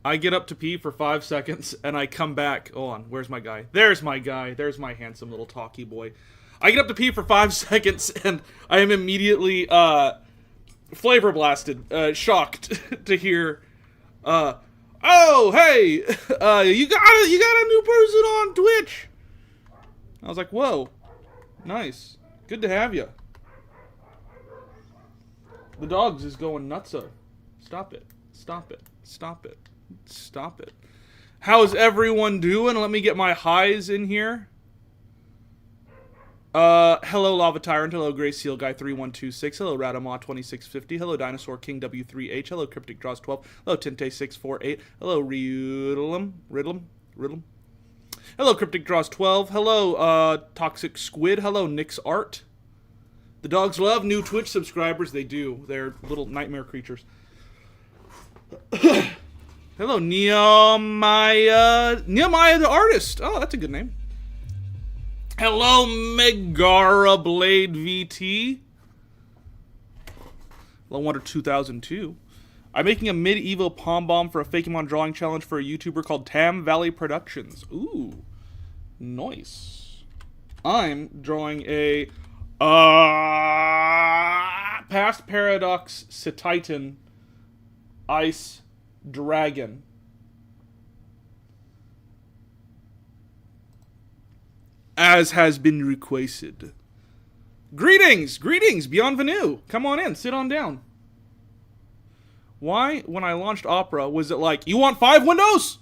I get up to pee for 5 seconds, and I come back. Hold on, where's my guy? There's my guy. There's my handsome little talkie boy. I get up to pee for 5 seconds, and I am immediately flavor blasted, shocked to hear, oh hey, you got a new person on Twitch. I was like, whoa, nice, good to have you. The dogs is going nutso. Stop it. Stop it. Stop it. Stop it. How's everyone doing? Let me get my highs in here. Hello Lava Tyrant. Hello Gray Seal Guy 3126. Hello Radamaw 2650. Hello Dinosaur King W3H. Hello Cryptic Draws 12. Hello Tente 648. Hello Riddlem. Hello Cryptic Draws 12. Hello Toxic Squid. Hello Nick's Art. The dogs love new Twitch subscribers. They do. They're little nightmare creatures. Hello, Nehemiah the Artist. Oh, that's a good name. Hello, Megara Blade VT. Hello, Wonder 2002. I'm making a medieval palm bomb for a Fakemon drawing challenge for a YouTuber called Tam Valley Productions. Ooh, nice. I'm drawing a Past Paradox Cetitan Ice Dragon. As has been requested. Greetings! Greetings, Beyond Venu! Come on in, sit on down. Why, when I launched Opera, was it like, you want 5 windows?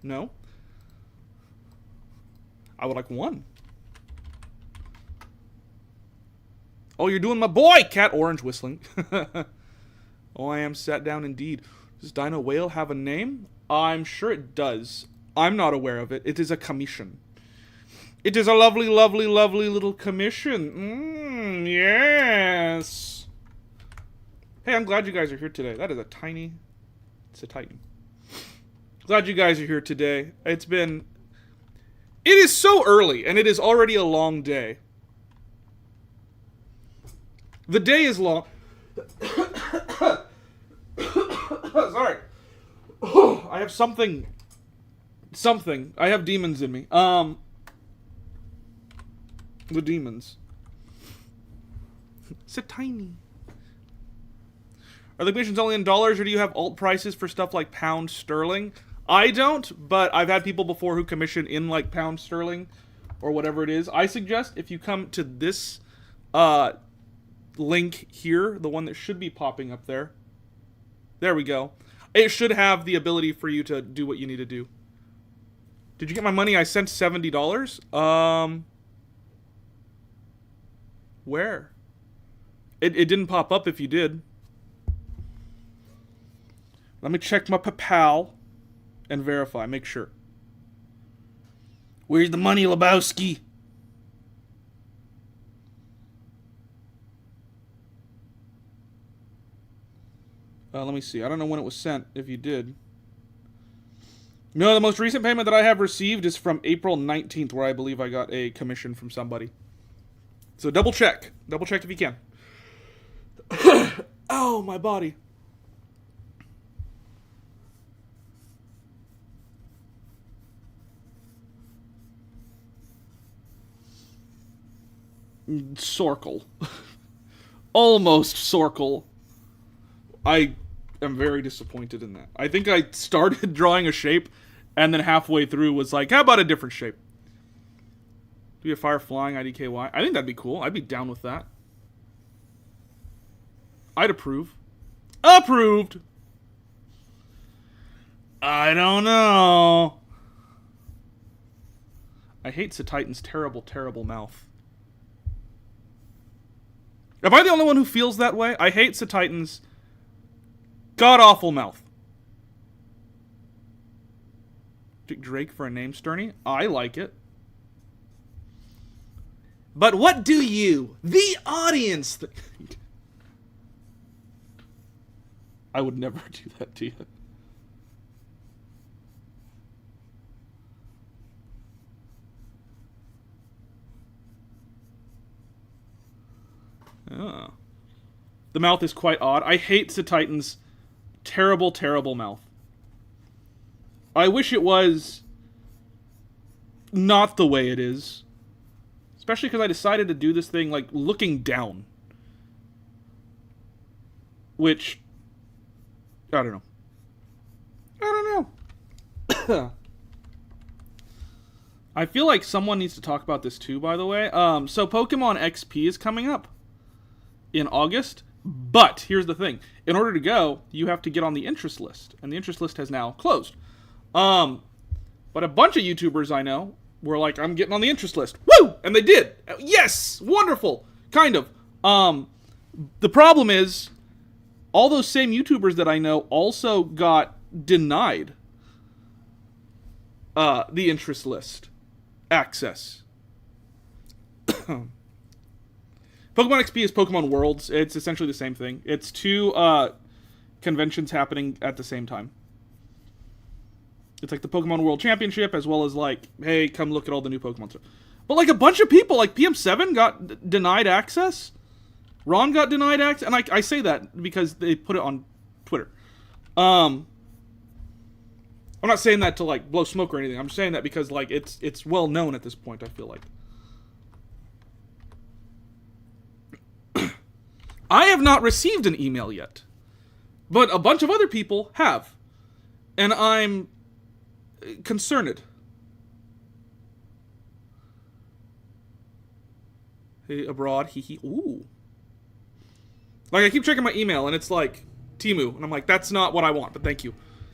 No. I would like 1. Oh, you're doing my boy! Cat Orange whistling. Oh, I am sat down indeed. Does Dino Whale have a name? I'm sure it does. I'm not aware of it. It is a commission. It is a lovely, lovely, lovely little commission. Yes. Hey, I'm glad you guys are here today. That is a tiny... It's a titan. Glad you guys are here today. It is so early, and it is already a long day. The day is long. Sorry. I have something. I have demons in me. The demons. It's a tiny. Are the commissions only in dollars, or do you have alt prices for stuff like pound sterling? I don't, but I've had people before who commission in like pound sterling or whatever it is. I suggest if you come to this link here, the one that should be popping up there. There we go. It should have the ability for you to do what you need to do. Did you get my money? I sent $70. Where? It didn't pop up if you did. Let me check my PayPal and verify. Make sure. Where's the money, Lebowski? Let me see. I don't know when it was sent, if you did. No, the most recent payment that I have received is from April 19th, where I believe I got a commission from somebody. So double check. Double check if you can. Oh, my body. Sorkle. Almost Sorkle. I am very disappointed in that. I think I started drawing a shape, and then halfway through was like, how about a different shape? Do you have fire flying IDKY? I think that'd be cool. I'd be down with that. I'd approve. Approved! I don't know. I hate Cetitan's terrible, terrible mouth. Am I the only one who feels that way? I hate Cetitan's god-awful mouth. Drake for a name, Sterny? I like it. But what do you, the audience, think? I would never do that to you. Oh. The mouth is quite odd. I hate Cetitan's terrible, terrible mouth. I wish it was not the way it is. Especially because I decided to do this thing, like, looking down. Which, I don't know. I don't know. I feel like someone needs to talk about this too, by the way. So Pokemon XP is coming up in August. But, here's the thing. In order to go, you have to get on the interest list. And the interest list has now closed. But a bunch of YouTubers I know were like, I'm getting on the interest list. Woo! And they did. Yes! Wonderful! Kind of. The problem is, all those same YouTubers that I know also got denied the interest list access. Pokemon XP is Pokemon Worlds. It's essentially the same thing. It's two conventions happening at the same time. It's like the Pokemon World Championship, as well as like, hey, come look at all the new Pokemon stuff. But like a bunch of people, like PM7 got denied access. Ron got denied access. And I say that because they put it on Twitter. I'm not saying that to like blow smoke or anything. I'm saying that because like it's well known at this point, I feel like. I have not received an email yet. But a bunch of other people have. And I'm concerned. Hey, abroad, hee hee. Ooh. Like, I keep checking my email, and it's like, Timu. And I'm like, that's not what I want, but thank you.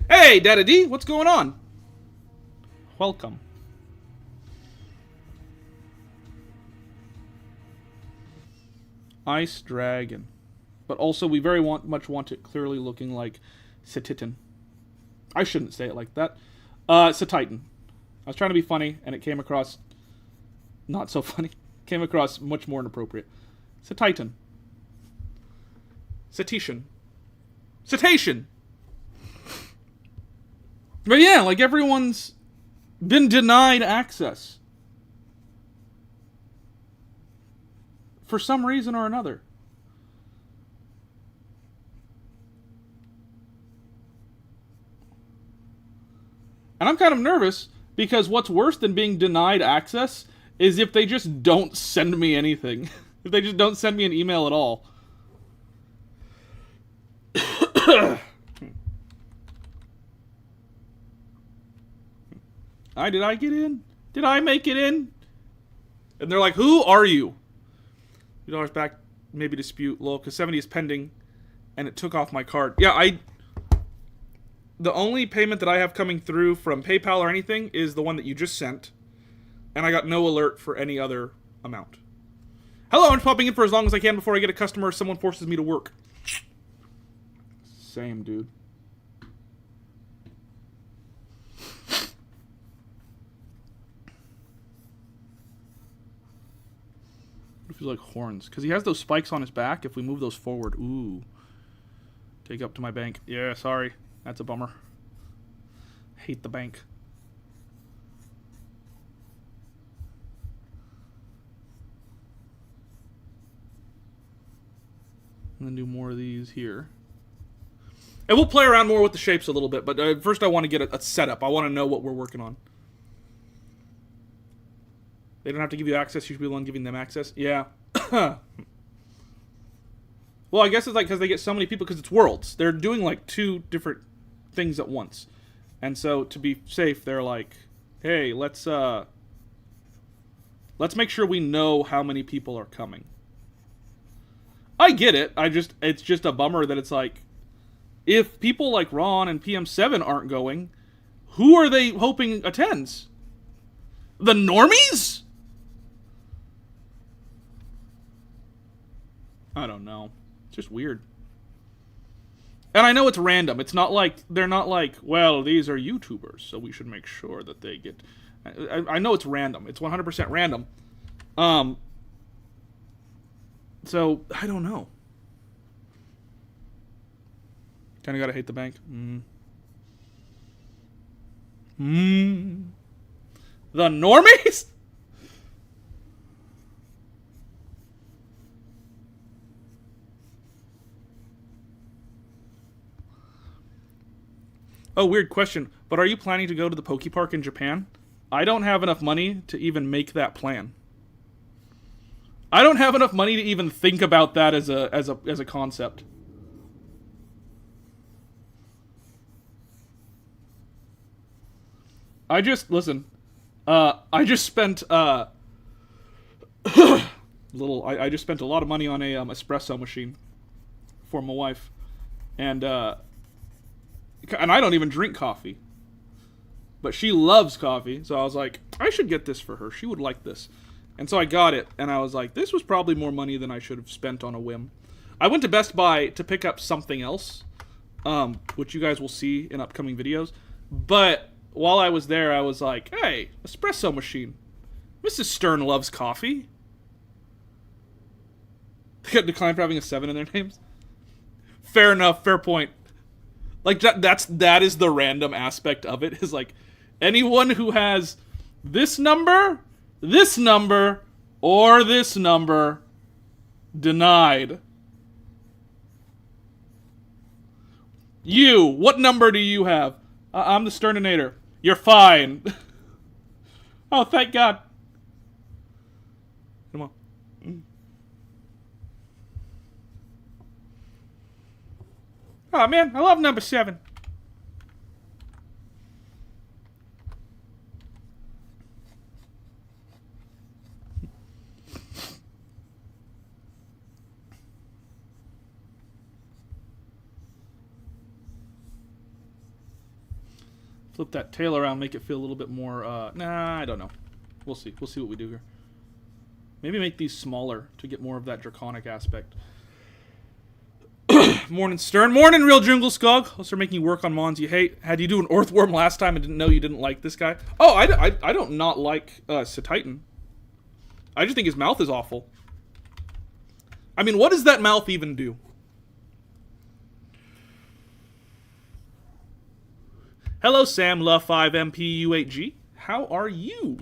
Hey, Dada D, what's going on? Welcome. Ice Dragon. But also, we very much want it clearly looking like Cetitan. I shouldn't say it like that. Cetitan. I was trying to be funny, and it came across not so funny. Came across much more inappropriate. Cetitan. Cetacean. Cetacean! But yeah, like everyone's been denied access. For some reason or another. And I'm kind of nervous because what's worse than being denied access is if they just don't send me anything. If they just don't send me an email at all. Did I get in? Did I make it in? And they're like, who are you? $2 back, maybe dispute, lol, because 70 is pending, and it took off my card. Yeah, the only payment that I have coming through from PayPal or anything is the one that you just sent, and I got no alert for any other amount. Hello, I'm popping in for as long as I can before I get a customer or someone forces me to work. Same, dude. It feels like horns. Because he has those spikes on his back. If we move those forward, ooh. Take up to my bank. Yeah, sorry. That's a bummer. Hate the bank. And then do more of these here. And we'll play around more with the shapes a little bit, but first I want to get a setup. I want to know what we're working on. They don't have to give you access. You should be the one giving them access. Yeah. Well, I guess it's like because they get so many people, because it's Worlds. They're doing like 2 different things at once. And so to be safe, they're like, hey, let's make sure we know how many people are coming. I get it. It's just a bummer that it's like, if people like Ron and PM7 aren't going, who are they hoping attends? The normies? I don't know. It's just weird. And I know it's random. It's not like, they're not like, well, these are YouTubers, so we should make sure that they get... I know it's random. It's 100% random. So, I don't know. Kinda gotta hate the bank. The normies? Oh, weird question. But are you planning to go to the Poke Park in Japan? I don't have enough money to even make that plan. I don't have enough money to even think about that as a concept. I just listen. I just spent I just spent a lot of money on a espresso machine for my wife, and I don't even drink coffee, but she loves coffee, so I was like, I should get this for her. She would like this, and so I got it, and I was like, this was probably more money than I should have spent on a whim. I went to Best Buy to pick up something else, which you guys will see in upcoming videos, but while I was there, I was like, hey, espresso machine. Mrs. Stern loves coffee. They got declined for having a 7 in their names. Fair enough, fair point. Like, that is the random aspect of it, is like, anyone who has this number, or this number, denied. You, what number do you have? I'm the Sterninator. You're fine. Oh, thank God. Come on. Oh, man, I love number 7. Flip that tail around, make it feel a little bit more, nah, I don't know. We'll see. We'll see what we do here. Maybe make these smaller to get more of that draconic aspect. Morning, Stern. Morning, Real Jungle Skog. I'll start making you work on mons you hate. Had you do an Earthworm last time and didn't know you didn't like this guy? Oh, I don't not like Satitan. I just think his mouth is awful. I mean, what does that mouth even do? Hello, Sam La 5MPU8G. How are you?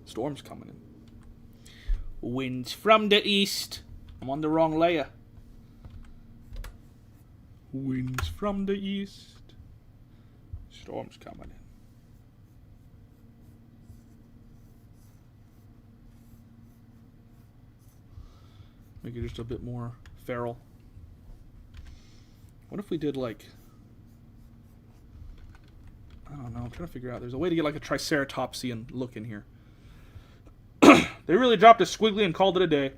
Storm's coming in. Winds from the east. I'm on the wrong layer. Winds from the east. Storm's coming in. Make it just a bit more feral. What if we did like... I don't know, I'm trying to figure out. There's a way to get like a Triceratopsian look in here. They really dropped a squiggly and called it a day.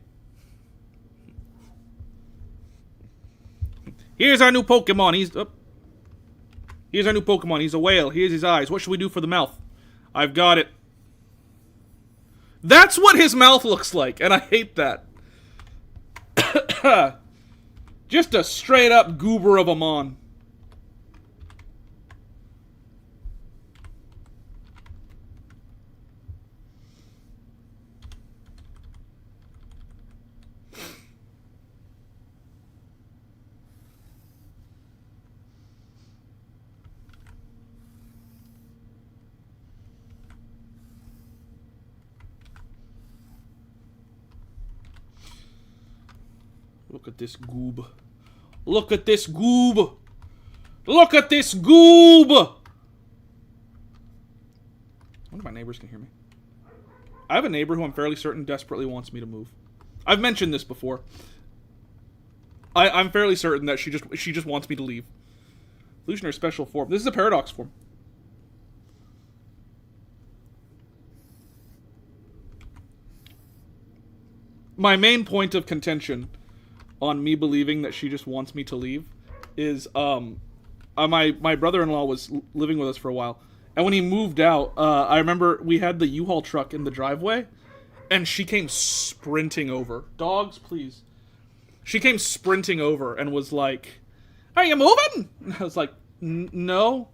Here's our new Pokemon. Here's our new Pokemon. He's a whale. Here's his eyes. What should we do for the mouth? I've got it. That's what his mouth looks like, and I hate that. Just a straight up goober of a mon. Look at this goob. Look at this goob. Look at this goob. I wonder if my neighbors can hear me. I have a neighbor who I'm fairly certain desperately wants me to move. I've mentioned this before. I'm fairly certain that she just wants me to leave. Illusionary special form. This is a paradox form. My main point of contention on me believing that she just wants me to leave is my brother-in-law was living with us for a while, and when he moved out, I remember we had the U-Haul truck in the driveway, and she came sprinting over. Dogs, please. She came sprinting over and was like, "Are you moving?" And I was like, "No,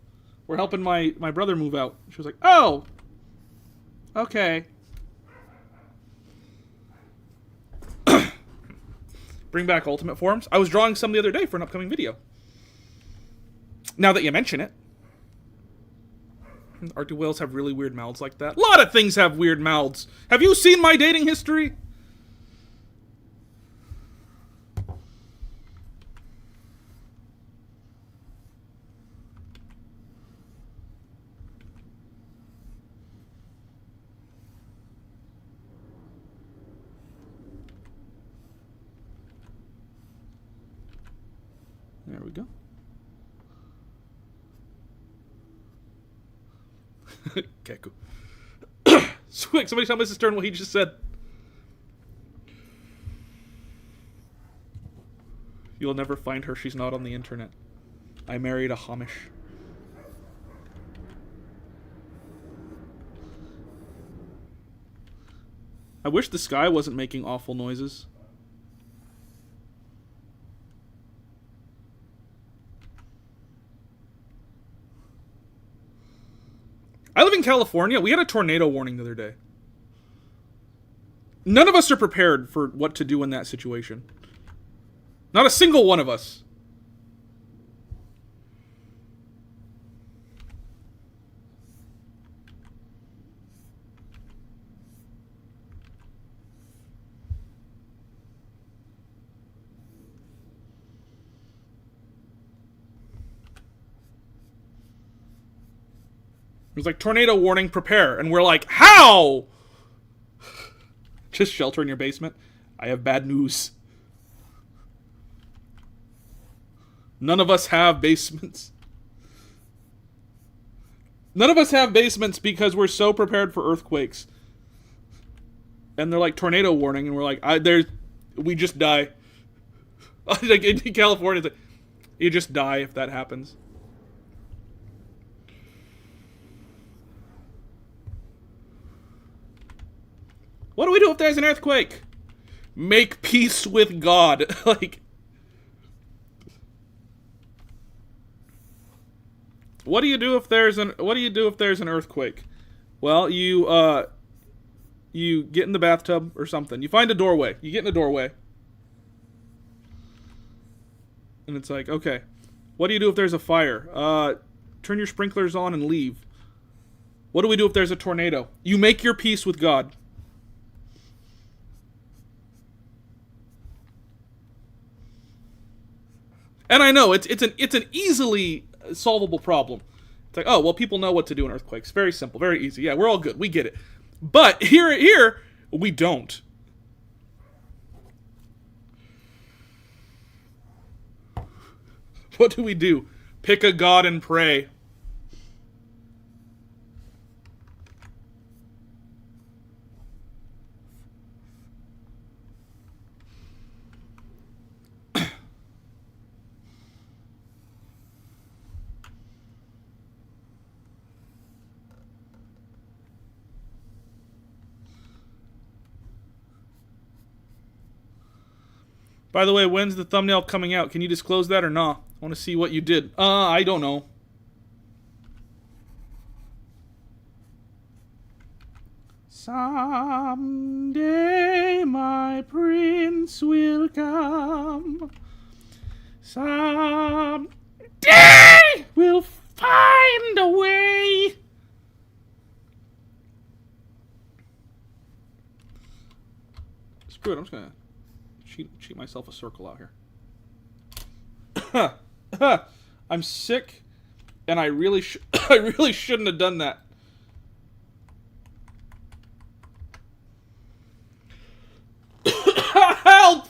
we're helping my brother move out." She was like, "Oh, okay." Bring back ultimate forms. I was drawing some the other day for an upcoming video. Now that you mention it. Arctic whales have really weird mouths like that. A lot of things have weird mouths. Have you seen my dating history? There we go. Okay, cool. Quick, somebody tell Mrs. Stern what he just said. You'll never find her. She's not on the internet. I married a Hamish. I wish the sky wasn't making awful noises. I live in California. We had a tornado warning the other day. None of us are prepared for what to do in that situation. Not a single one of us. It was like, tornado warning, prepare. And we're like, how? Just shelter in your basement? I have bad news. None of us have basements. None of us have basements because we're so prepared for earthquakes. And they're like, tornado warning, and we're like, we just die. Like in California, it's like, you just die if that happens. What do we do if there's an earthquake? Make peace with God. Like, what do you do if there's an earthquake? Well, you get in the bathtub or something. You find a doorway. You get in a doorway. And it's like, okay, what do you do if there's a fire? Turn your sprinklers on and leave. What do we do if there's a tornado? You make your peace with God. And I know it's an easily solvable problem. It's like, oh, well, people know what to do in earthquakes. Very simple, very easy. Yeah, we're all good. We get it. But here we don't. What do we do? Pick a god and pray. By the way, when's the thumbnail coming out? Can you disclose that or not? I want to see what you did. I don't know. Someday my prince will come. Someday we'll find a way. Screw it, I'm just gonna cheat myself a circle out here. I'm sick, and I really shouldn't have done that. Help!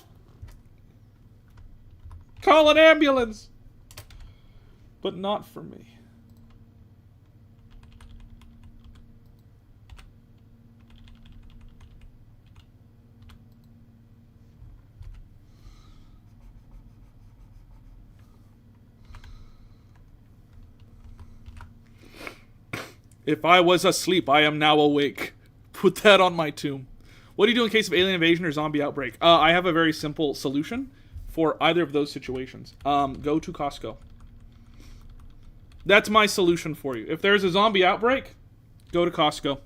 Call an ambulance. But not for me. If I was asleep, I am now awake. Put that on my tomb. What do you do in case of alien invasion or zombie outbreak? I have a very simple solution for either of those situations. Go to Costco. That's my solution for you. If there's a zombie outbreak, go to Costco.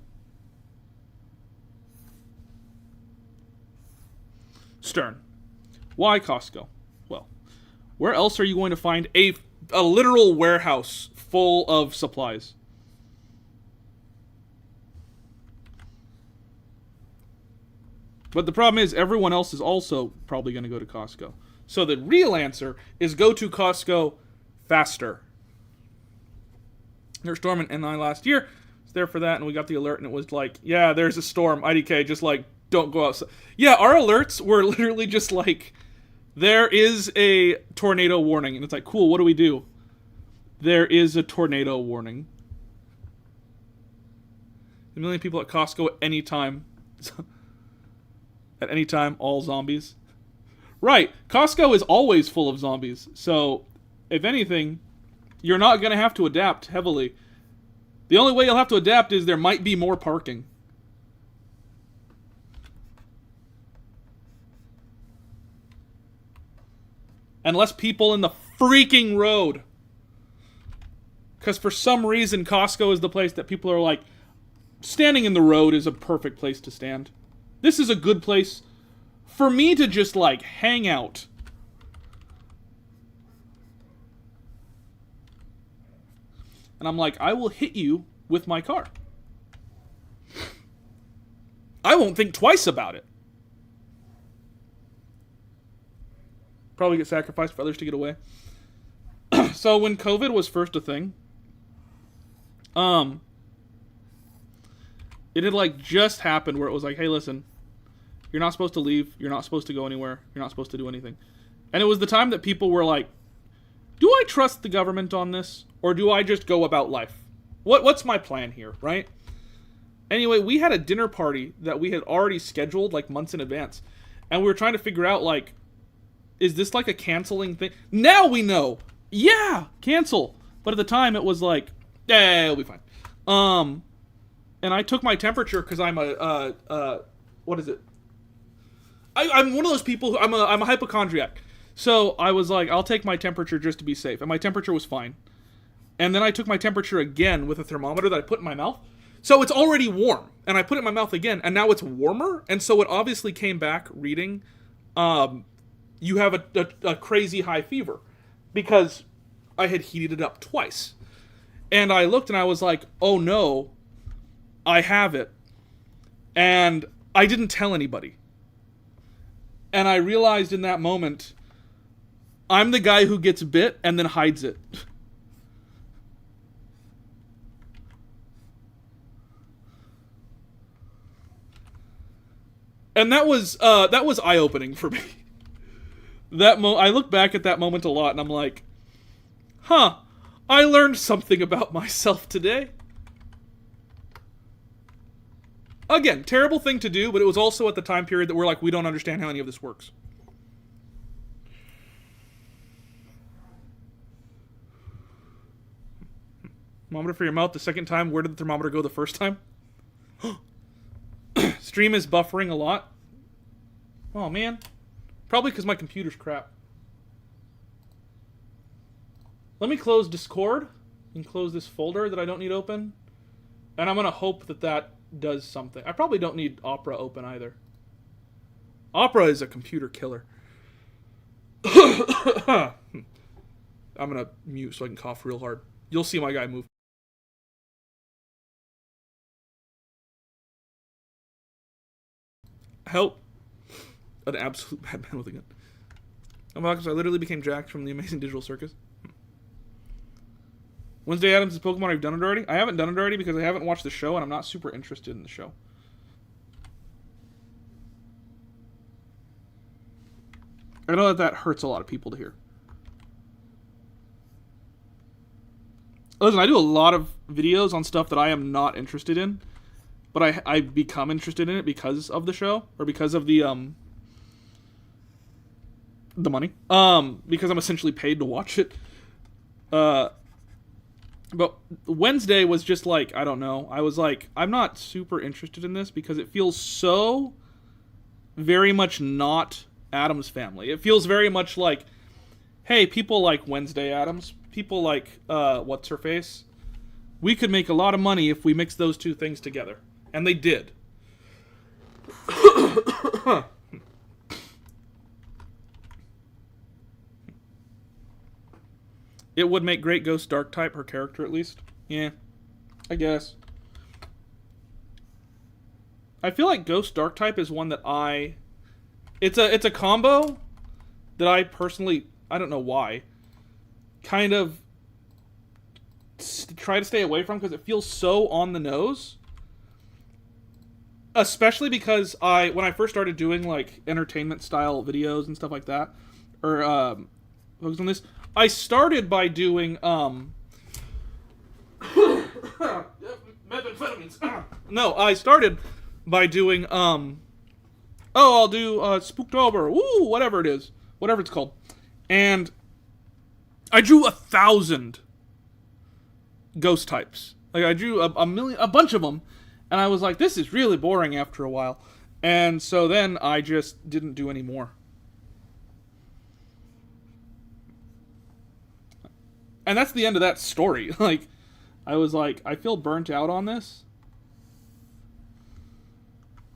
Stern. Why Costco? Well, where else are you going to find a literal warehouse full of supplies? But the problem is, everyone else is also probably going to go to Costco. So the real answer is go to Costco faster. There's storm in NI last year. I was there for that, and we got the alert, and it was like, yeah, there's a storm. IDK, just like, don't go outside. Yeah, our alerts were literally just like, There is a tornado warning, and it's like, cool, what do we do? There is a tornado warning. A million people at Costco at any time. At any time, all zombies. Right, Costco is always full of zombies, so if anything, you're not going to have to adapt heavily. The only way you'll have to adapt is there might be more parking. And less people in the freaking road. Because for some reason, Costco is the place that people are like, standing in the road is a perfect place to stand. This is a good place for me to just, like, hang out. And I'm like, I will hit you with my car. I won't think twice about it. Probably get sacrificed for others to get away. So when COVID was first a thing, it had like just happened where it was like, hey, listen, you're not supposed to leave. You're not supposed to go anywhere. You're not supposed to do anything. And it was the time that people were like, do I trust the government on this? Or do I just go about life? What's my plan here, right? Anyway, we had a dinner party that we had already scheduled like months in advance. And we were trying to figure out like, is this like a canceling thing? Now we know. Yeah, cancel. But at the time it was like, yeah, it'll be fine. And I took my temperature because I'm what is it? I'm one of those people who I'm a hypochondriac. So I was like, I'll take my temperature just to be safe. And my temperature was fine. And then I took my temperature again with a thermometer that I put in my mouth. So it's already warm. And I put it in my mouth again, and now it's warmer. And so it obviously came back reading, you have a crazy high fever. Because I had heated it up twice. And I looked and I was like, oh no, I have it. And I didn't tell anybody. And I realized in that moment, I'm the guy who gets bit and then hides it. And that was eye-opening for me. I look back at that moment a lot and I'm like, huh, I learned something about myself today. Again, terrible thing to do, but it was also at the time period that we're like, we don't understand how any of this works. Thermometer for your mouth the second time. Where did the thermometer go the first time? Stream is buffering a lot. Oh, man. Probably because my computer's crap. Let me close Discord and close this folder that I don't need open. And I'm going to hope that that does something. I probably don't need Opera open either. Opera is a computer killer. I'm going to mute so I can cough real hard. You'll see my guy move. Help. An absolute madman with a gun. Oh my gosh, I literally became Jack from the Amazing Digital Circus. Wednesday Addams is Pokemon. I've done it already. I haven't done it already because I haven't watched the show and I'm not super interested in the show. I know that hurts a lot of people to hear. Listen, I do a lot of videos on stuff that I am not interested in, but I become interested in it because of the show or because of the money. Because I'm essentially paid to watch it. But Wednesday was just like, I don't know. I was like, I'm not super interested in this because it feels so very much not Addams Family. It feels very much like, hey, people like Wednesday Addams. People like, what's-her-face? We could make a lot of money if we mix those two things together. And they did. It would make great Ghost Dark type, her character at least. Yeah, I guess. I feel like Ghost Dark type is one that it's a combo that I personally, I don't know why, kind of try to stay away from because it feels so on the nose. Especially because when I first started doing like entertainment style videos and stuff like that, or focus on this. I started by doing methamphetamines. No, I started by doing I'll do Spooktober, woo, whatever it is, whatever it's called, and I drew 1,000 ghost types. Like I drew a bunch of them, and I was like, this is really boring after a while, and so then I just didn't do any more. And that's the end of that story. Like, I was like, I feel burnt out on this.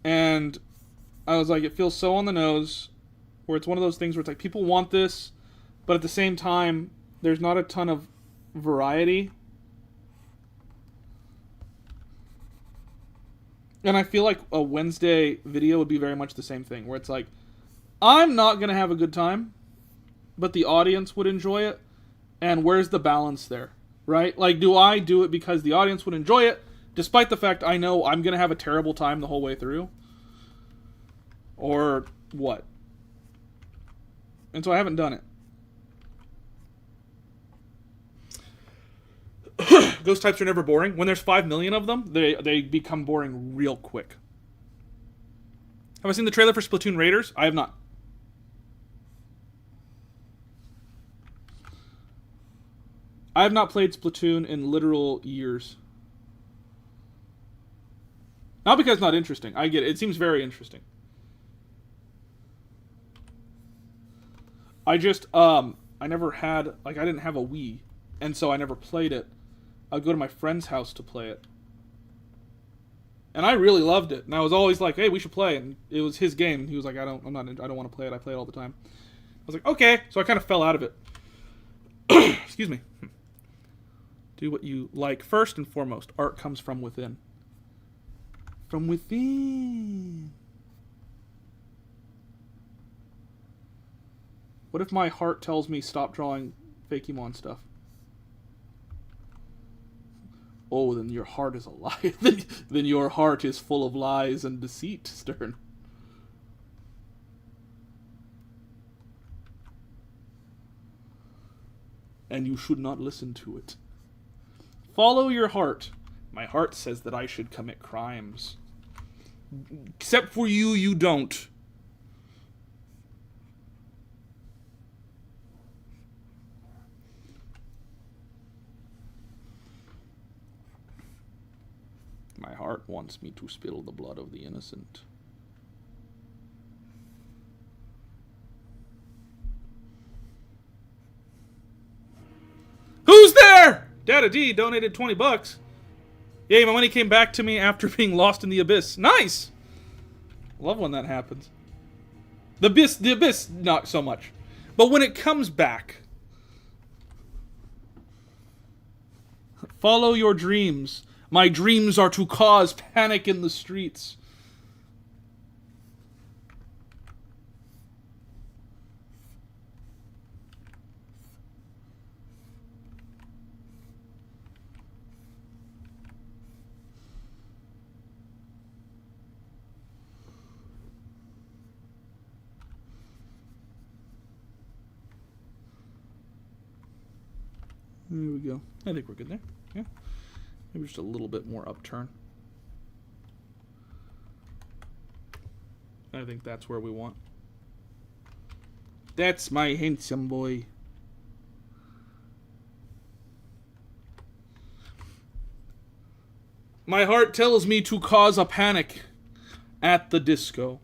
And I was like, it feels so on the nose, where it's one of those things where it's like, people want this, but at the same time, there's not a ton of variety. And I feel like a Wednesday video would be very much the same thing, where it's like, I'm not going to have a good time, but the audience would enjoy it. And where's the balance there, right? Like, do I do it because the audience would enjoy it, despite the fact I know I'm going to have a terrible time the whole way through? Or what? And so I haven't done it. Ghost types are never boring. When there's 5 million of them, they become boring real quick. Have I seen the trailer for Splatoon Raiders? I have not. I have not played Splatoon in literal years. Not because it's not interesting. I get it. It seems very interesting. I just, I never had, like, I didn't have a Wii. And so I never played it. I'd go to my friend's house to play it. And I really loved it. And I was always like, hey, we should play. And it was his game. He was like, I don't want to play it. I play it all the time. I was like, okay. So I kind of fell out of it. Excuse me. Do what you like first and foremost. Art comes from within. From within. What if my heart tells me stop drawing Fakemon stuff? Oh, then your heart is a lie. Then your heart is full of lies and deceit, Stern. And you should not listen to it. Follow your heart. My heart says that I should commit crimes. Except for you, you don't. My heart wants me to spill the blood of the innocent. Who's there? Dada D donated $20. Yay, my money came back to me after being lost in the abyss. Nice! Love when that happens. The abyss, not so much. But when it comes back. Follow your dreams. My dreams are to cause panic in the streets. There we go. I think we're good there. Yeah. Maybe just a little bit more upturn. I think that's where we want. That's my handsome boy. My heart tells me to cause a panic at the disco.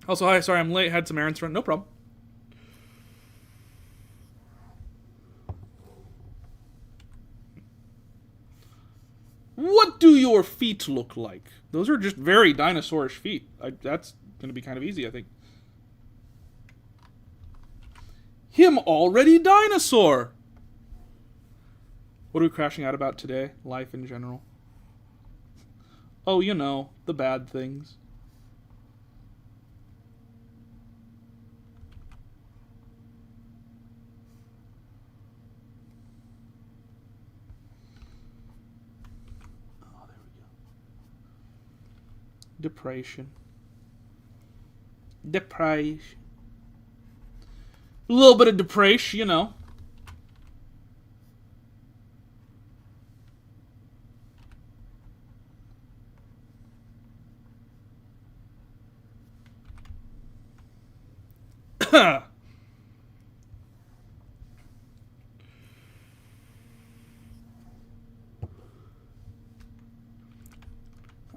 Also, hi, sorry I'm late. Had some errands to run. No problem. What do your feet look like? Those are just very dinosaurish feet. That's going to be kind of easy, I think. Him already dinosaur! What are we crashing out about today? Life in general. Oh, you know, the bad things. Depression. Depression. A little bit of depression, you know.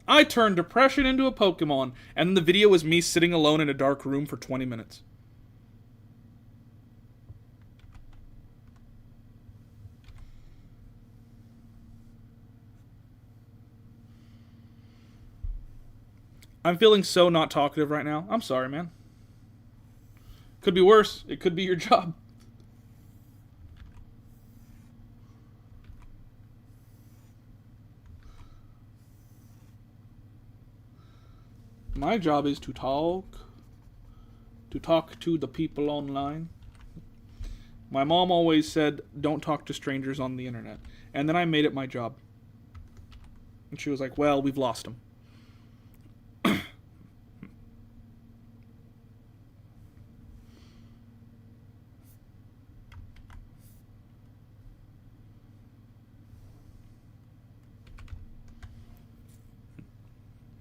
I turned depression into a Pokemon, and the video was me sitting alone in a dark room for 20 minutes. I'm feeling so not talkative right now. I'm sorry, man. Could be worse. It could be your job. My job is to talk to the people online. My mom always said, don't talk to strangers on the internet. And then I made it my job. And she was like, well, we've lost him.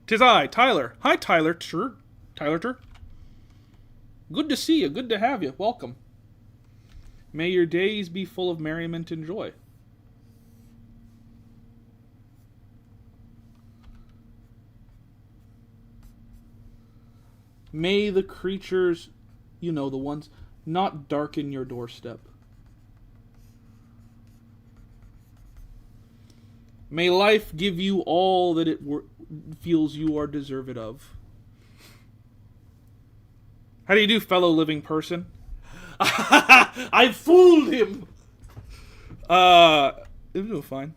Tis I, Tyler. Hi, Tyler. Sure. Tyler. Good to see you. Good to have you. Welcome. May your days be full of merriment and joy. May the creatures, you know the ones, not darken your doorstep. May life give you all that it feels you are deserved of. How do you do, fellow living person? I fooled him! It was fine.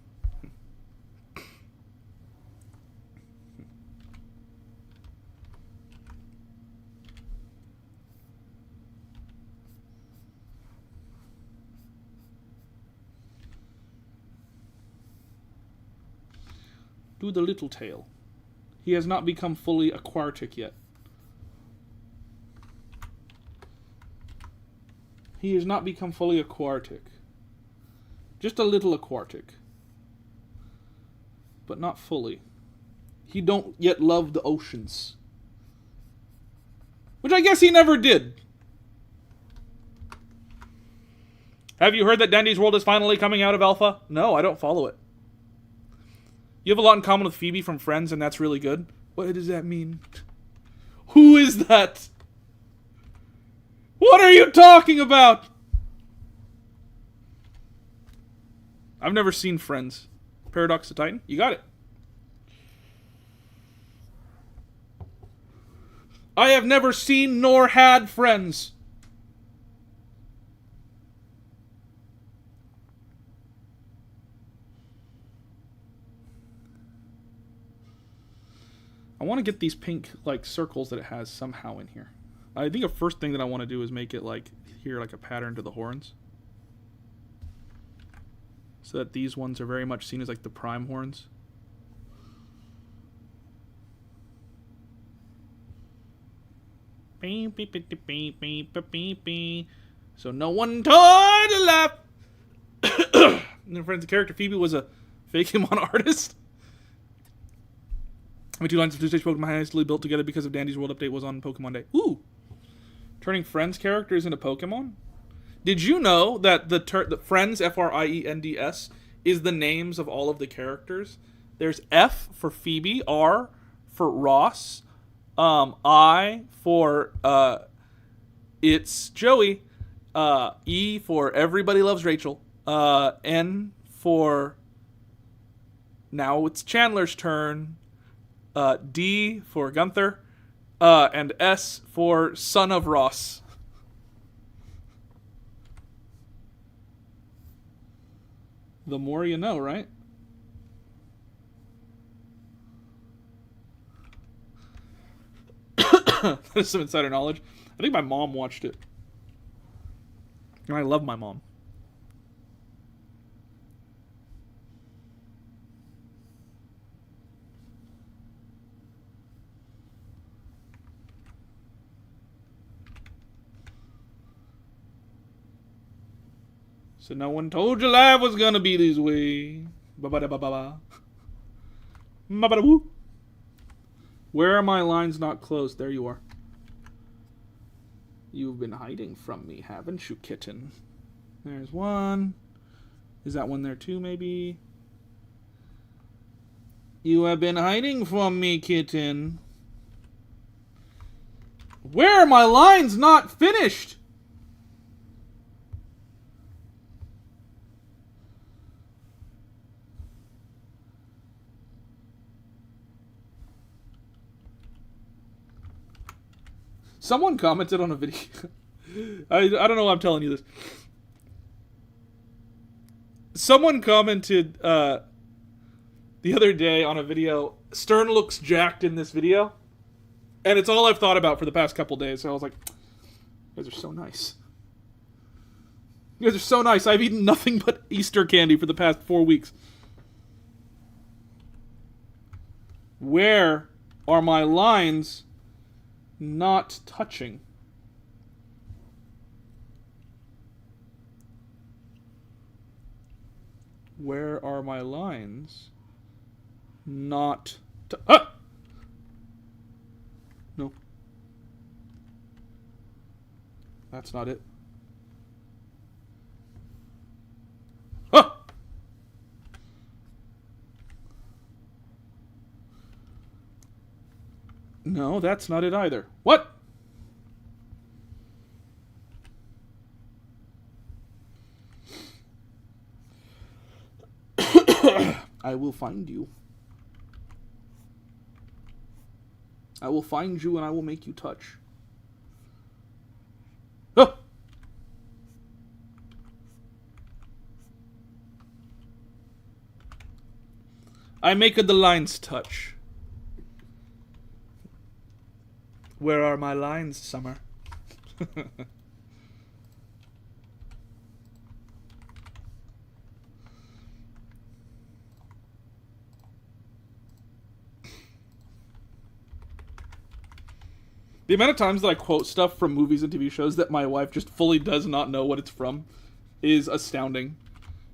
Do the little tail. He has not become fully aquatic yet. He has not become fully aquatic. Just a little aquatic. But not fully. He don't yet love the oceans. Which I guess he never did. Have you heard that Dandy's World is finally coming out of alpha? No, I don't follow it. You have a lot in common with Phoebe from Friends, and that's really good. What does that mean? Who is that? What are you talking about? I've never seen Friends. Paradox the Titan? You got it. I have never seen nor had Friends. I want to get these pink, like, circles that it has somehow in here. I think the first thing that I want to do is make it, like, here, like a pattern to the horns. So that these ones are very much seen as, like, the prime horns. So no one told to laugh. And then friends, the character Phoebe was a Fakemon artist. My two lines of two-stage Pokemon hastily built together because of Dandy's World Update was on Pokemon Day. Ooh! Turning Friends characters into Pokemon? Did you know that the Friends, Friends, is the names of all of the characters? There's F for Phoebe, R for Ross, I for it's Joey, E for Everybody Loves Rachel, N for now it's Chandler's turn, D for Gunther, and S for Son of Ross. The more you know, right? There's some insider knowledge. I think my mom watched it. And I love my mom. So no one told you life was gonna be this way. Ba-ba-da-ba-ba-ba. Ma-ba-da-woo. Where are my lines not closed? There you are. You've been hiding from me, haven't you, kitten? There's one. Is that one there too, maybe? You have been hiding from me, kitten. Where are my lines not finished? Someone commented on a video. I don't know why I'm telling you this. Someone commented the other day on a video, Stern looks jacked in this video. And it's all I've thought about for the past couple days. So I was like, you guys are so nice. You guys are so nice. I've eaten nothing but Easter candy for the past 4 weeks. Where are my lines not touching? Where are my lines not ah! No. That's not it. Ah! No, that's not it either. What? I will find you. I will find you and I will make you touch. Ah! I make the lines touch. Where are my lines, Summer? The amount of times that I quote stuff from movies and TV shows that my wife just fully does not know what it's from is astounding.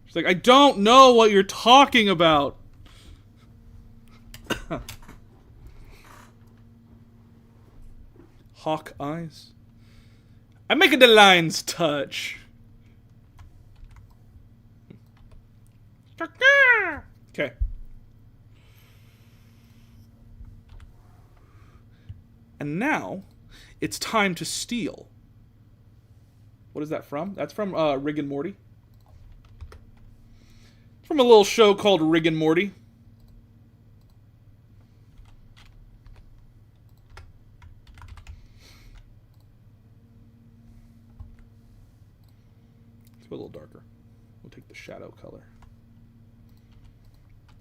She's like, I don't know what you're talking about. Hawk eyes. I'm making the lines touch. Okay. And now, it's time to steal. What is that from? That's from Rick and Morty. From a little show called Rick and Morty. Let's go a little darker. We'll take the shadow color.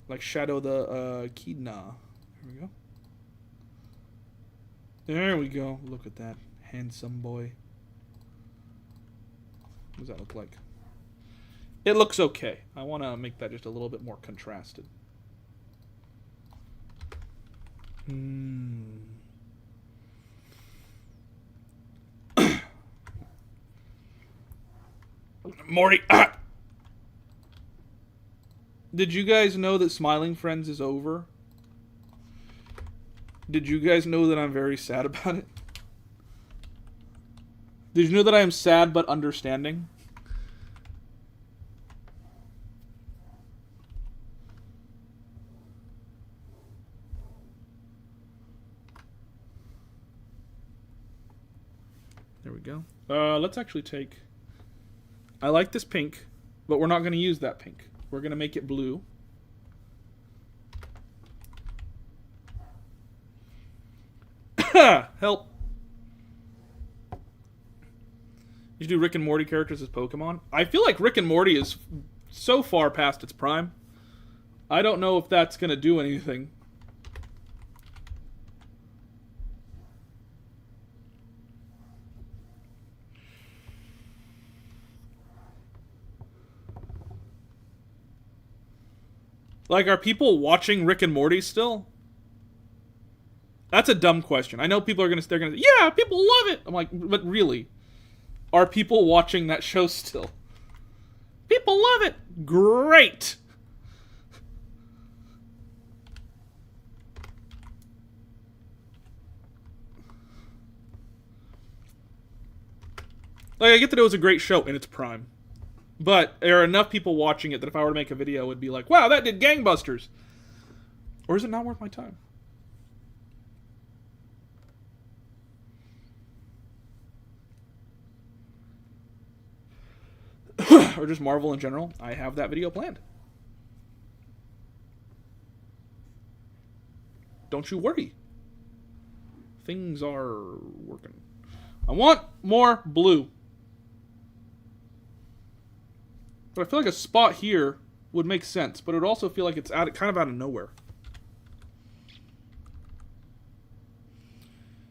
Like Shadow the Echidna. There we go. There we go. Look at that. Handsome boy. What does that look like? It looks okay. I want to make that just a little bit more contrasted. Morty. Ah! Did you guys know that Smiling Friends is over? Did you guys know that I'm very sad about it? Did you know that I am sad but understanding? There we go. Let's actually take... I like this pink, but we're not going to use that pink. We're going to make it blue. Help. You do Rick and Morty characters as Pokemon? I feel like Rick and Morty is so far past its prime. I don't know if that's going to do anything. Like, are people watching Rick and Morty still? That's a dumb question. I know people are they're gonna say, yeah, people love it. I'm like, but really? Are people watching that show still? People love it. Great. Like, I get that it was a great show in its prime. But there are enough people watching it that if I were to make a video, it would be like, wow, that did gangbusters. Or is it not worth my time? Or just Marvel in general. I have that video planned. Don't you worry. Things are working. I want more blue. But I feel like a spot here would make sense, but it would also feel like it's kind of out of nowhere.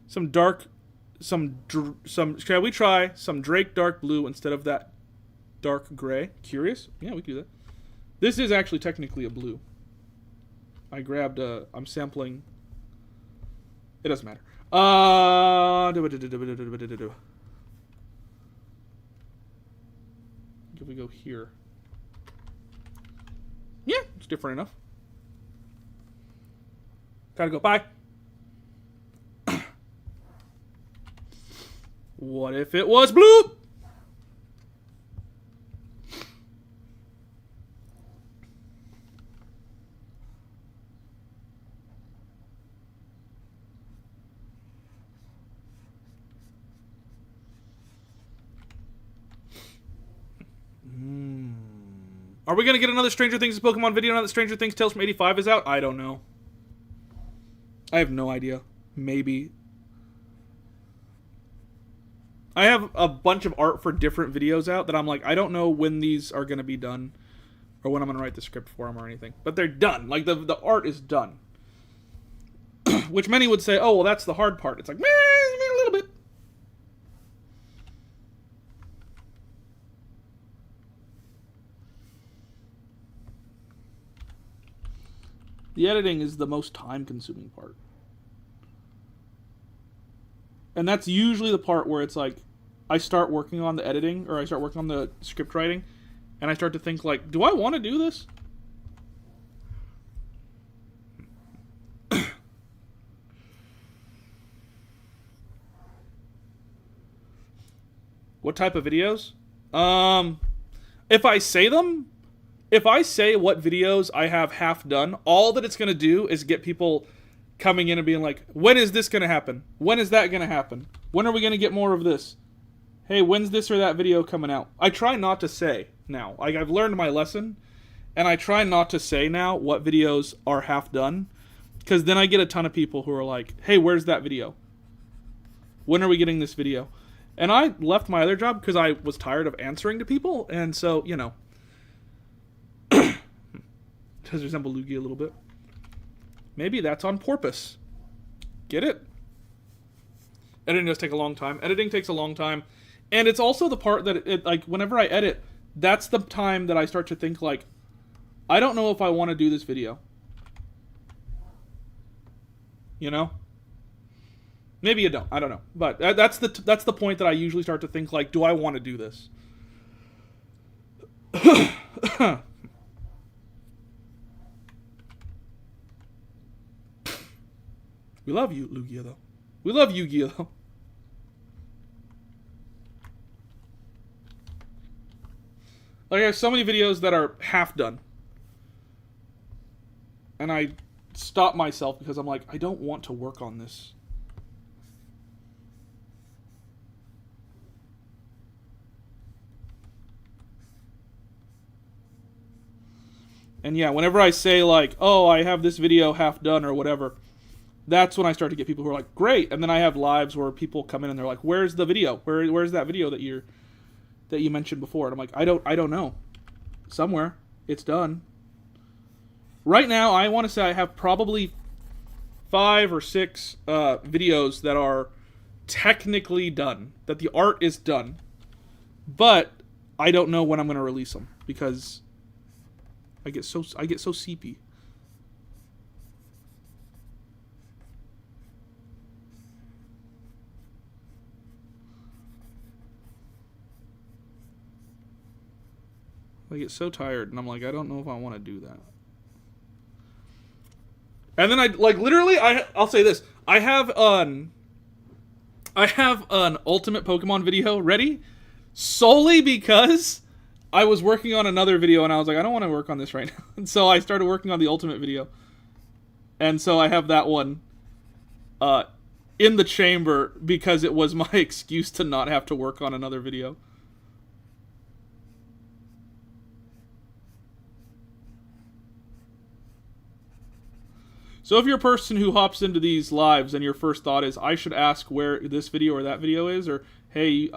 Shall we try some Drake dark blue instead of that dark gray? Curious? Yeah, we can do that. This is actually technically a blue. I'm sampling. It doesn't matter. If we go here. Yeah, it's different enough. Gotta go, bye. What if it was blue? Are we going to get another Stranger Things Pokemon video now that Stranger Things Tales from 85 is out? I don't know. I have no idea. Maybe. I have a bunch of art for different videos out that I'm like, I don't know when these are going to be done or when I'm going to write the script for them or anything. But they're done. Like, the art is done. Which many would say, oh, well, that's the hard part. It's like, meh, a little bit. The editing is the most time-consuming part. And that's usually the part where it's like, I start working on the editing, or I start working on the script writing, and I start to think like, do I want to do this? What type of videos? If I say them, if I say what videos I have half done, all that it's going to do is get people coming in and being like, when is this going to happen? When is that going to happen? When are we going to get more of this? Hey, when's this or that video coming out? I try not to say now. Like, I've learned my lesson, and I try not to say now what videos are half done, because then I get a ton of people who are like, hey, where's that video? When are we getting this video? And I left my other job because I was tired of answering to people, and so, you know. Does resemble Lugia a little bit. Maybe that's on porpoise. Get it? Editing does take a long time. Editing takes a long time. And it's also the part that, like, whenever I edit, that's the time that I start to think, like, I don't know if I want to do this video. You know? Maybe you don't. I don't know. But that's the point that I usually start to think, like, do I want to do this? We love you, Lugia, though. We love Yu-Gi-Oh, though. Like, I have so many videos that are half done. And I stop myself because I'm like, I don't want to work on this. And yeah, whenever I say, like, oh, I have this video half done or whatever, that's when I start to get people who are like, great. And then I have lives where people come in and they're like, where's the video? Where's that video that you mentioned before? And I'm like, I don't know. Somewhere. It's done. Right now, I want to say I have probably 5 or 6 videos that are technically done. That the art is done. But I don't know when I'm going to release them because I get so seepy. I get so tired, and I'm like, I don't know if I want to do that. And then I'll say this. I have an ultimate Pokemon video ready solely because I was working on another video and I was like, I don't want to work on this right now. And so I started working on the ultimate video. And so I have that one in the chamber because it was my excuse to not have to work on another video. So if you're a person who hops into these lives and your first thought is, I should ask where this video or that video is, or, hey,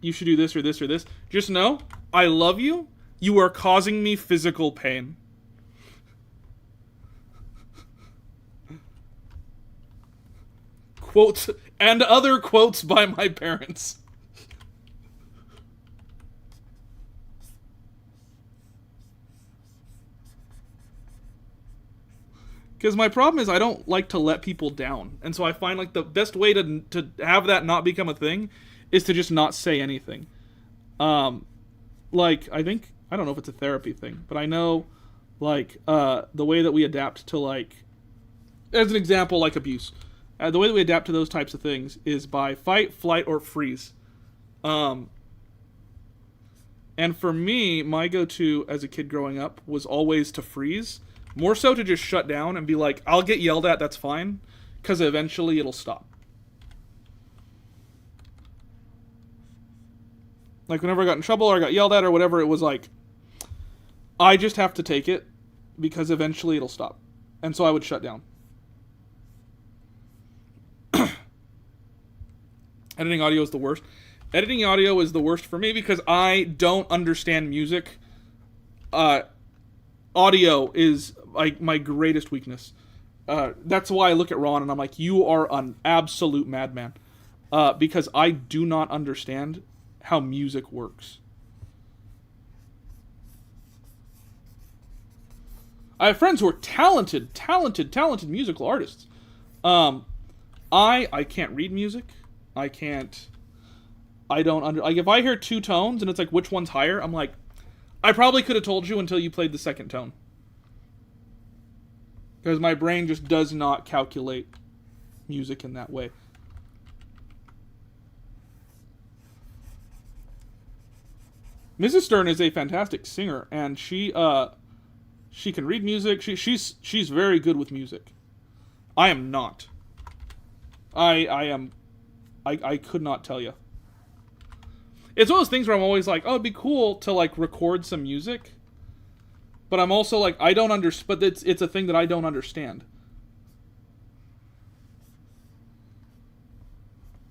you should do this or this or this, just know, I love you. You are causing me physical pain. Quotes, and other quotes by my parents. Because my problem is I don't like to let people down. And so I find like the best way to have that not become a thing is to just not say anything. Like, I think, I don't know if it's a therapy thing, but I know, like, the way that we adapt to, like, as an example, like abuse. The way that we adapt to those types of things is by fight, flight, or freeze. And for me, my go-to as a kid growing up was always to freeze. More so to just shut down and be like, I'll get yelled at, that's fine. Because eventually it'll stop. Like, whenever I got in trouble or I got yelled at or whatever, it was like, I just have to take it because eventually it'll stop. And so I would shut down. Editing audio is the worst. Editing audio is the worst for me because I don't understand music. Audio is like my greatest weakness. That's why I look at Ron and I'm like, you are an absolute madman. Because I do not understand how music works. I have friends who are talented musical artists. I can't read music. I don't like, if I hear two tones and it's like, which one's higher? I'm like, I probably could have told you until you played the second tone. Because my brain just does not calculate music in that way. Mrs. Stern is a fantastic singer, and she can read music. She's very good with music. I am not. I could not tell you. It's one of those things where I'm always like, oh, it'd be cool to, like, record some music. But I'm also like, I don't understand, but it's a thing that I don't understand.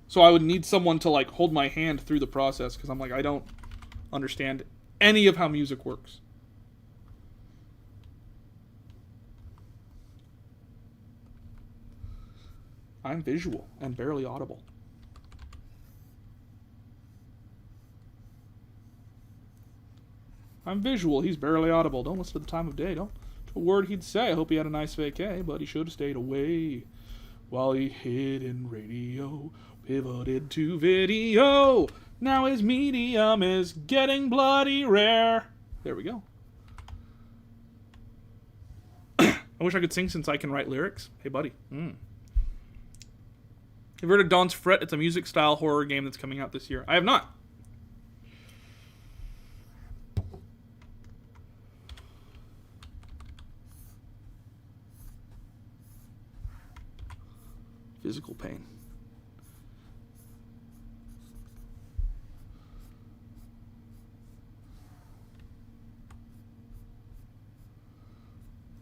So I would need someone to, like, hold my hand through the process, because I'm like, I don't understand any of how music works. I'm visual and barely audible. I'm visual, he's barely audible. Don't listen to the time of day, don't. A word he'd say. I hope he had a nice vacay, but he should have stayed away. While he hid in radio, pivoted to video. Now his medium is getting bloody rare. There we go. I wish I could sing since I can write lyrics. Hey, buddy. Have you heard of Dawn's Fret? It's a music-style horror game that's coming out this year. I have not. Physical pain.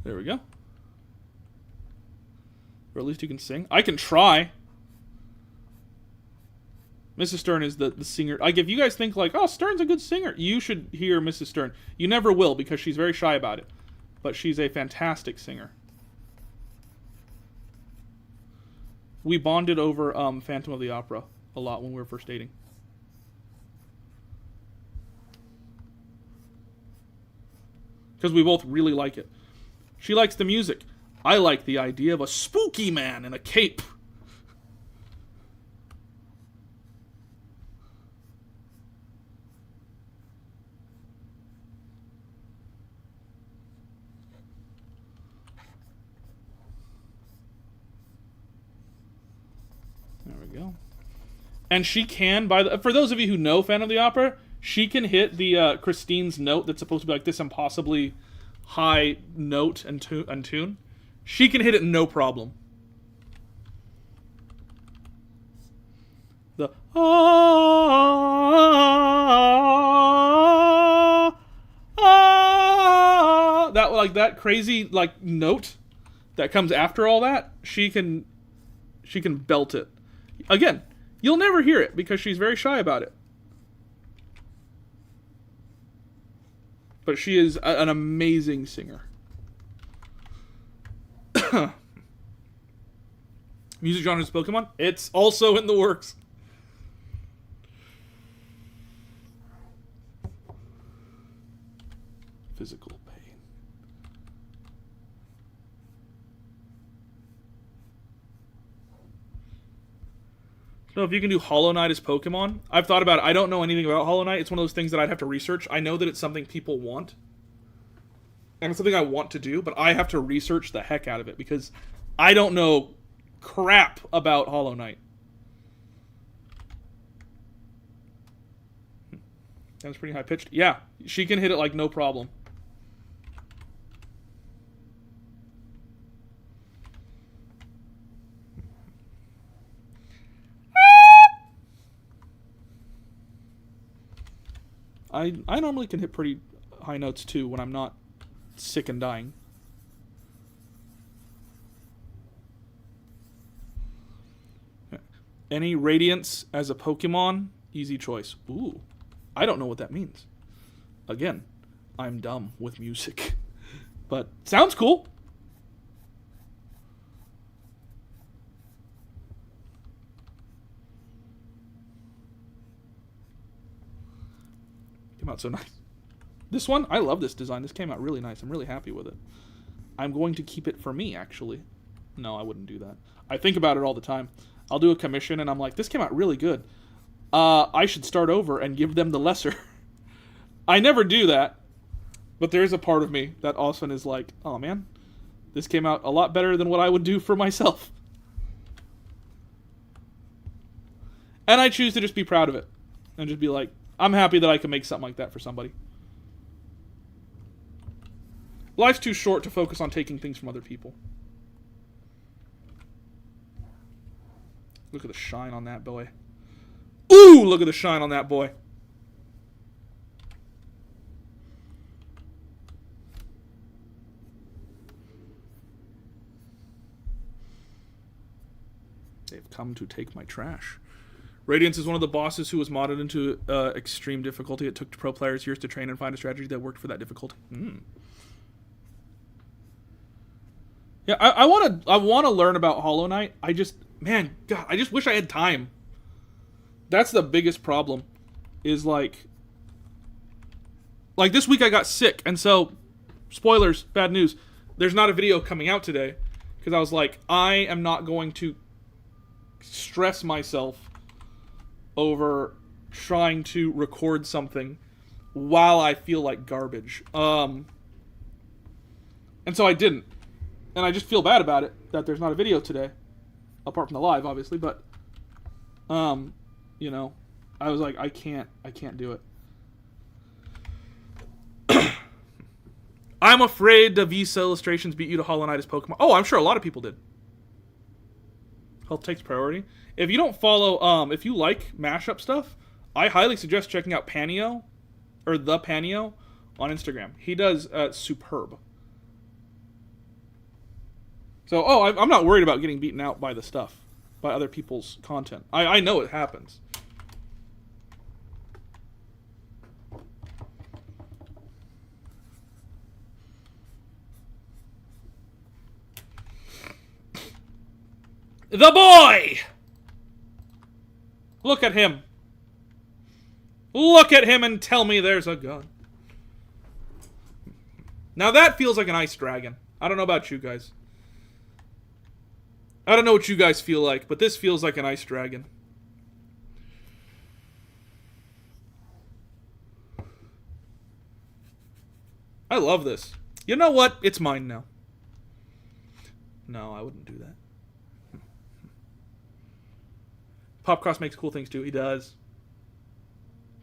There we go. Or at least you can sing. I can try. Mrs. Stern is the singer. Like, if you guys think like, oh, Stern's a good singer, you should hear Mrs. Stern. You never will because she's very shy about it. But she's a fantastic singer. We bonded over Phantom of the Opera a lot when we were first dating. Because we both really like it. She likes the music. I like the idea of a spooky man in a cape. There we go. And she can, for those of you who know Phantom of the Opera, she can hit the Christine's note that's supposed to be like this impossibly high note and tune. She can hit it no problem. The that like that crazy like note that comes after all that, she can belt it. Again, you'll never hear it because she's very shy about it. But she is an amazing singer. Music genres Pokemon? It's also in the works. Physical pain. So if you can do Hollow Knight as Pokemon, I've thought about it. I don't know anything about Hollow Knight. It's one of those things that I'd have to research. I know that it's something people want. And it's something I want to do, but I have to research the heck out of it because I don't know crap about Hollow Knight. That was pretty high pitched. Yeah, she can hit it like no problem. I normally can hit pretty high notes too when I'm not sick and dying. Any Radiance as a Pokemon? Easy choice. Ooh. I don't know what that means. Again, I'm dumb with music. But sounds cool. Came out so nice. This one, I love this design. This came out really nice. I'm really happy with it. I'm going to keep it for me, actually. No, I wouldn't do that. I think about it all the time. I'll do a commission, and I'm like, this came out really good. I should start over and give them the lesser. I never do that. But there's a part of me that often is like, oh, man, this came out a lot better than what I would do for myself. And I choose to just be proud of it. And just be like, I'm happy that I can make something like that for somebody. Life's too short to focus on taking things from other people. Look at the shine on that boy. Ooh, look at the shine on that boy. They've come to take my trash. Radiance is one of the bosses who was modded into extreme difficulty. It took pro players years to train and find a strategy that worked for that difficulty. Yeah, I want to learn about Hollow Knight. I just wish I had time. That's the biggest problem. Is like this week I got sick, and so spoilers, bad news. There's not a video coming out today because I was like, I am not going to stress myself over trying to record something while I feel like garbage. And so I didn't. And I just feel bad about it that there's not a video today. Apart from the live, obviously, but you know, I was like, I can't do it. I'm afraid the Visa illustrations beat you to Hollow Knight as Pokemon. Oh, I'm sure a lot of people did. Health takes priority. If you don't follow, if you like mashup stuff, I highly suggest checking out Panio, or the Panio, on Instagram. He does superb. So, I'm not worried about getting beaten out by the stuff, by other people's content. I know it happens. The boy! Look at him. Look at him and tell me there's a gun. Now that feels like an ice dragon. I don't know about you guys. I don't know what you guys feel like, but this feels like an ice dragon. I love this. You know what? It's mine now. No, I wouldn't do that. Popcross makes cool things too. He does.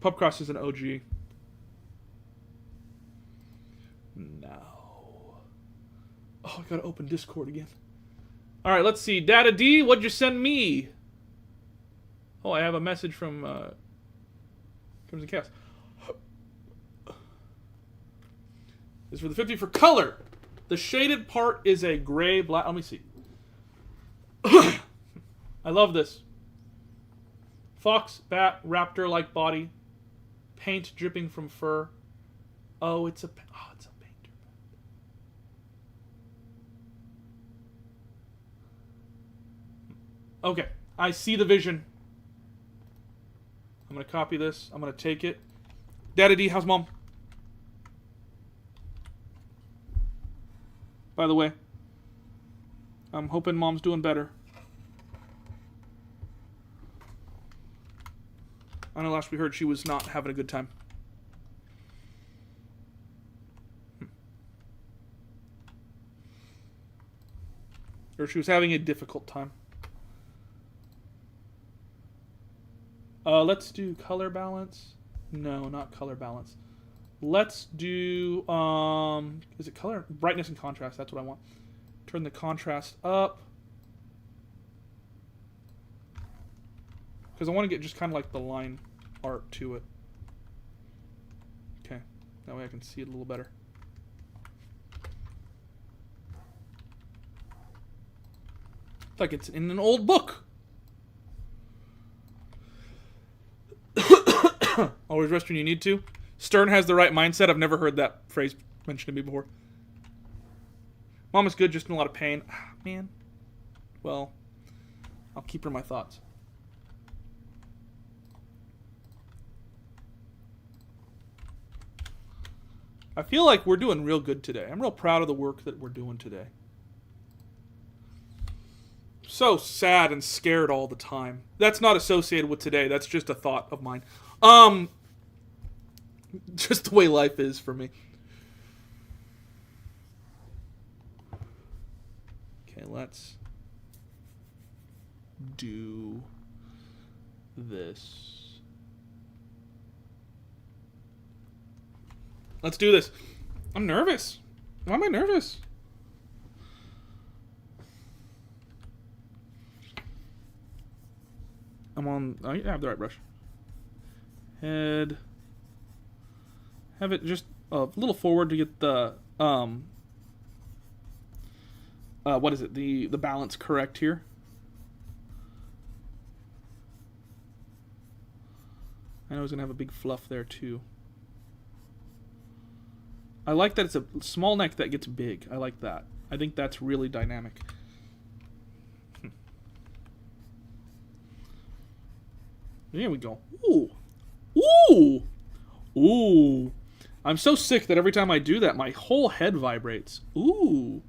Popcross is an OG. No. Oh, I gotta open Discord again. Alright, let's see. Data D, what'd you send me? Oh, I have a message from Crimson Chaos. This is for the 50 for color. The shaded part is a gray black. Let me see. I love this. Fox, bat, raptor-like body. Paint dripping from fur. Oh, it's a painter. Okay, I see the vision. I'm going to copy this. I'm going to take it. Daddy D, how's mom? By the way, I'm hoping mom's doing better. I know last we heard she was not having a good time. Or she was having a difficult time. Let's do color balance. No, not color balance. Let's do, is it color? Brightness and contrast. That's what I want. Turn the contrast up. Because I want to get just kind of like the line art to it. Okay. That way I can see it a little better. It's like it's in an old book. Always rest when you need to. Stern has the right mindset. I've never heard that phrase mentioned to me before. Mom is good, just in a lot of pain. Ah, man. Well, I'll keep her in my thoughts. I feel like we're doing real good today. I'm real proud of the work that we're doing today. So sad and scared all the time. That's not associated with today. That's just a thought of mine. Just the way life is for me. Okay, let's do this. Let's do this. I'm nervous. Why am I nervous? I'm on... Oh, yeah, I have the right brush. Head. Have it just a little forward to get the... what is it? The balance correct here. I know it's going to have a big fluff there, too. I like that it's a small neck that gets big. I like that. I think that's really dynamic. There we go. Ooh. Ooh. Ooh. I'm so sick that every time I do that, my whole head vibrates. Ooh.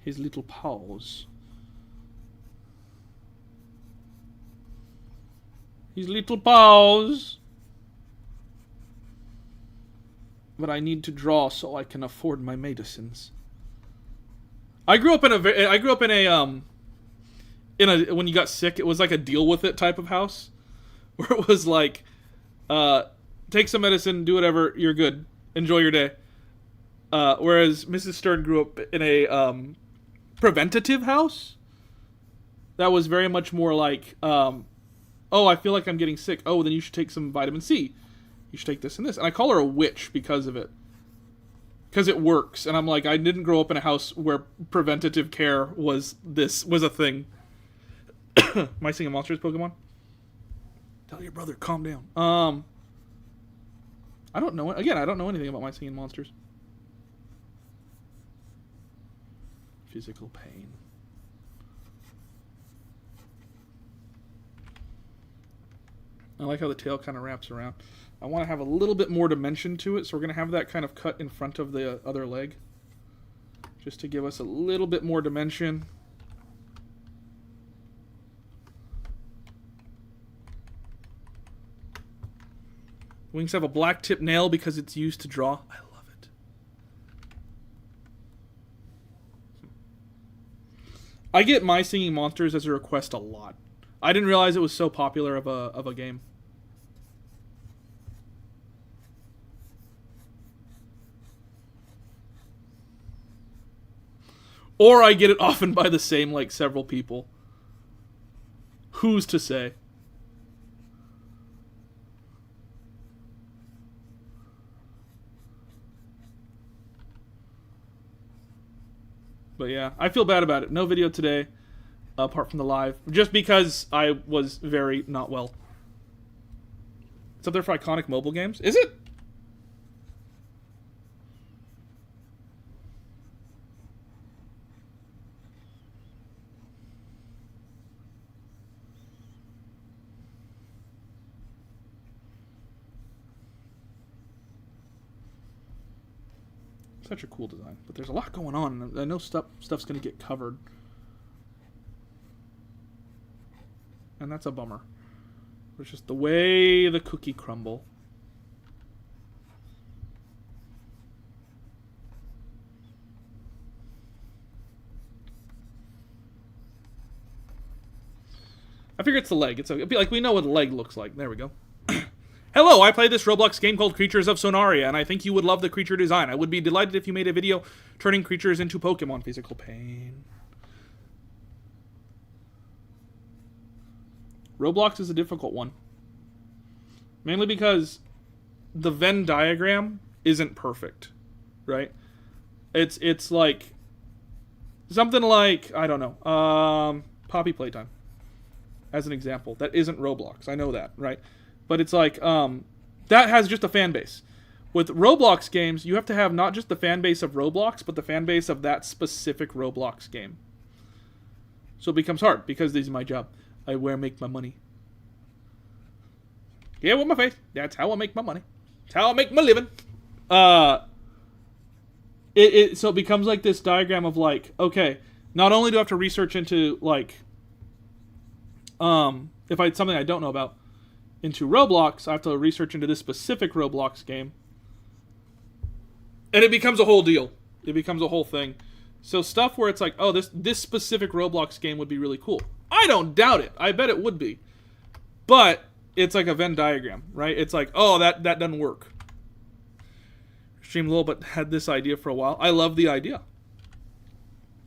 His little paws. His little paws. But I need to draw so I can afford my medicines. I grew up in a when you got sick, it was like a deal with it type of house, where it was like, take some medicine, do whatever, you're good, enjoy your day. Whereas Mrs. Stern grew up in a preventative house that was very much more like, oh, I feel like I'm getting sick. Oh, then you should take some vitamin C. You should take this and this. And I call her a witch because of it. Because it works. And I'm like, I didn't grow up in a house where preventative care was a thing. Am I singing Monsters Pokemon? Tell your brother, calm down. I don't know. Again, I don't know anything about My Singing Monsters. Physical pain. I like how the tail kind of wraps around. I want to have a little bit more dimension to it, so we're going to have that kind of cut in front of the other leg. Just to give us a little bit more dimension. Wings have a black tip nail because it's used to draw. I love it. I get My Singing Monsters as a request a lot. I didn't realize it was so popular of a game. Or I get it often by the same, like, several people. Who's to say? But yeah, I feel bad about it. No video today, apart from the live. Just because I was very not well. It's up there for iconic mobile games. Is it? Such a cool design, but there's a lot going on. I know stuff's going to get covered, and that's a bummer. It's just the way the cookie crumble. I figure it's the leg. It'd be like we know what the leg looks like. There we go. Hello, I play this Roblox game called Creatures of Sonaria, and I think you would love the creature design. I would be delighted if you made a video turning creatures into Pokemon. Physical pain. Roblox is a difficult one. Mainly because the Venn diagram isn't perfect, right? It's like something like, I don't know, Poppy Playtime, as an example. That isn't Roblox. I know that, right? But it's like, that has just a fan base. With Roblox games, you have to have not just the fan base of Roblox, but the fan base of that specific Roblox game. So it becomes hard, because this is my job. I make my money. Yeah, with my face. That's how I make my money. That's how I make my living. So it becomes like this diagram of like, okay, not only do I have to research into like, if it's something I don't know about, into Roblox, I have to research into this specific Roblox game. And it becomes a whole deal. It becomes a whole thing. So stuff where it's like, oh, this specific Roblox game would be really cool. I don't doubt it. I bet it would be. But it's like a Venn diagram, right? It's like, oh, that doesn't work. Stream Little but had this idea for a while. I love the idea.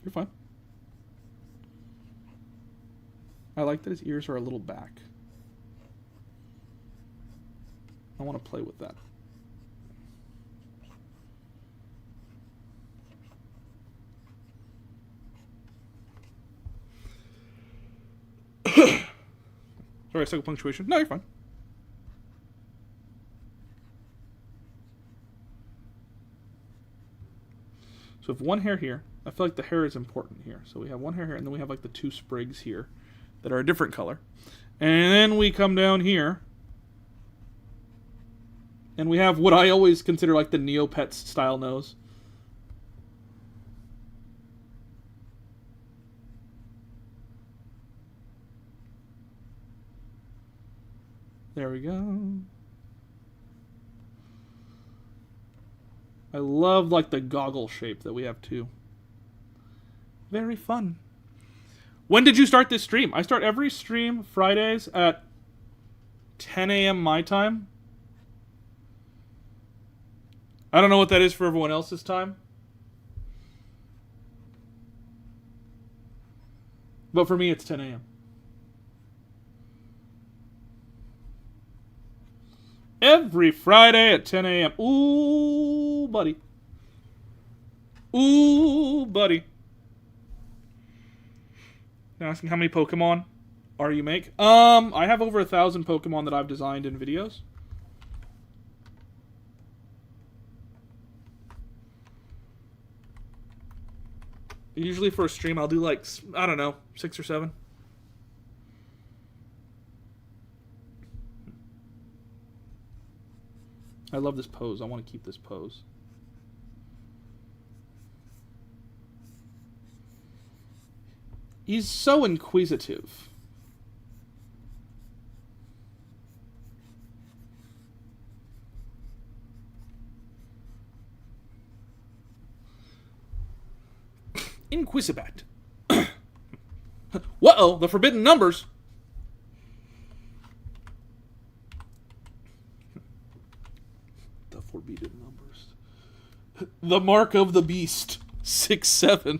You're fine. I like that his ears are a little back. I want to play with that. Sorry, I stuck a punctuation. No, you're fine. So we have one hair here. I feel like the hair is important here. So we have one hair here, and then we have like the two sprigs here that are a different color. And then we come down here. And we have what I always consider like the Neopets style nose. There we go. I love like the goggle shape that we have too. Very fun. When did you start this stream? I start every stream Fridays at 10 a.m. my time. I don't know what that is for everyone else's time. But for me, it's 10 a.m. Every Friday at 10 a.m. Ooh, buddy. Ooh, buddy. You're asking how many Pokemon are you make? I have over 1,000 Pokemon that I've designed in videos. Usually for a stream, I'll do like, I don't know, 6 or 7. I love this pose. I want to keep this pose. He's so inquisitive. Inquisibat. Whoa, the forbidden numbers. The forbidden numbers. The mark of the beast. 6, 7.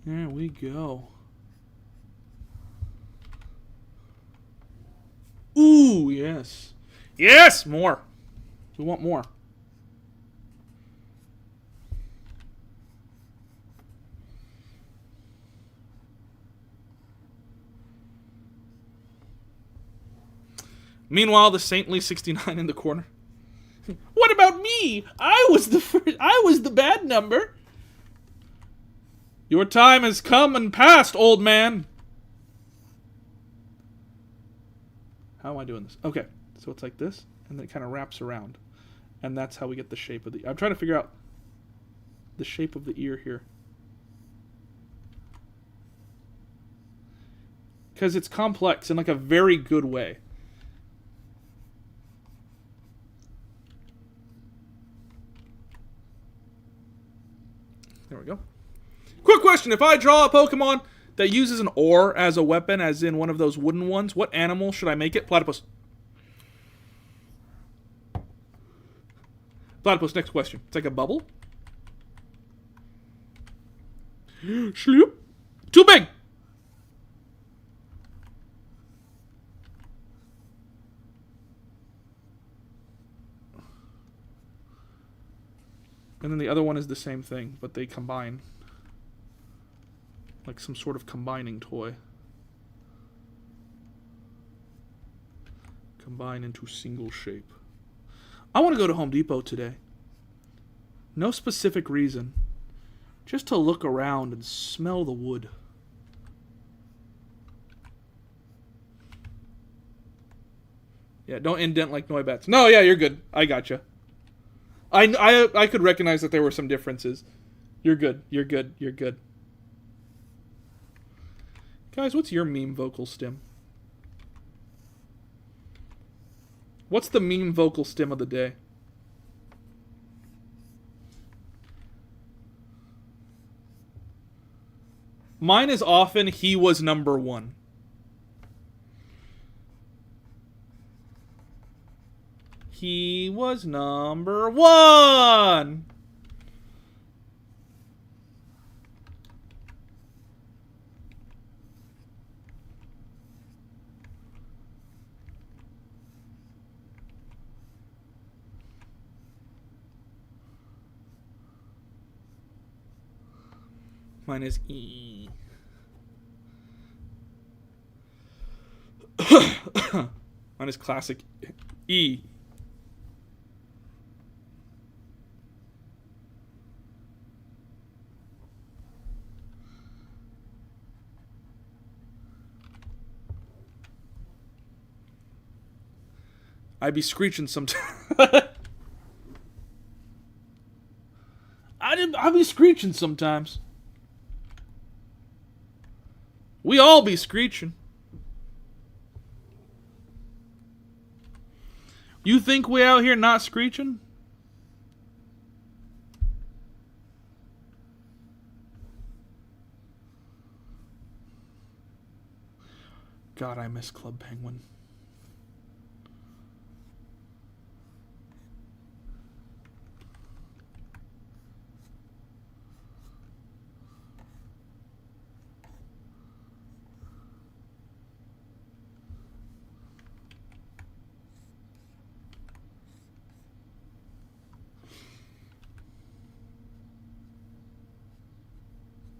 There we go. Ooh, yes. Yes, more. We want more. Meanwhile, the saintly 69 in the corner. What about me? I was the bad number. Your time has come and passed, old man. How am I doing this? Okay, so it's like this, and then it kind of wraps around. And that's how we get the shape of the... I'm trying to figure out the shape of the ear here. Because it's complex in like a very good way. There we go. Quick question. If I draw a Pokemon that uses an ore as a weapon, as in one of those wooden ones, what animal should I make it? Platypus. Platypus, next question. It's like a bubble. Shloop. Too big! And then the other one is the same thing, but they combine. Like some sort of combining toy. Combine into single shape. I want to go to Home Depot today. No specific reason. Just to look around and smell the wood. Yeah, don't indent like Noibats. No, yeah, you're good. I gotcha. I could recognize that there were some differences. You're good. You're good. You're good. Guys, what's your meme vocal stim? What's the meme vocal stim of the day? Mine is often, he was number one. He was number one! Mine is E. Mine is classic E. I be screeching sometimes. I be screeching sometimes. We all be screeching. You think we out here not screeching? God, I miss Club Penguin.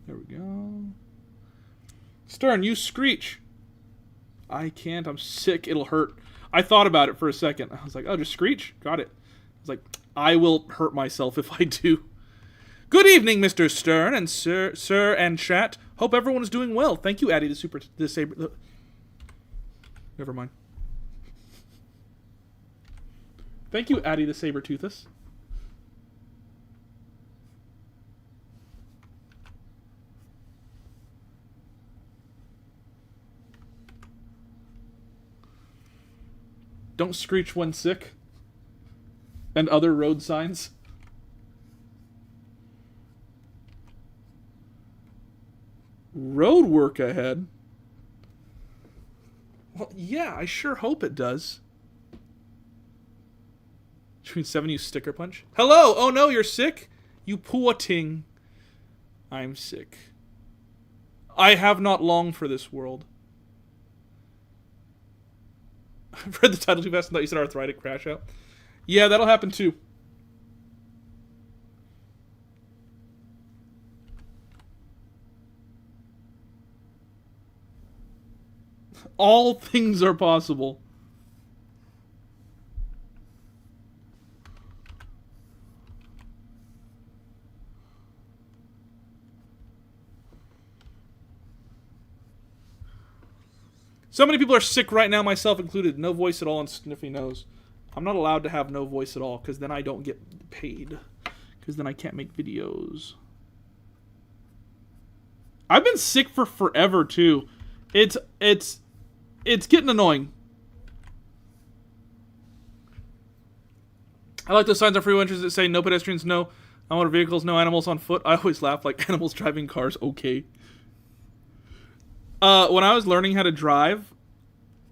There we go. Stern, you screech. I can't. I'm sick. It'll hurt. I thought about it for a second. I was like, oh, just screech? Got it. I was like, I will hurt myself if I do. Good evening, Mr. Stern and Sir and chat. Hope everyone is doing well. Thank you, Addy, the Saber... Never mind. Thank you, Addy the Saber-Toothus. Don't screech when sick. And other road signs. Road work ahead? Well, yeah, I sure hope it does. Between 7 use sticker punch. Hello! Oh no, you're sick? You poor ting. I'm sick. I have not longed for this world. I've read the title too fast and thought you said arthritic crash out. Yeah, that'll happen too. All things are possible. So many people are sick right now, myself included. No voice at all and sniffy nose. I'm not allowed to have no voice at all because then I don't get paid. Because then I can't make videos. I've been sick for forever too. It's getting annoying. I like those signs on freeway entrances that say no pedestrians, no motor vehicles, no animals on foot. I always laugh like animals driving cars, okay. When I was learning how to drive,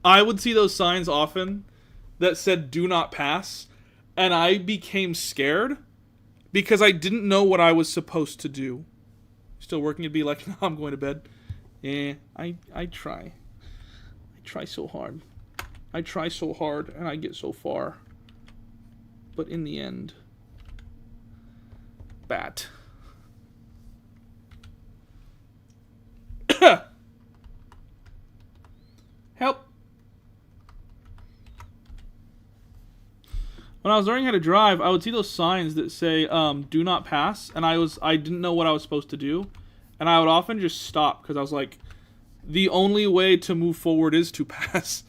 I would see those signs often that said do not pass, and I became scared because I didn't know what I was supposed to do. Still working, it'd be like, no, I'm going to bed. I try. I try so hard. I try so hard, and I get so far. But in the end, bat. Help. When I was learning how to drive, I would see those signs that say, do not pass, and I didn't know what I was supposed to do, and I would often just stop, because I was like, the only way to move forward is to pass.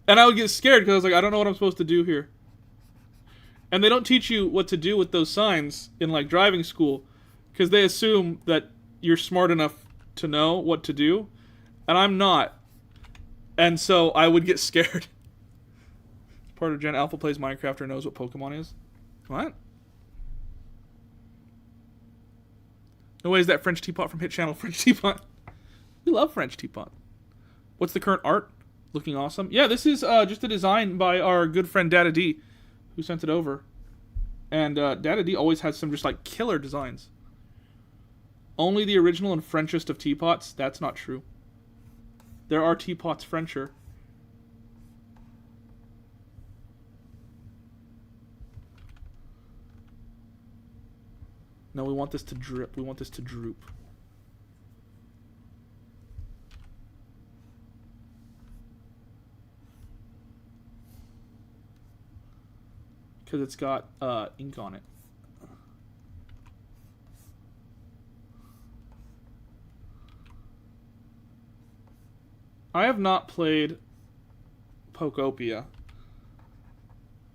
And I would get scared, because I was like, I don't know what I'm supposed to do here. And they don't teach you what to do with those signs in, like, driving school, because they assume that you're smart enough to know what to do, and I'm not. And so I would get scared. Part of Gen Alpha plays Minecraft or knows what Pokemon is. What? No way is that French Teapot from Hit Channel French Teapot. We love French Teapot. What's the current art? Looking awesome. Yeah, this is just a design by our good friend Dada D, who sent it over. And Dada D always has some just like killer designs. Only the original and Frenchest of teapots? That's not true. There are teapots Frencher. No, we want this to drip. We want this to droop. Because it's got ink on it. I have not played Pokopia,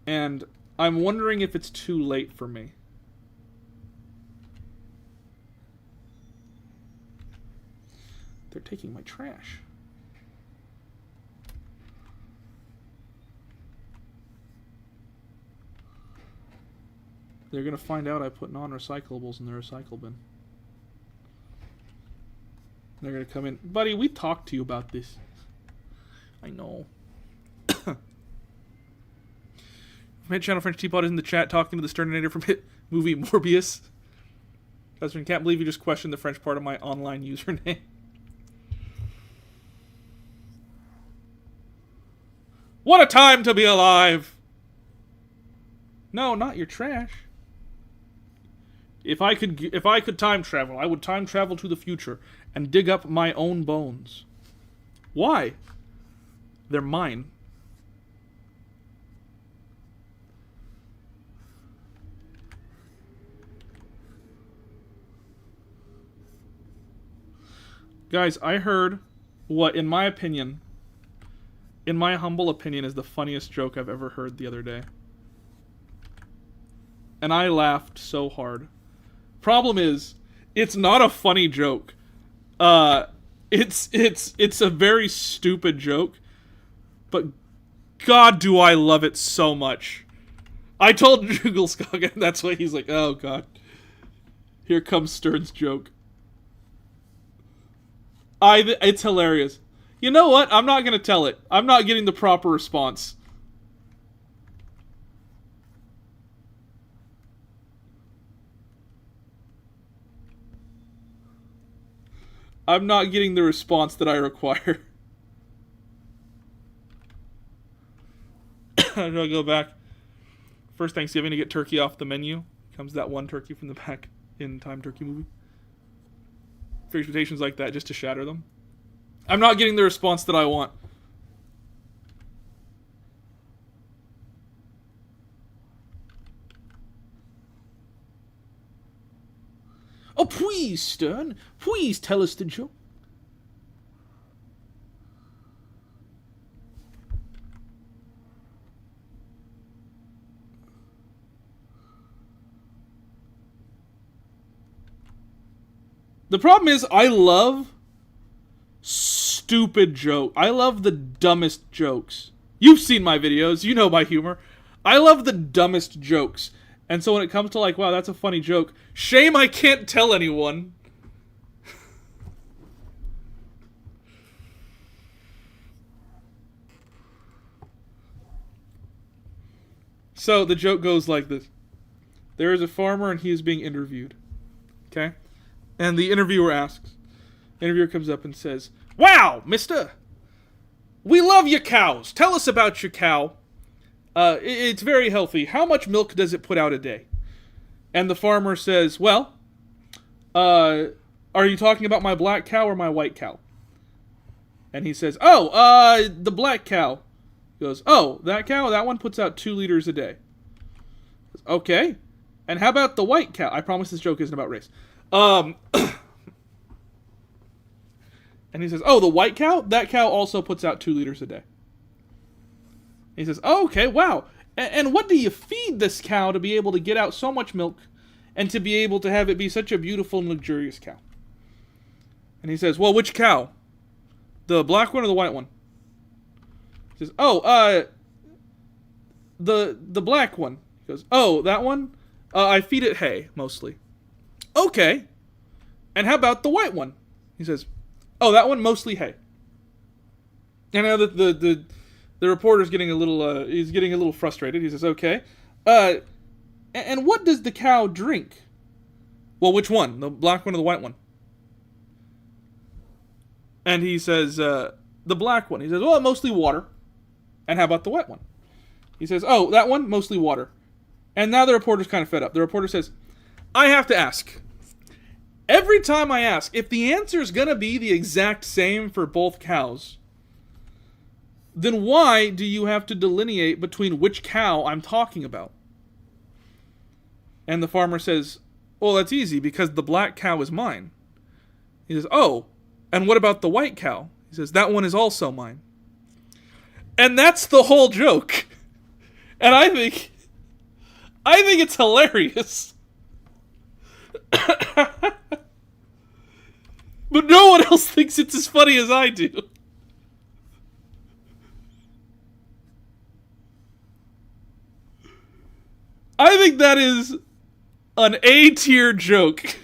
and I'm wondering if it's too late for me. They're taking my trash. They're gonna find out I put non-recyclables in the recycle bin. They're gonna come in. Buddy, we talked to you about this. I know. Hit Channel French Teapot is in the chat talking to the Sterninator from hit movie Morbius. Husband, can't believe you just questioned the French part of my online username. What a time to be alive! No, not your trash. If I could time travel, I would time travel to the future and dig up my own bones. Why? They're mine. Guys, I heard what, in my opinion, in my humble opinion, is the funniest joke I've ever heard the other day. And I laughed so hard. Problem is, it's not a funny joke. It's a very stupid joke, but God, do I love it so much. I told Juggleskog, and that's why he's like, oh God, here comes Stern's joke. It's hilarious. You know what? I'm not gonna tell it. I'm not getting the proper response. I'm not getting the response that I require. I'm gonna go back. First Thanksgiving to get turkey off the menu. Comes that one turkey from the back in Time Turkey Movie. For expectations like that, just to shatter them. I'm not getting the response that I want. Oh, please, Stern. Please tell us the joke. The problem is, I love stupid joke. I love the dumbest jokes. You've seen my videos. You know my humor. I love the dumbest jokes. And so when it comes to like, wow, that's a funny joke. Shame I can't tell anyone. So the joke goes like this. There is a farmer and he is being interviewed. Okay? And the interviewer asks. The interviewer comes up and says, wow, mister. We love your cows. Tell us about your cow. It's very healthy. How much milk does it put out a day? And the farmer says, well, are you talking about my black cow or my white cow? And he says, oh, the black cow. He goes, oh, that cow? That one puts out 2 liters a day. Okay. And how about the white cow? I promise this joke isn't about race. And he says, oh, the white cow? That cow also puts out 2 liters a day. He says, oh, okay, wow. And what do you feed this cow to be able to get out so much milk and to be able to have it be such a beautiful and luxurious cow? And he says, well, which cow? The black one or the white one? He says, oh, the black one. He goes, oh, that one? I feed it hay, mostly. Okay. And how about the white one? He says, oh, that one, mostly hay. And now the reporter's getting a little, he's getting a little frustrated. He says, okay. And what does the cow drink? Well, which one? The black one or the white one? And he says, the black one. He says, well, mostly water. And how about the white one? He says, oh, that one, mostly water. And now the reporter's kind of fed up. The reporter says, I have to ask. Every time I ask, if the answer is going to be the exact same for both cows, then why do you have to delineate between which cow I'm talking about? And the farmer says, well, that's easy, because the black cow is mine. He says, oh, and what about the white cow? He says, that one is also mine. And that's the whole joke. And I think it's hilarious. But no one else thinks it's as funny as I do. I think that is an A-tier joke.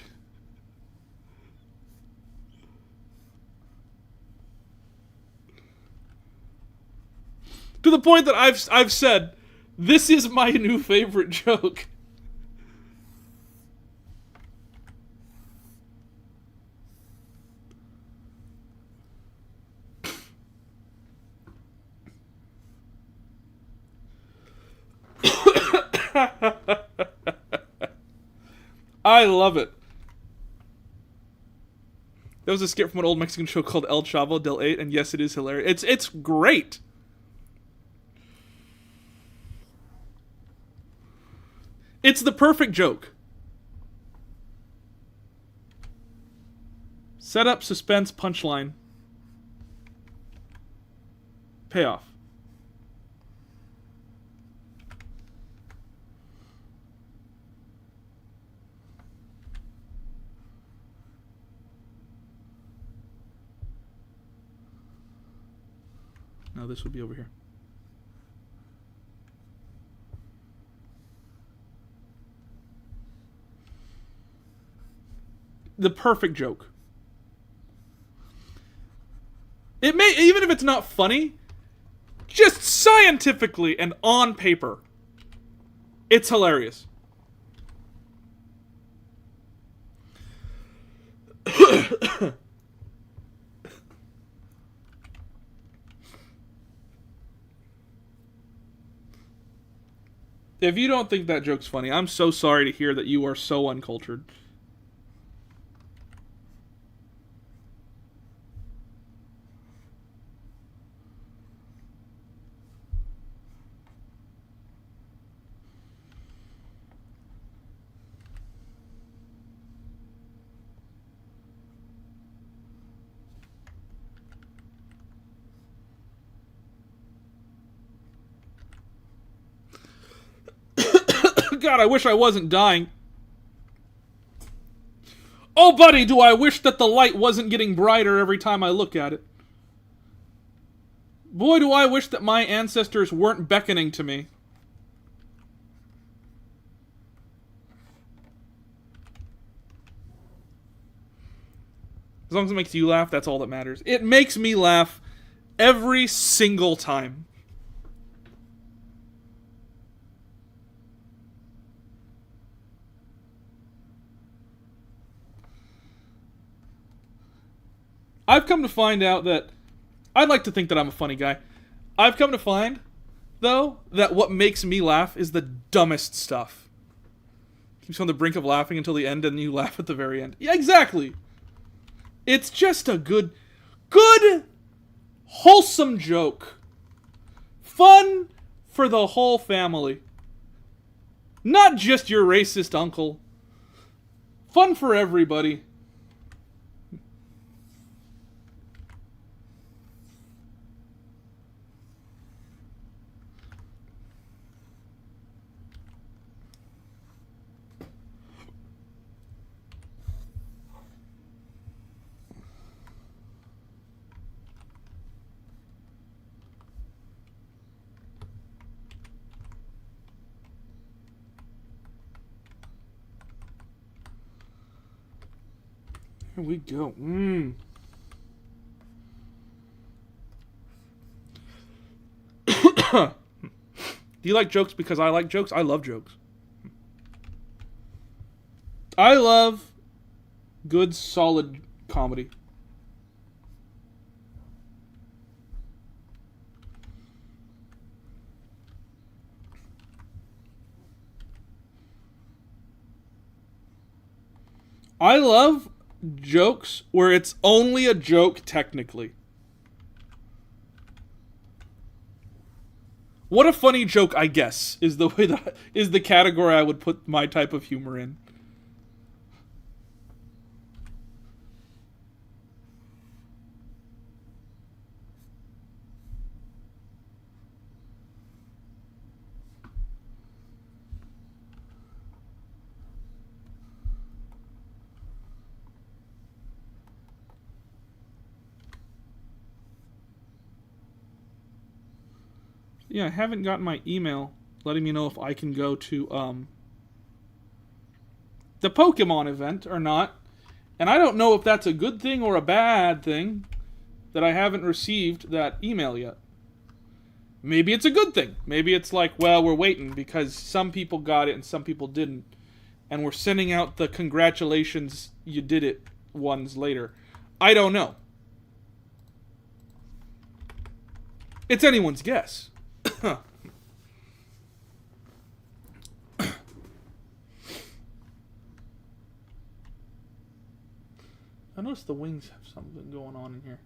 To the point that I've said, this is my new favorite joke. I love it. That was a skit from an old Mexican show called El Chavo del 8, and yes, it is hilarious. It's great. It's the perfect joke. Setup, suspense, punchline. Payoff. No, this would be over here. The perfect joke. It may, even if it's not funny, just scientifically and on paper, it's hilarious. If you don't think that joke's funny, I'm so sorry to hear that you are so uncultured. God, I wish I wasn't dying. Oh, buddy, do I wish that the light wasn't getting brighter every time I look at it. Boy, do I wish that my ancestors weren't beckoning to me. As long as it makes you laugh, that's all that matters. It makes me laugh every single time. I've come to find out that I'd like to think that I'm a funny guy. I've come to find, though, that what makes me laugh is the dumbest stuff. Keeps you on the brink of laughing until the end, and you laugh at the very end. Yeah, exactly. It's just a good, wholesome joke. Fun for the whole family. Not just your racist uncle. Fun for everybody. Here we go. Do you like jokes because I like jokes? I love jokes. I love good, solid comedy. I love jokes where it's only a joke technically. What a funny joke, I guess, is the way that is the category I would put my type of humor in. Yeah, I haven't gotten my email letting me know if I can go to the Pokemon event or not. And I don't know if that's a good thing or a bad thing that I haven't received that email yet. Maybe it's a good thing. Maybe it's like, well, we're waiting because some people got it and some people didn't. And we're sending out the congratulations you did it ones later. I don't know. It's anyone's guess. I noticed the wings have something going on in here.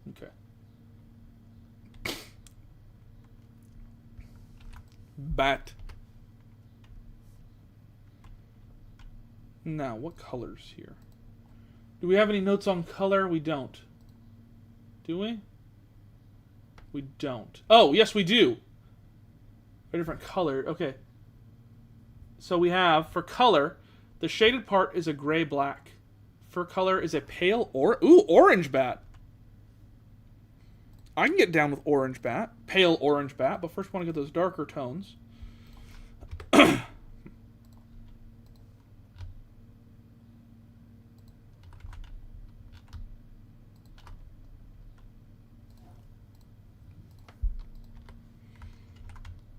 Okay. Bat. Now, what colors here? Do we have any notes on color? We don't. Do we? We don't. Oh, yes, we do. A different color. Okay. So we have, for color, The shaded part is a gray-black. Fur color is a pale orange bat. I can get down with orange bat. Pale orange bat. But first I want to get those darker tones.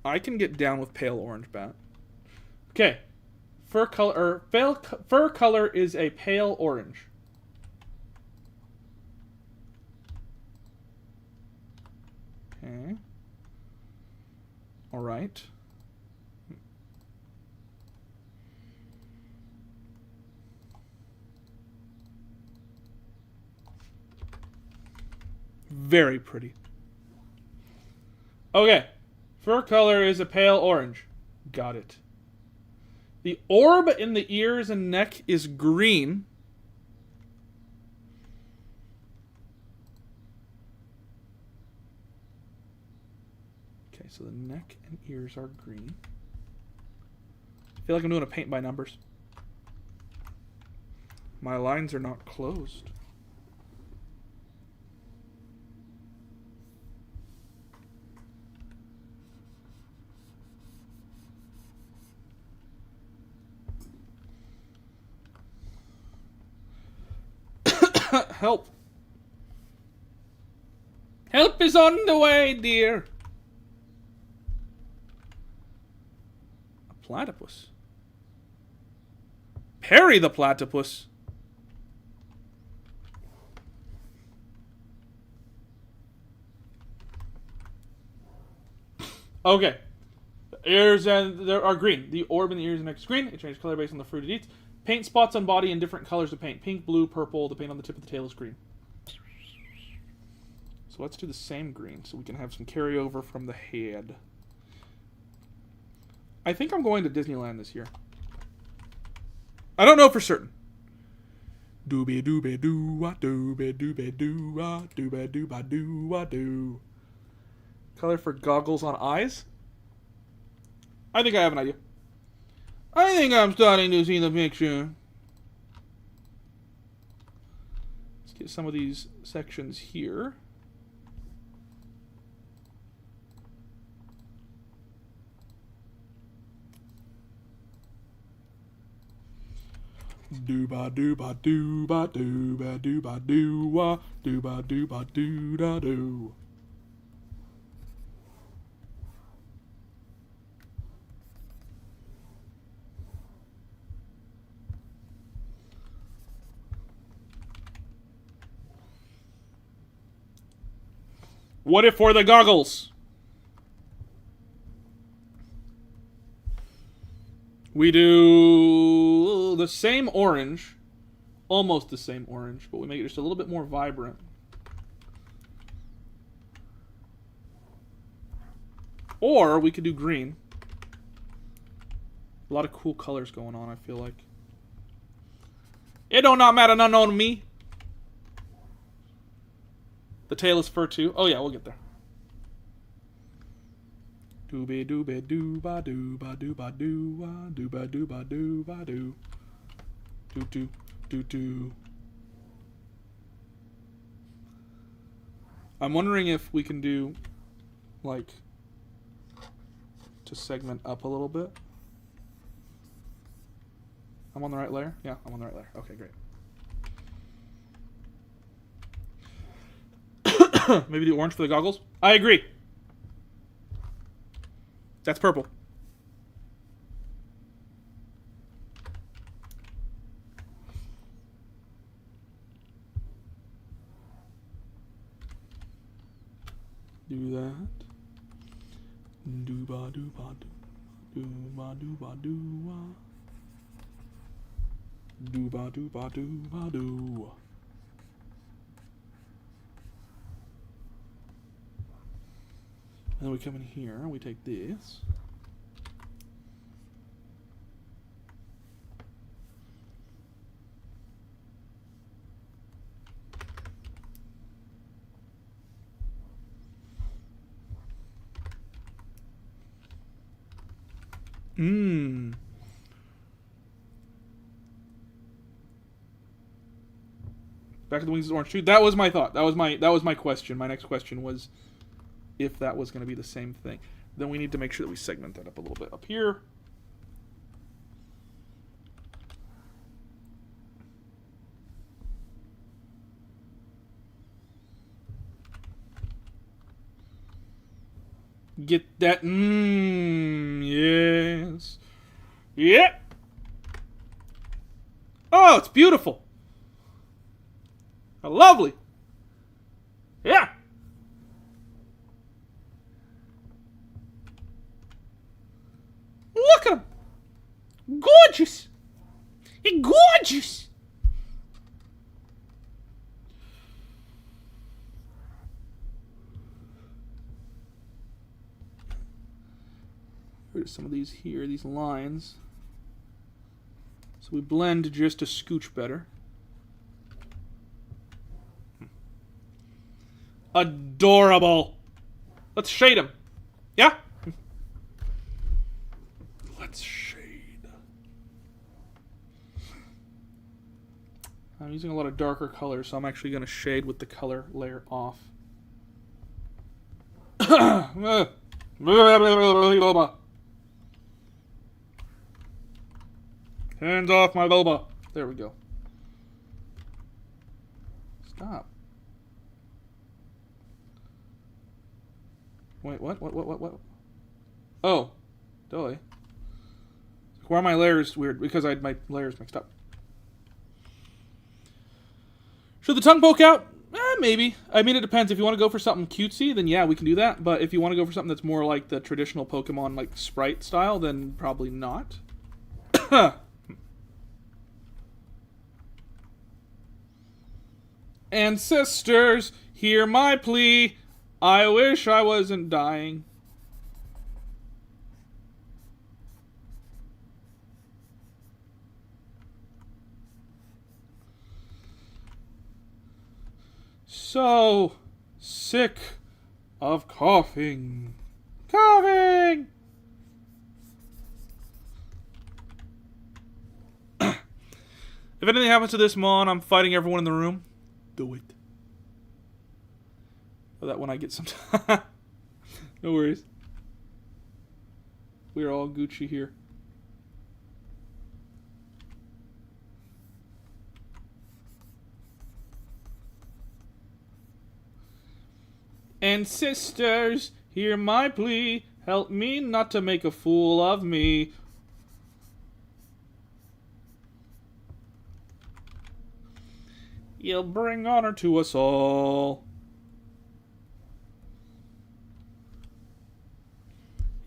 I can get down with pale orange bat. Okay. Fur color is a pale orange. Okay. All right. Very pretty. Okay. Fur color is a pale orange. Got it. The orb in the ears and neck is green. Okay, so the neck and ears are green. I feel like I'm doing a paint by numbers. My lines are not closed. Help. Help is on the way, dear. A platypus. Perry the platypus. Okay. The ears and there are green. The orb in the ears and neck is green. It changes color based on the fruit it eats. Paint spots on body in different colors of paint. Pink, blue, purple. The paint on the tip of the tail is green. So let's do the same green so we can have some carryover from the head. I think I'm going to Disneyland this year. I don't know for certain. Doobie doobie doo wah doobie doobie doo wah doobie doobie doo wah doo. Color for goggles on eyes? I think I have an idea. I think I'm starting to see the picture. Let's get some of these sections here. Dooba dooba dooba dooba dooba doo wah dooba dooba doo da doo. What if for the goggles? We do the same orange, almost the same orange, but we make it just a little bit more vibrant. Or we could do green. A lot of cool colors going on, I feel like. It don't not matter none on me. The tail is fur too. Oh yeah, we'll get there. Doobie doobie dooba dooba dooba doo dooba dooba dooba doo doo doo doo doo. I'm wondering if we can do like to segment up a little bit. I'm on the right layer? Yeah, I'm on the right layer. Okay, great. Maybe the orange for the goggles? I agree. That's purple. Do that. Dooba dooba doo. Dooba dooba doo. Dooba dooba dooba doo. And then we come in here, we take this. Back of the Wings is orange too. That was my thought. That was my question. My next question was if that was going to be the same thing. Then we need to make sure that we segment that up a little bit. Up here. Get that. Yes. Yeah. Oh, it's beautiful. Lovely. Yeah. Look at him. Gorgeous. He's gorgeous. Here's some of these here, these lines. So we blend just a scooch better. Adorable. Let's shade him. Yeah? Let's shade. I'm using a lot of darker colors, so I'm actually going to shade with the color layer off. Hands off my boba. There we go. Stop. Wait, what? What? Oh. Dolly. Why are my layers weird? Because I had my layers mixed up. Should the tongue poke out? Maybe. I mean, it depends. If you want to go for something cutesy, then yeah, we can do that. But if you want to go for something that's more like the traditional Pokemon, like sprite style, then probably not. Ancestors, hear my plea. I wish I wasn't dying. So sick of coughing. Coughing! If anything happens to this Mon, I'm fighting everyone in the room. Do it. Oh, that when I get some time. No worries. We're all Gucci here. And sisters, hear my plea. Help me not to make a fool of me. You'll bring honor to us all.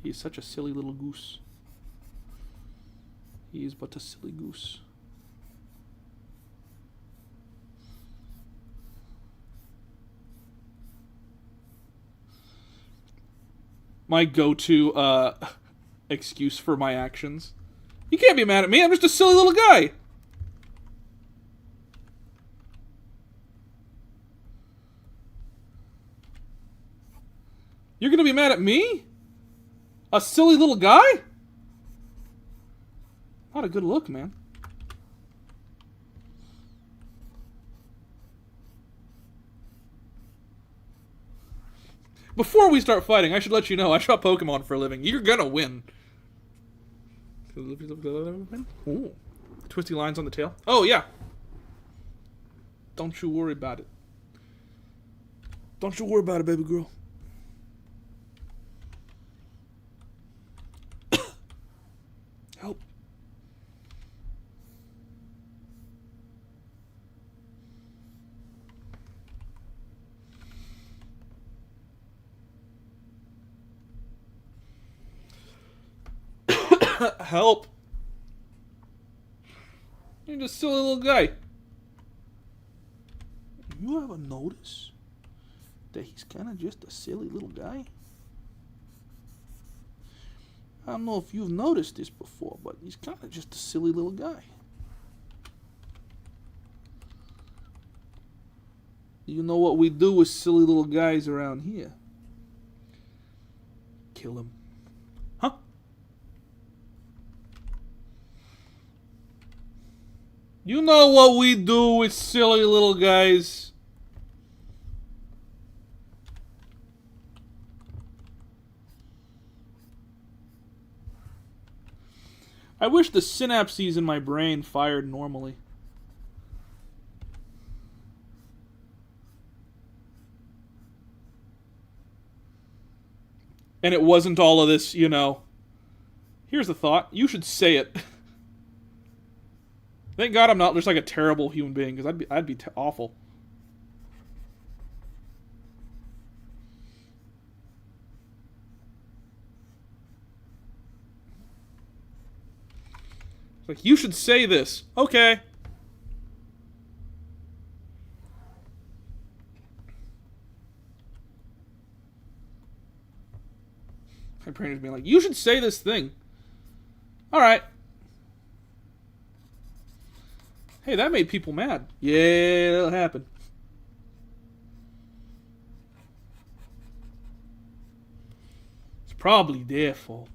He's such a silly little goose. He is but a silly goose. My go-to excuse for my actions. You can't be mad at me. I'm just a silly little guy. You're gonna be mad at me? A silly little guy? Not a good look, man. Before we start fighting, I should let you know I shot Pokemon for a living. You're gonna win. Ooh. Twisty lines on the tail. Oh, yeah. Don't you worry about it. Don't you worry about it, baby girl. Help. Help. You're just a silly little guy. You ever notice that he's kind of just a silly little guy? I don't know if you've noticed this before, but he's kind of just a silly little guy. You know what we do with silly little guys around here? Kill him. Huh? You know what we do with silly little guys. I wish the synapses in my brain fired normally. And it wasn't all of this, you know. Here's a thought. You should say it. Thank God I'm not just like a terrible human being, because I'd be awful. It's like, you should say this. Okay. My brain is being like, you should say this thing. Alright. Hey, that made people mad. Yeah, that'll happen. It's probably their fault.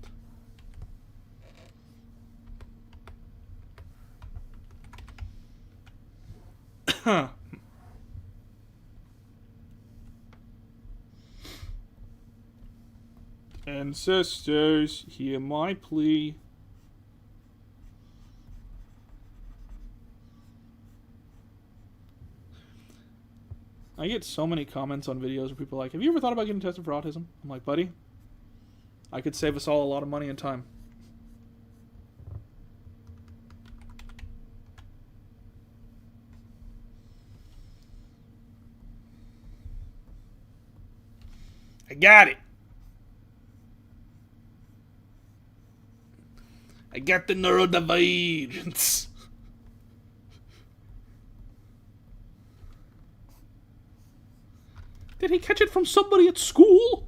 Ancestors, hear my plea. I get so many comments on videos where people are like, have you ever thought about getting tested for autism? I'm like, buddy, I could save us all a lot of money and time. I got it. I got the neurodivergence. Did he catch it from somebody at school?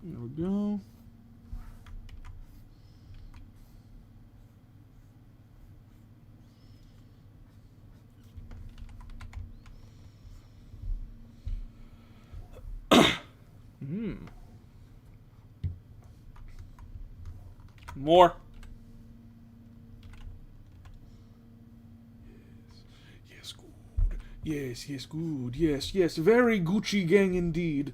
There we go. More. Yes, good. Yes, good. Yes, very Gucci gang indeed.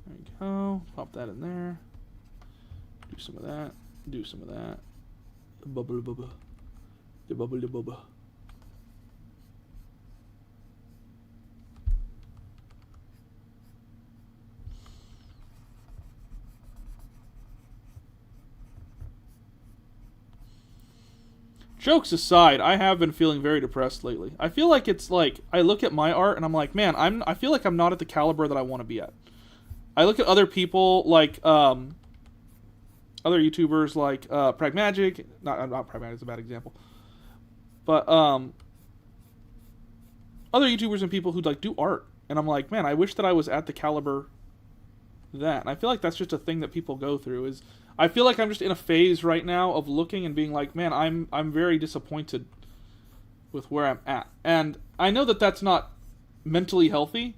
There you go. Pop that in there. Do some of that. Do some of that. Bubble, bubble. The bubble, the bubble. Jokes aside, I have been feeling very depressed lately. I feel like it's like, I look at my art and I'm like, man, I feel like I'm not at the caliber that I want to be at. I look at other people like, other YouTubers like, Pragmagic. Not Pragmagic is a bad example. But, other YouTubers and people who like do art. And I'm like, man, I wish that I was at the caliber that. And I feel like that's just a thing that people go through is, I feel like I'm just in a phase right now of looking and being like, man, I'm very disappointed with where I'm at. And I know that that's not mentally healthy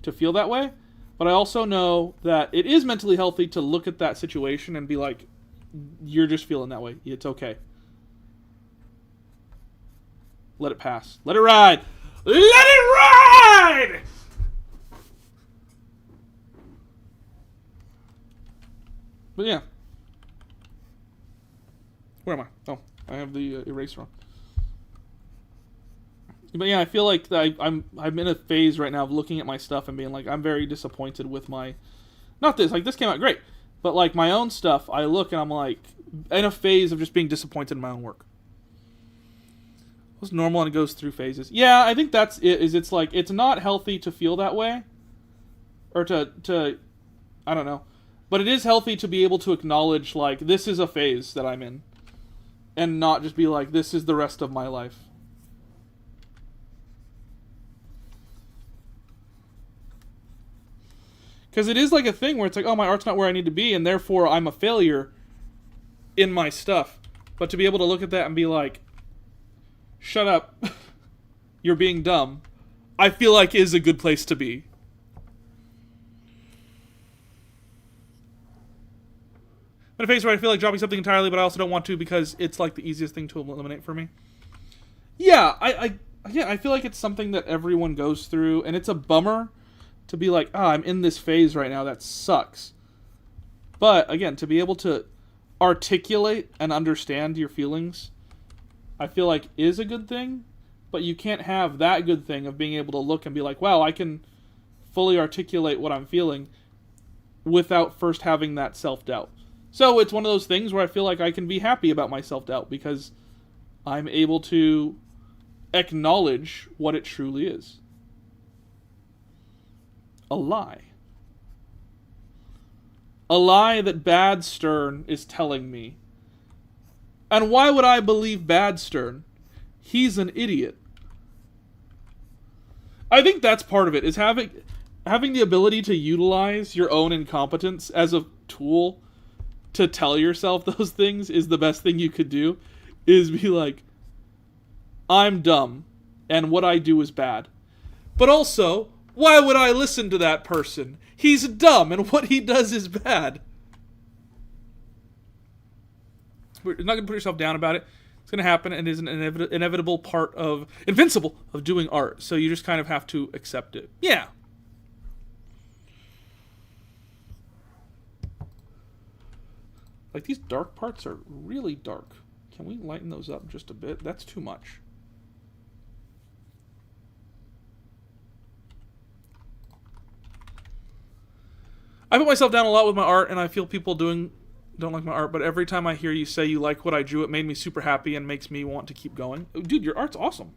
to feel that way, but I also know that it is mentally healthy to look at that situation and be like, you're just feeling that way. It's okay. Let it pass. Let it ride. Let it ride! But yeah. Where am I? Oh, I have the eraser on. But yeah, I feel like I'm in a phase right now of looking at my stuff and being like, I'm very disappointed with my, not this, like this came out great, but like my own stuff, I look and I'm like, in a phase of just being disappointed in my own work. It's normal and it goes through phases. Yeah, I think that's it, is it's like, it's not healthy to feel that way, or to I don't know, but it is healthy to be able to acknowledge like, this is a phase that I'm in. and not just be like, this is the rest of my life. Because it is like a thing where it's like, oh, my art's not where I need to be, and therefore I'm a failure in my stuff. But to be able to look at that and be like, shut up, you're being dumb, I feel like is a good place to be. I'm in a phase where I feel like dropping something entirely, but I also don't want to because it's like the easiest thing to eliminate for me. Yeah, I feel like it's something that everyone goes through, and it's a bummer to be like, I'm in this phase right now, that sucks. But, again, to be able to articulate and understand your feelings, I feel like is a good thing, but you can't have that good thing of being able to look and be like, wow, I can fully articulate what I'm feeling without first having that self-doubt. So it's one of those things where I feel like I can be happy about my self-doubt because I'm able to acknowledge what it truly is. A lie. A lie that Bad Stern is telling me. And why would I believe Bad Stern? He's an idiot. I think that's part of it, is having the ability to utilize your own incompetence as a tool to tell yourself those things is the best thing you could do. Is be like, I'm dumb, and what I do is bad. But also, why would I listen to that person? He's dumb, and what he does is bad. You're not going to put yourself down about it. It's going to happen, and it is an inevitable part of, invincible, of doing art. So you just kind of have to accept it. Yeah. Like, these dark parts are really dark. Can we lighten those up just a bit? That's too much. I put myself down a lot with my art, and I feel people don't like my art, but every time I hear you say you like what I drew, it made me super happy and makes me want to keep going. Dude, your art's awesome.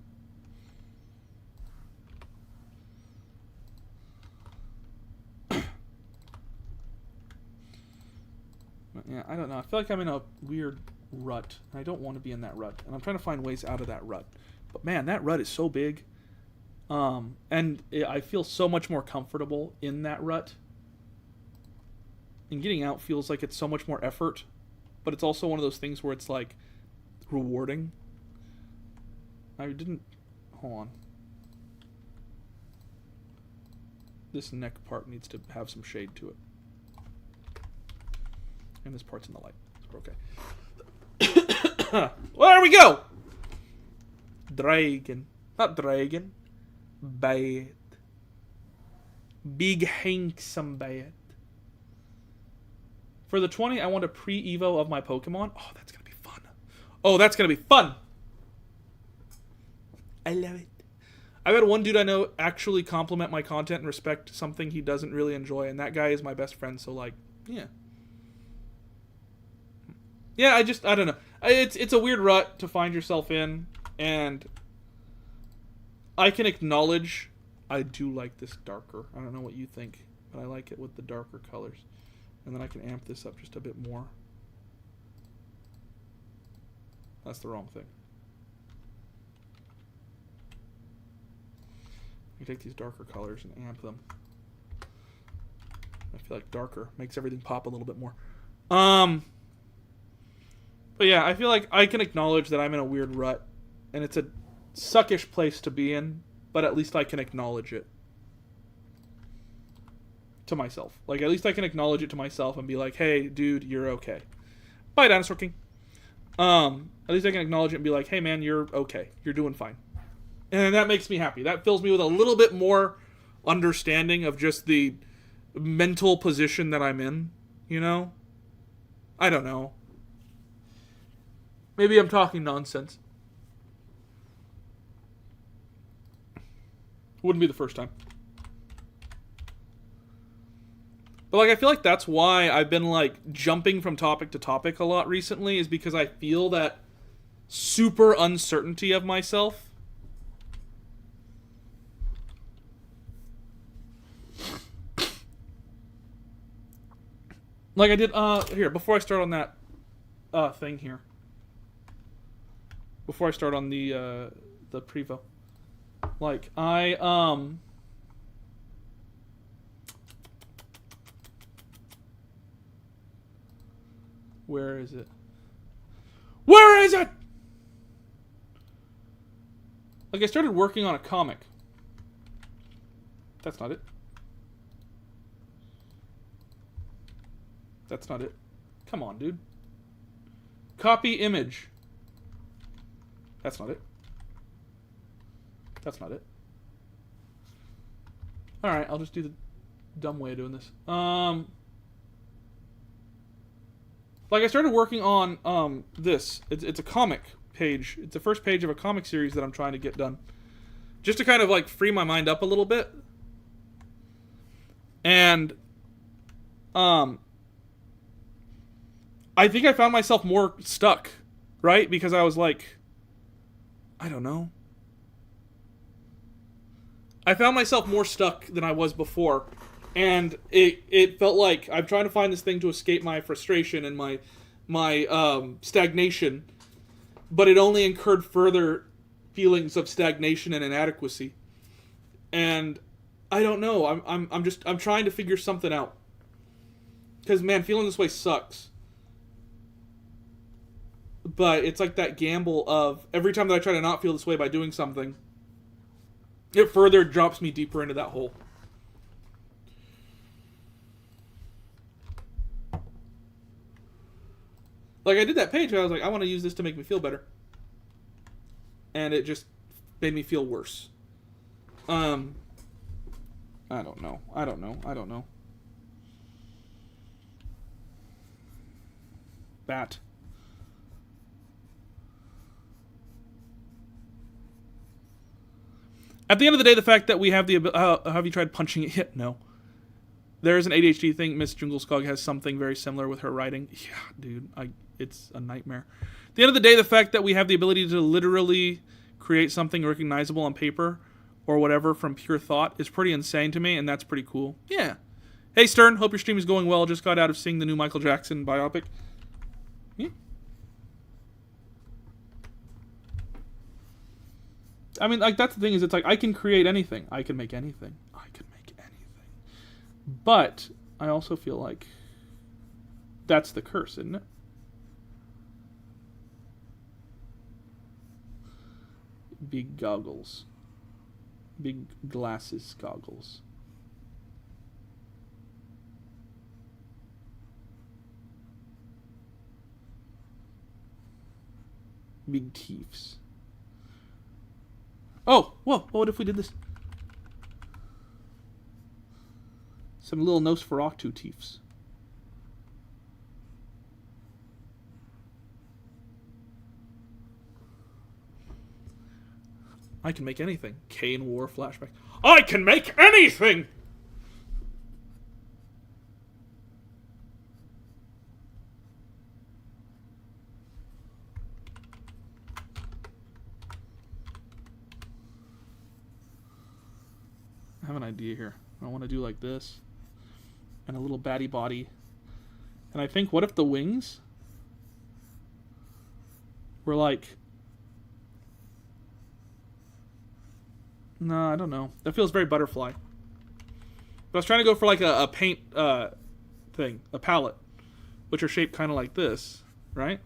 Yeah, I don't know. I feel like I'm in a weird rut. I don't want to be in that rut, and I'm trying to find ways out of that rut. But man, that rut is so big. And I feel so much more comfortable in that rut. And getting out feels like it's so much more effort, but it's also one of those things where it's like rewarding. Hold on. This neck part needs to have some shade to it. And this part's in the light. So we're okay. Well, there we go! Dragon. Not dragon. Bat. Big handsome bat. For the 20, I want a pre-evo of my Pokemon. Oh, that's going to be fun. Oh, that's going to be fun. I love it. I've had one dude I know actually compliment my content and respect something he doesn't really enjoy, and that guy is my best friend, so, like, yeah. Yeah, I don't know. It's a weird rut to find yourself in, and I can acknowledge I do like this darker. I don't know what you think, but I like it with the darker colors. And then I can amp this up just a bit more. That's the wrong thing. You take these darker colors and amp them. I feel like darker makes everything pop a little bit more. But yeah, I feel like I can acknowledge that I'm in a weird rut. And it's a suckish place to be in, but at least I can acknowledge it. To myself. Like, at least I can acknowledge it to myself and be like, hey, dude, you're okay. Bye, Dinosaur King. At least I can acknowledge it and be like, hey, man, you're okay. You're doing fine. And that makes me happy. That fills me with a little bit more understanding of just the mental position that I'm in, you know? I don't know. Maybe I'm talking nonsense. Wouldn't be the first time. But, like, I feel like that's why I've been, like, jumping from topic to topic a lot recently, is because I feel that super uncertainty of myself. Like I did, here, before I start on that thing here. before I start on the Prevo. Like, where is it? Where is it? Like, I started working on a comic. That's not it. That's not it. Come on, dude. Copy image. That's not it. That's not it. Alright, I'll just do the dumb way of doing this. Like, I started working on this. It's a comic page. It's the first page of a comic series that I'm trying to get done. Just to kind of, like, free my mind up a little bit. And, I think I found myself more stuck, right? Because I was like, I don't know. I found myself more stuck than I was before. And it felt like I'm trying to find this thing to escape my frustration and my stagnation. But it only incurred further feelings of stagnation and inadequacy. And I don't know. I'm trying to figure something out. Because, man, feeling this way sucks. But it's like that gamble of every time that I try to not feel this way by doing something, it further drops me deeper into that hole. Like, I did that page where I was like, I want to use this to make me feel better. And it just made me feel worse. I don't know. I don't know. Bat. At the end of the day, the fact that we have the have you tried punching it yet? No. There is an ADHD thing. Miss Jungleskog has something very similar with her writing. Yeah, dude, it's a nightmare. At the end of the day, the fact that we have the ability to literally create something recognizable on paper or whatever from pure thought is pretty insane to me, and that's pretty cool. Yeah. Hey, Stern, hope your stream is going well. Just got out of seeing the new Michael Jackson biopic. Yeah. I mean, like, that's the thing is, it's like, I can create anything. I can make anything. But I also feel like that's the curse, isn't it? Big goggles. Big glasses goggles. Big teeths. Oh, whoa, what if we did this? Some little Nosferatu teeths. I can make anything. Kane War flashback. I can make anything! I have an idea here. I want to do like this. And a little batty body. And I think, what if the wings were like... No, I don't know. That feels very butterfly. But I was trying to go for like a paint thing. A palette. Which are shaped kind of like this. Right?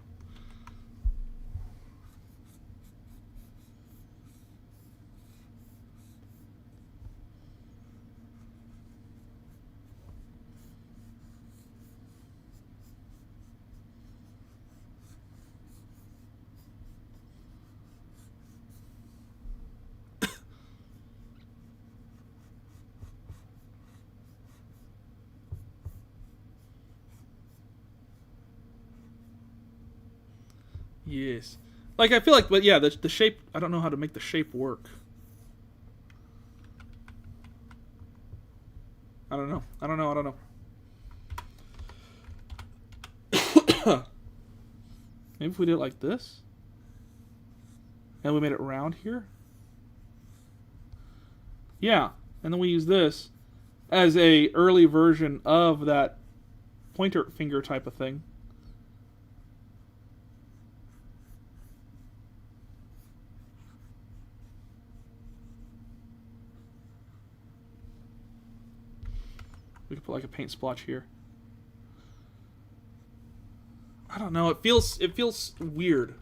Yes. Like, I feel like, but yeah, the shape, I don't know how to make the shape work. I don't know. Maybe if we did it like this. And we made it round here. Yeah. And then we use this as a early version of that pointer finger type of thing. put like a paint splotch here. I don't know. It feels weird.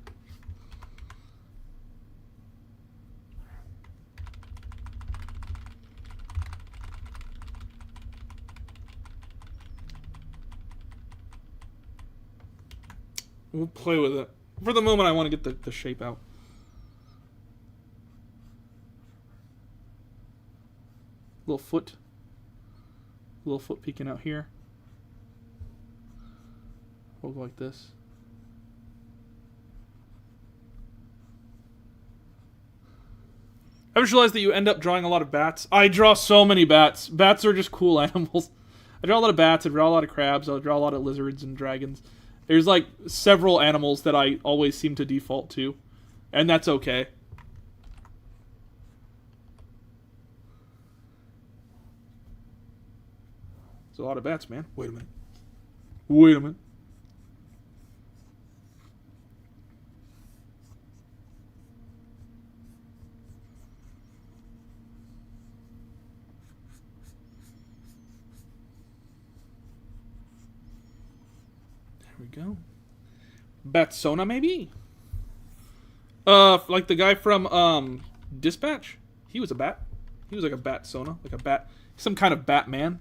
We'll play with it. For the moment, I want to get the shape out. Little foot peeking out here. We'll go like this. I just realized that you end up drawing a lot of bats. I draw so many bats. Bats are just cool animals. I draw a lot of bats, I draw a lot of crabs, I draw a lot of lizards and dragons. There's like several animals that I always seem to default to, and that's okay. There's a lot of bats, man. Wait a minute. Wait a minute. There we go. Batsona, maybe? Like the guy from, Dispatch? He was a bat. He was like a Batsona. Like a bat. Some kind of Batman.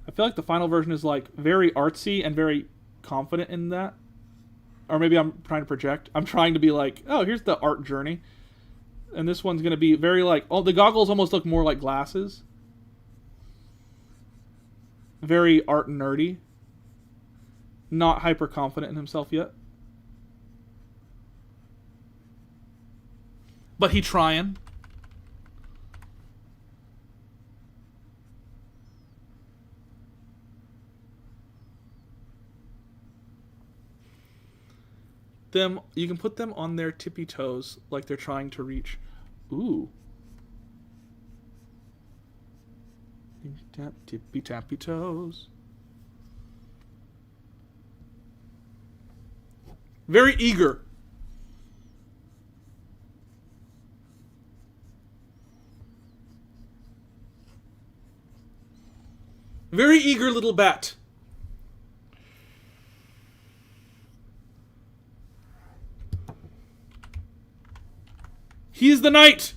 I feel like the final version is like very artsy and very confident in that. Or maybe I'm trying to project. I'm trying to be like, oh, here's the art journey. And this one's going to be very like, oh, the goggles almost look more like glasses. Very art nerdy. Not hyper confident in himself yet. But he trying. You can put them on their tippy toes like they're trying to reach. Ooh. Tap, tippy tappy toes. Very eager. Very eager little bat. He is the knight.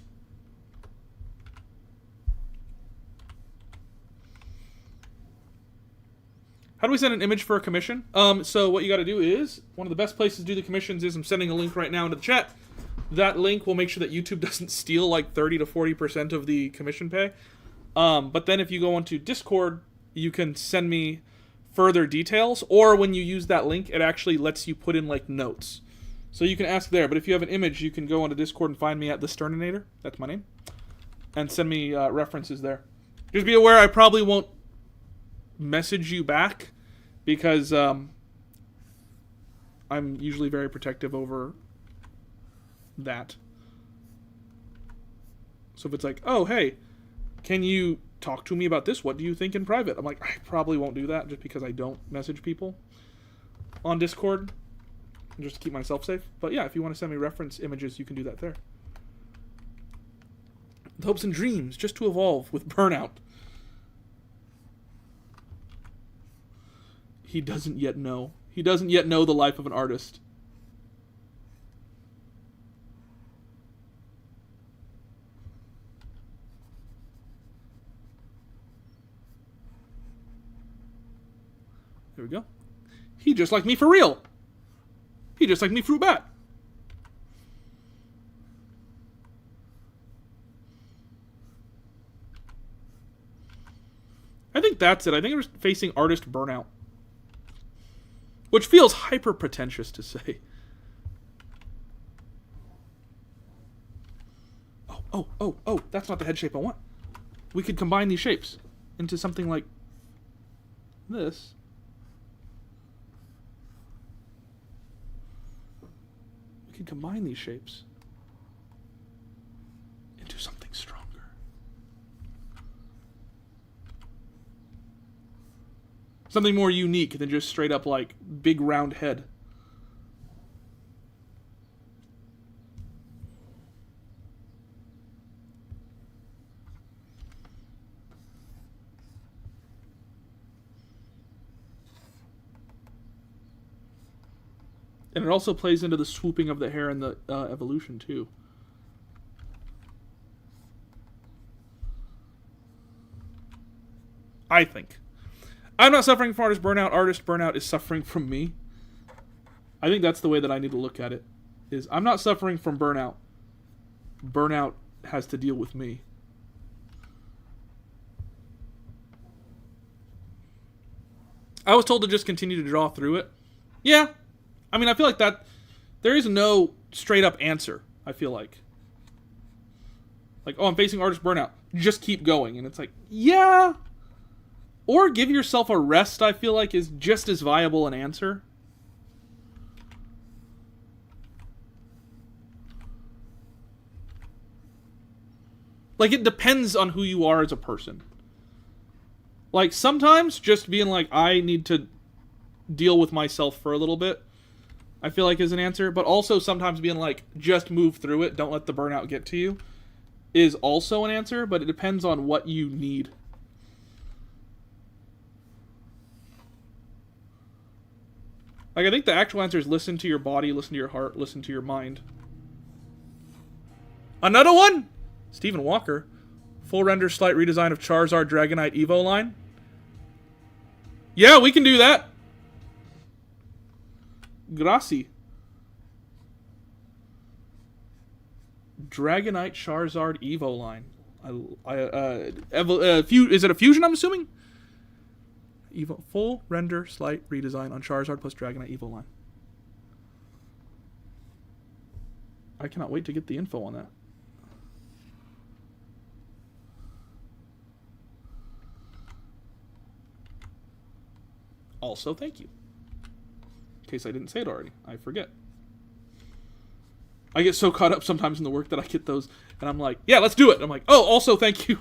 How do we send an image for a commission? So what you got to do is, one of the best places to do the commissions is, I'm sending a link right now into the chat. That link will make sure that YouTube doesn't steal like 30 to 40% of the commission pay. But then if you go onto Discord, you can send me further details, or when you use that link, it actually lets you put in like notes. So you can ask there, but if you have an image, you can go onto Discord and find me at The Sterninator. That's my name. And send me references there. Just be aware I probably won't message you back because I'm usually very protective over that. So if it's like, oh, hey, can you talk to me about this? What do you think in private? I'm like, I probably won't do that just because I don't message people on Discord. Just to keep myself safe. But yeah, if you want to send me reference images, you can do that there. The hopes and dreams, just to evolve with Burnout. He doesn't yet know. He doesn't yet know the life of an artist. There we go. He just like me for real. He just like me fruit bat. I think that's it. I think I'm just facing artist burnout. Which feels hyper pretentious to say. Oh, that's not the head shape I want. We could combine these shapes into something like this. We could combine these shapes into something stronger. Something more unique than just straight up like big round head. And it also plays into the swooping of the hair and the evolution, too. I think. I'm not suffering from artist burnout. Artist burnout is suffering from me. I think that's the way that I need to look at it. Is I'm not suffering from burnout. Burnout has to deal with me. I was told to just continue to draw through it. Yeah. I mean, I feel like that... There is no straight up answer, I feel like. Like, oh, I'm facing artist burnout. Just keep going. And it's like, yeah. Or give yourself a rest, I feel like, is just as viable an answer. Like, it depends on who you are as a person. Like, sometimes just being like, I need to deal with myself for a little bit, I feel like is an answer. But also sometimes being like, just move through it, don't let the burnout get to you, is also an answer, but it depends on what you need. Like, I think the actual answer is listen to your body, listen to your heart, listen to your mind. Another one? Stephen Walker. Full render slight redesign of Charizard Dragonite Evo line. Yeah, we can do that. Gracie. Dragonite Charizard Evo line. Is it a fusion, I'm assuming? Evo, full render slight redesign on Charizard plus Dragonite Evo line. I cannot wait to get the info on that. Also, thank you. In case I didn't say it already. I forget. I get so caught up sometimes in the work that I get those, and I'm like, yeah, let's do it. I'm like, oh, also, thank you.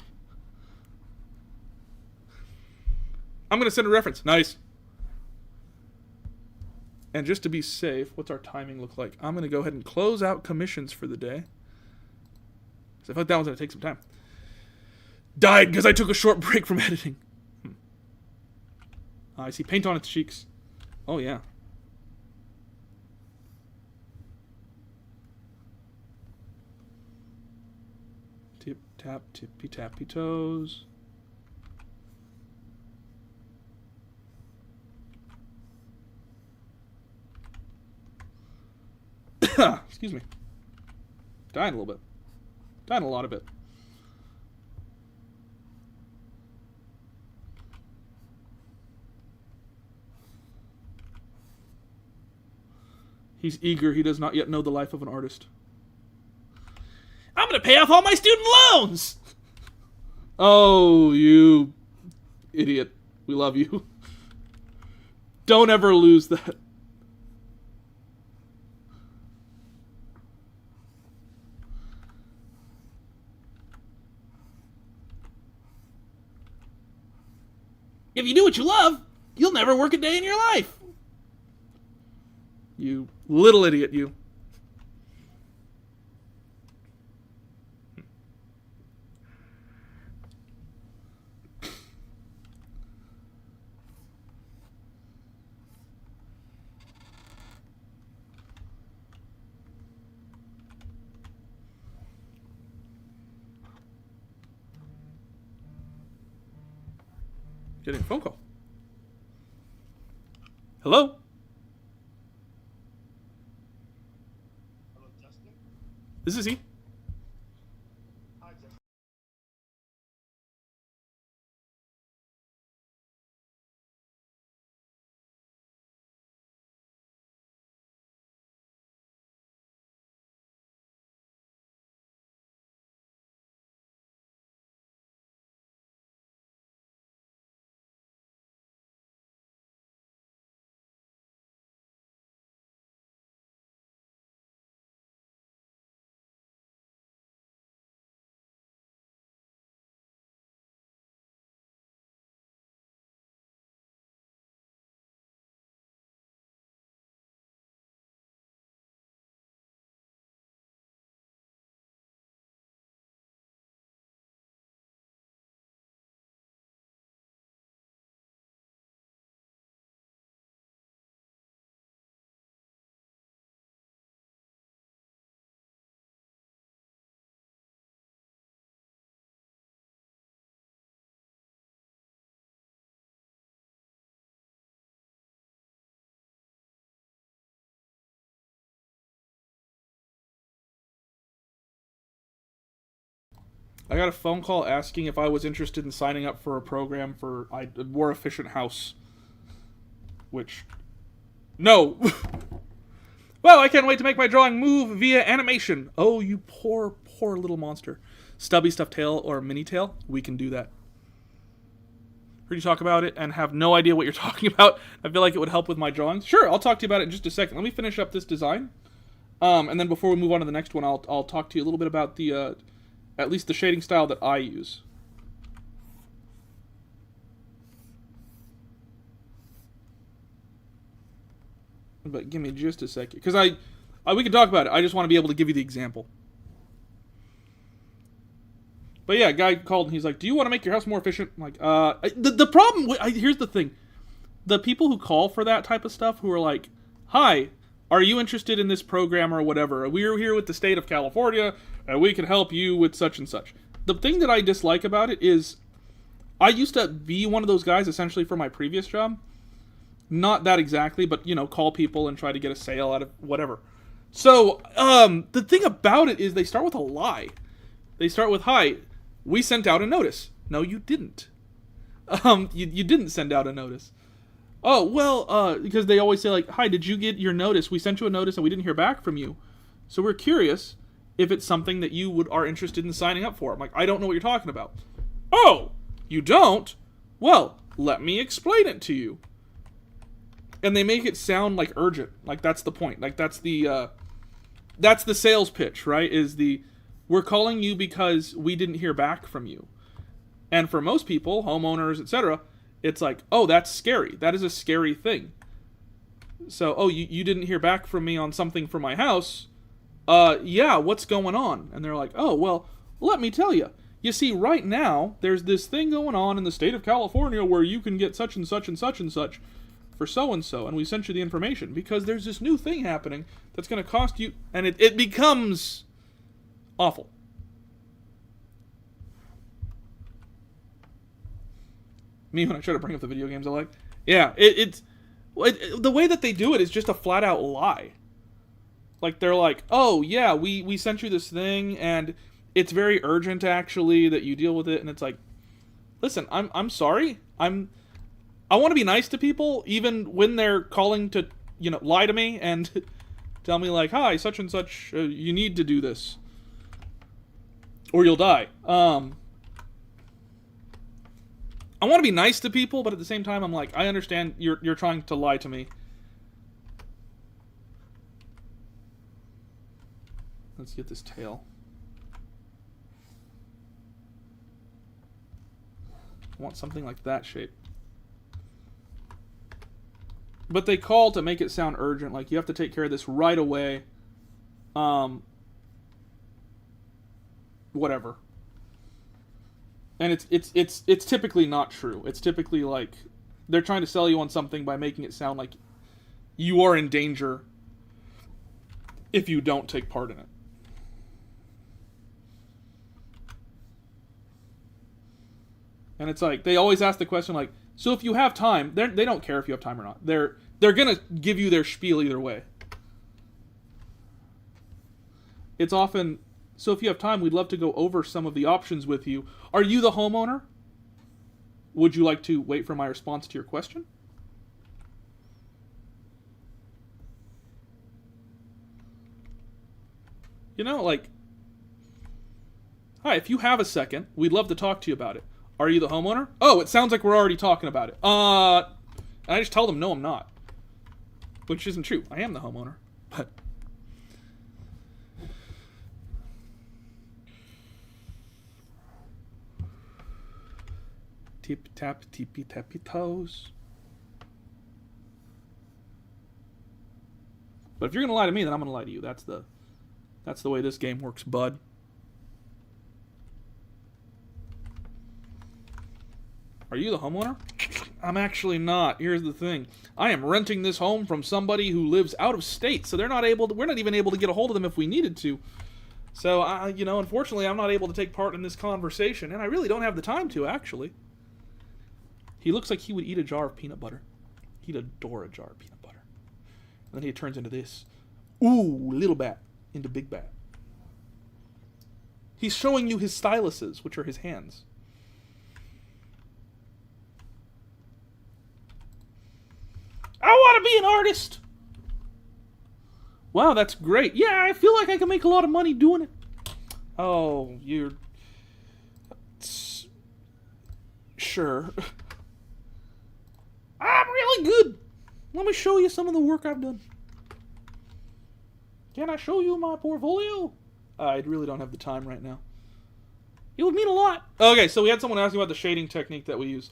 I'm going to send a reference. Nice. And just to be safe, what's our timing look like? I'm going to go ahead and close out commissions for the day. Because I feel like that one's going to take some time. Died because I took a short break from editing. I see paint on its cheeks. Oh, yeah. Tip, tap, tippy, tappy toes. Excuse me. Dying a little bit. Dying a lot of it. He's eager. He does not yet know the life of an artist. I'm going to pay off all my student loans! Oh, you idiot. We love you. Don't ever lose that. If you do what you love, you'll never work a day in your life. You little idiot, you. Getting a phone call. Hello? Hello, Justin. This is he. I got a phone call asking if I was interested in signing up for a program for a more efficient house. Which, no. Well, I can't wait to make my drawing move via animation. Oh, you poor, poor little monster. Stubby stuffed tail or mini tail, we can do that. Heard you talk about it and have no idea what you're talking about. I feel like it would help with my drawings. Sure, I'll talk to you about it in just a second. Let me finish up this design. And then before we move on to the next one, I'll talk to you a little bit about the, at least the shading style that I use. But give me just a second, because we can talk about it. I just want to be able to give you the example. But yeah, a guy called and he's like, "Do you want to make your house more efficient?" I'm like, the problem. Here's the thing: the people who call for that type of stuff, who are like, "Hi, are you interested in this program or whatever? We're here with the state of California, and we can help you with such and such." The thing that I dislike about it is, I used to be one of those guys essentially for my previous job. Not that exactly, but, you know, call people and try to get a sale out of whatever. So, the thing about it is they start with a lie. They start with, "Hi, we sent out a notice." No, you didn't. You didn't send out a notice. "Oh, well, because they always say, like, 'Hi, did you get your notice? We sent you a notice and we didn't hear back from you. So we're curious if it's something that you are interested in signing up for." I'm like, "I don't know what you're talking about." "Oh, you don't? Well, let me explain it to you." And they make it sound like urgent. Like, that's the point. Like, that's the sales pitch, right? Is we're calling you because we didn't hear back from you. And for most people, homeowners, etc., it's like, "Oh, that's scary. That is a scary thing. So, oh, you didn't hear back from me on something for my house. Yeah, what's going on?" And they're like, "Oh, well, let me tell you. You see, right now, there's this thing going on in the state of California where you can get such and such and such and such for so-and-so, and we sent you the information because there's this new thing happening that's going to cost you," and it becomes awful. Me, when I try to bring up the video games I like. Yeah, the way that they do it is just a flat-out lie. Like, they're like, "Oh, yeah, we sent you this thing, and it's very urgent, actually, that you deal with it," and it's like, listen, I'm sorry. I want to be nice to people, even when they're calling to, you know, lie to me and tell me, like, "Hi, such and such, you need to do this, or you'll die." I want to be nice to people, but at the same time, I'm like, I understand you're trying to lie to me. Let's get this tail. I want something like that shape. But they call to make it sound urgent, like you have to take care of this right away. Whatever. And it's typically not true. It's typically like they're trying to sell you on something by making it sound like you are in danger if you don't take part in it. And it's like, they always ask the question, like, "So if you have time," they don't care if you have time or not. They're gonna give you their spiel either way. It's often, "So if you have time, we'd love to go over some of the options with you. Are you the homeowner? Would you like to wait for my response to your question?" You know, like, "Hi, if you have a second, we'd love to talk to you about it. Are you the homeowner?" "Oh, it sounds like we're already talking about it." And I just tell them, "No, I'm not." Which isn't true. I am the homeowner. But tip tap tippy tappy toes. But if you're gonna lie to me, then I'm gonna lie to you. That's the way this game works, bud. "Are you the homeowner?" "I'm actually not. Here's the thing. I am renting this home from somebody who lives out of state, so we're not even able to get a hold of them if we needed to. So, unfortunately, I'm not able to take part in this conversation, and I really don't have the time to, actually." He looks like he would eat a jar of peanut butter. He'd adore a jar of peanut butter. And then he turns into this. Ooh, little bat into big bat. He's showing you his styluses, which are his hands. I want to be an artist. Wow, that's great. Yeah, I feel like I can make a lot of money doing it. Oh, you're... Sure. I'm really good. Let me show you some of the work I've done. Can I show you my portfolio? I really don't have the time right now. It would mean a lot. Okay, so we had someone asking about the shading technique that we use.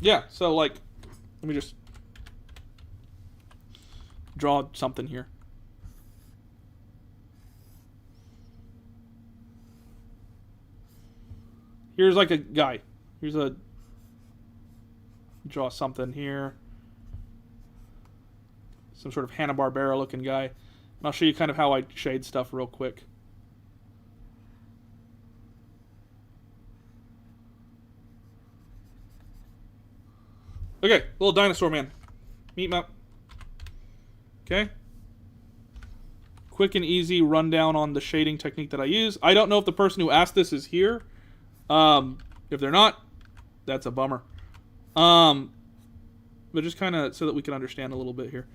Yeah, so like, let me just draw something here. Here's like a guy. Here's a... Draw something here. Some sort of Hanna-Barbera looking guy. And I'll show you kind of how I shade stuff real quick. Okay, little dinosaur man. Meet him up. Okay. Quick and easy rundown on the shading technique that I use. I don't know if the person who asked this is here. If they're not, that's a bummer. But just kind of so that we can understand a little bit here.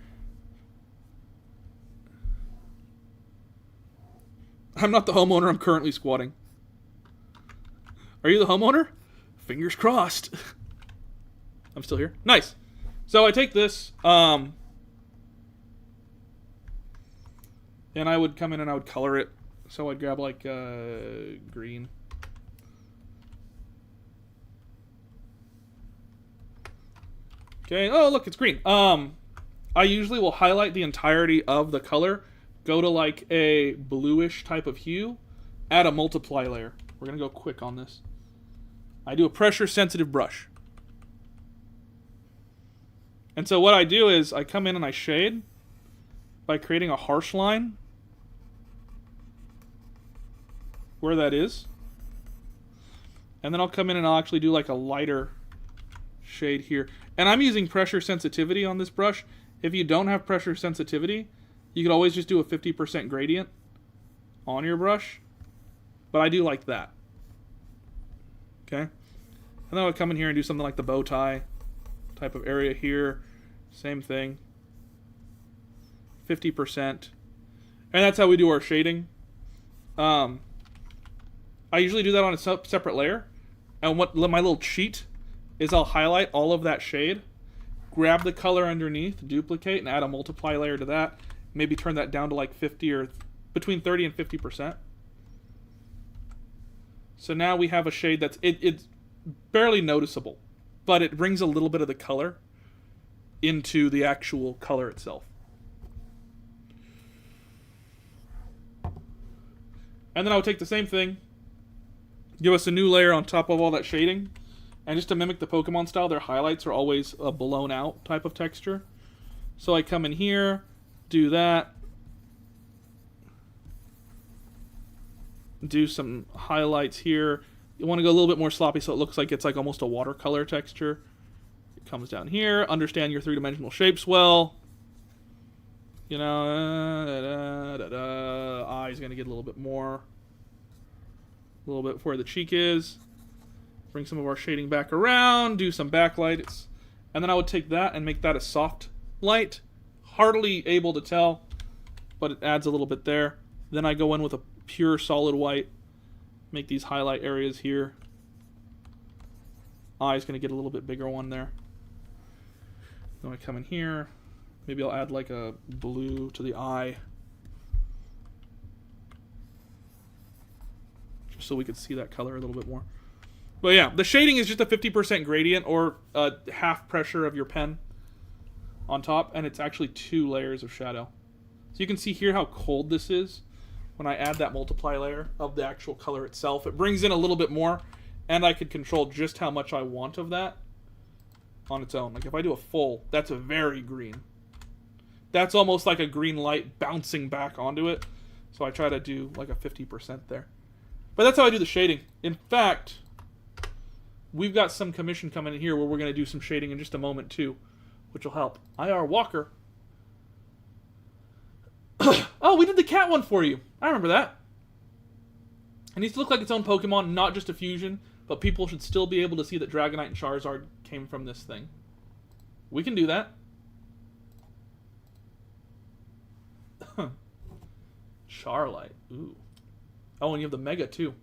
I'm not the homeowner, I'm currently squatting. Are you the homeowner? Fingers crossed. I'm still here. Nice. So I take this, and I would come in and I would color it. So I'd grab like green. Okay, oh look, it's green. I usually will highlight the entirety of the color, go to like a bluish type of hue, add a multiply layer. We're gonna go quick on this. I do a pressure sensitive brush. And so what I do is I come in and I shade by creating a harsh line where that is. And then I'll come in and I'll actually do like a lighter shade here. And I'm using pressure sensitivity on this brush. If you don't have pressure sensitivity, you could always just do a 50% gradient on your brush. But I do like that. Okay? And then I would come in here and do something like the bow tie type of area here. Same thing. 50%. And that's how we do our shading. I usually do that on a separate layer. And what my little cheat is I'll highlight all of that shade, grab the color underneath, duplicate, and add a multiply layer to that. Maybe turn that down to like 50 or between 30 and 50%. So now we have a shade that's it's barely noticeable, but it brings a little bit of the color into the actual color itself. And then I would take the same thing, give us a new layer on top of all that shading. And just to mimic the Pokemon style, their highlights are always a blown out type of texture. So I come in here, do that. Do some highlights here. You want to go a little bit more sloppy so it looks like it's like almost a watercolor texture. It comes down here. Understand your three-dimensional shapes well. You know, eye's going to get a little bit more. A little bit where the cheek is. Bring some of our shading back around, do some backlights, and then I would take that and make that a soft light. Hardly able to tell, but it adds a little bit there. Then I go in with a pure solid white, make these highlight areas here. Eye's going to get a little bit bigger one there. Then I come in here, maybe I'll add like a blue to the eye, just so we could see that color a little bit more. But yeah, the shading is just a 50% gradient or half pressure of your pen on top, and it's actually 2 layers of shadow. So you can see here how cold this is when I add that multiply layer of the actual color itself. It brings in a little bit more, and I could control just how much I want of that on its own. Like if I do a full, that's a very green. That's almost like a green light bouncing back onto it. So I try to do like a 50% there. But that's how I do the shading. In fact, we've got some commission coming in here where we're going to do some shading in just a moment too, which will help. IR Walker. Oh, we did the cat one for you. I remember that. It needs to look like its own Pokemon, not just a fusion, but people should still be able to see that Dragonite and Charizard came from this thing. We can do that. Charlight. Ooh. Oh, and you have the Mega, too.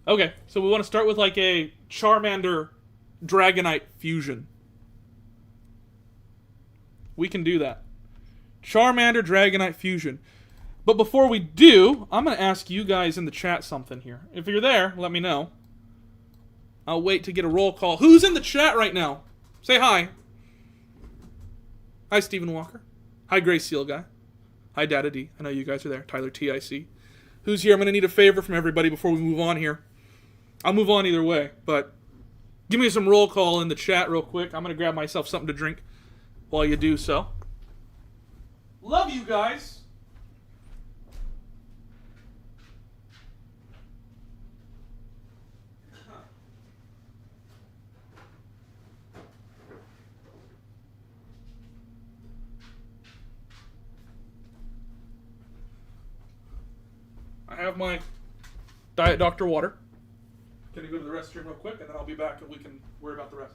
Okay, so we want to start with like a Charmander Dragonite fusion. We can do that. Charmander Dragonite fusion. But before we do, I'm going to ask you guys in the chat something here. If you're there, let me know. I'll wait to get a roll call. Who's in the chat right now? Say hi. Hi, Stephen Walker. Hi, Gray Seal Guy. Hi, Data D. I know you guys are there. Tyler TIC. Who's here? I'm going to need a favor from everybody before we move on here. I'll move on either way, but give me some roll call in the chat real quick. I'm going to grab myself something to drink while you do so. Love you guys. I have my Diet Dr. Water. Gonna go to the restroom real quick, and then I'll be back and we can worry about the rest.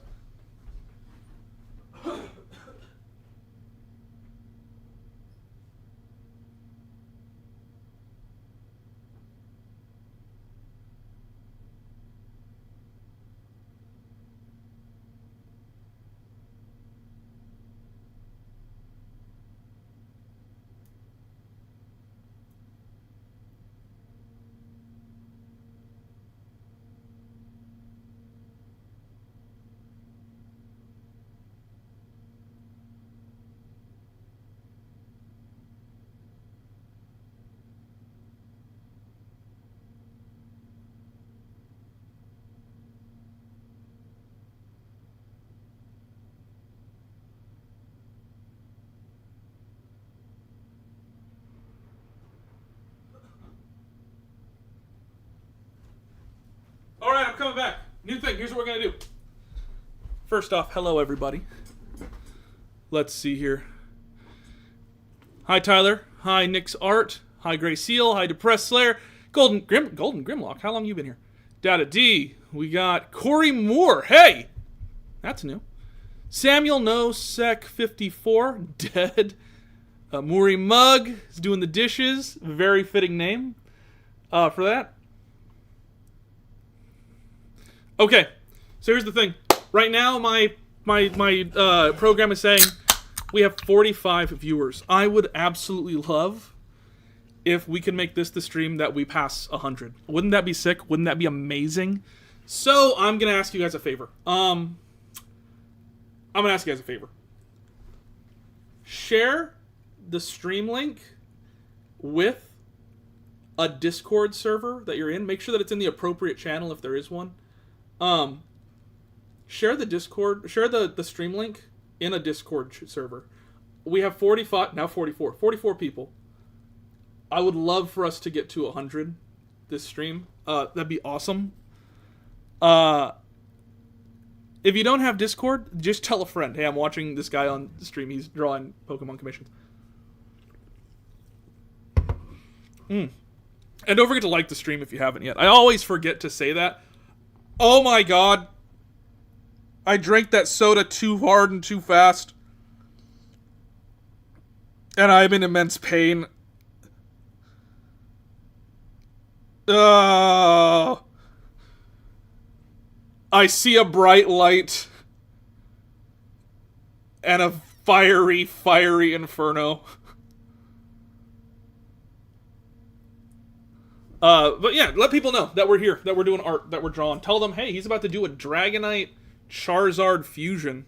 Alright, I'm coming back. New thing, here's what we're going to do. First off, hello everybody. Let's see here. Hi Tyler. Hi Nick's Art. Hi Gray Seal. Hi Depressed Slayer. Golden Grimlock. How long you been here? Data D. We got Corey Moore. Hey! That's new. Samuel No Sec 54. Dead. Muri Mug is doing the dishes. Very fitting name for that. Okay, so here's the thing. Right now, my program is saying we have 45 viewers. I would absolutely love if we can make this the stream that we pass 100. Wouldn't that be sick? Wouldn't that be amazing? So I'm gonna ask you guys a favor. Share the stream link with a Discord server that you're in. Make sure that it's in the appropriate channel if there is one. Share the stream link in a Discord server. We have 44 people. I would love for us to get to 100 this stream. That'd be awesome. If you don't have Discord, just tell a friend. Hey, I'm watching this guy on the stream. He's drawing Pokemon commissions. And don't forget to like the stream if you haven't yet. I always forget to say that. Oh my god. I drank that soda too hard and too fast. And I'm in immense pain. I see a bright light. And a fiery inferno. But yeah, let people know that we're here, that we're doing art, that we're drawing. Tell them, hey, he's about to do a Dragonite Charizard fusion.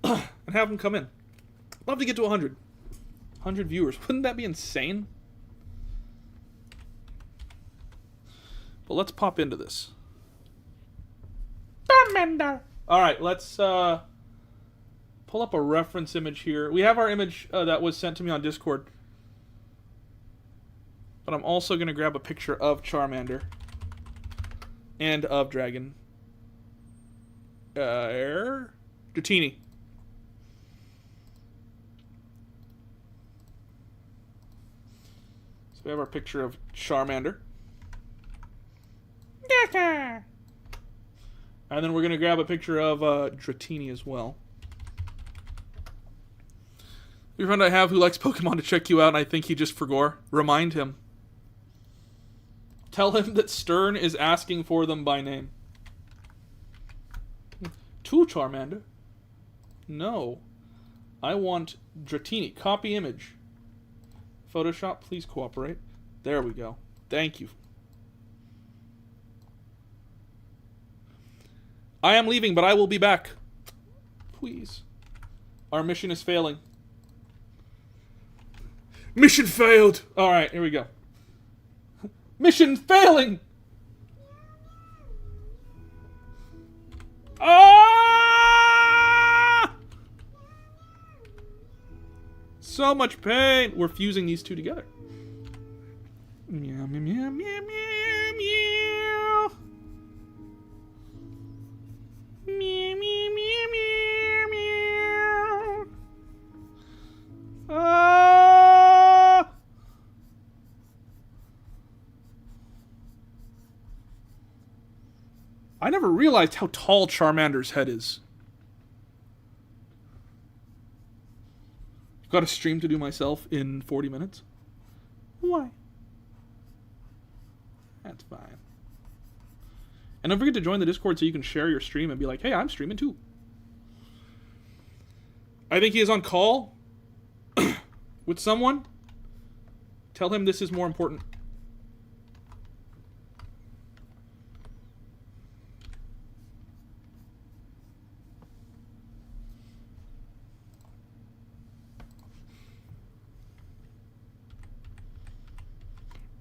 And have them come in. Love to get to 100. 100 viewers. Wouldn't that be insane? But let's pop into this. Alright, let's pull up a reference image here. We have our image that was sent to me on Discord. But I'm also going to grab a picture of Charmander. And of Dragon. Dratini. So we have our picture of Charmander. And then we're going to grab a picture of Dratini as well. Your friend I have who likes Pokemon to check you out, and I think he just forgot. Remind him. Tell him that Stern is asking for them by name. 2 Charmander? No. I want Dratini. Copy image. Photoshop, please cooperate. There we go. Thank you. I am leaving, but I will be back. Please. Our mission is failing. Mission failed! Alright, here we go. Mission failing! Ah! So much pain! We're fusing these two together. Meow, meow, meow, meow, meow, meow. Meow, meow, meow, meow, meow. Ah! I never realized how tall Charmander's head is. Got a stream to do myself in 40 minutes. Why? That's fine. And don't forget to join the Discord so you can share your stream and be like, hey, I'm streaming too. I think he is on call with someone. Tell him this is more important.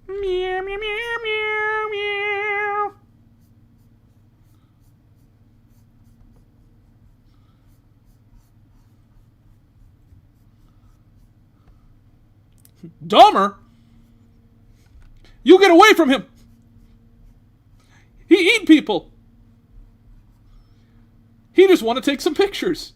Meow, meow, meow, meow, meow. Dahmer? You get away from him! He eat people! He just want to take some pictures.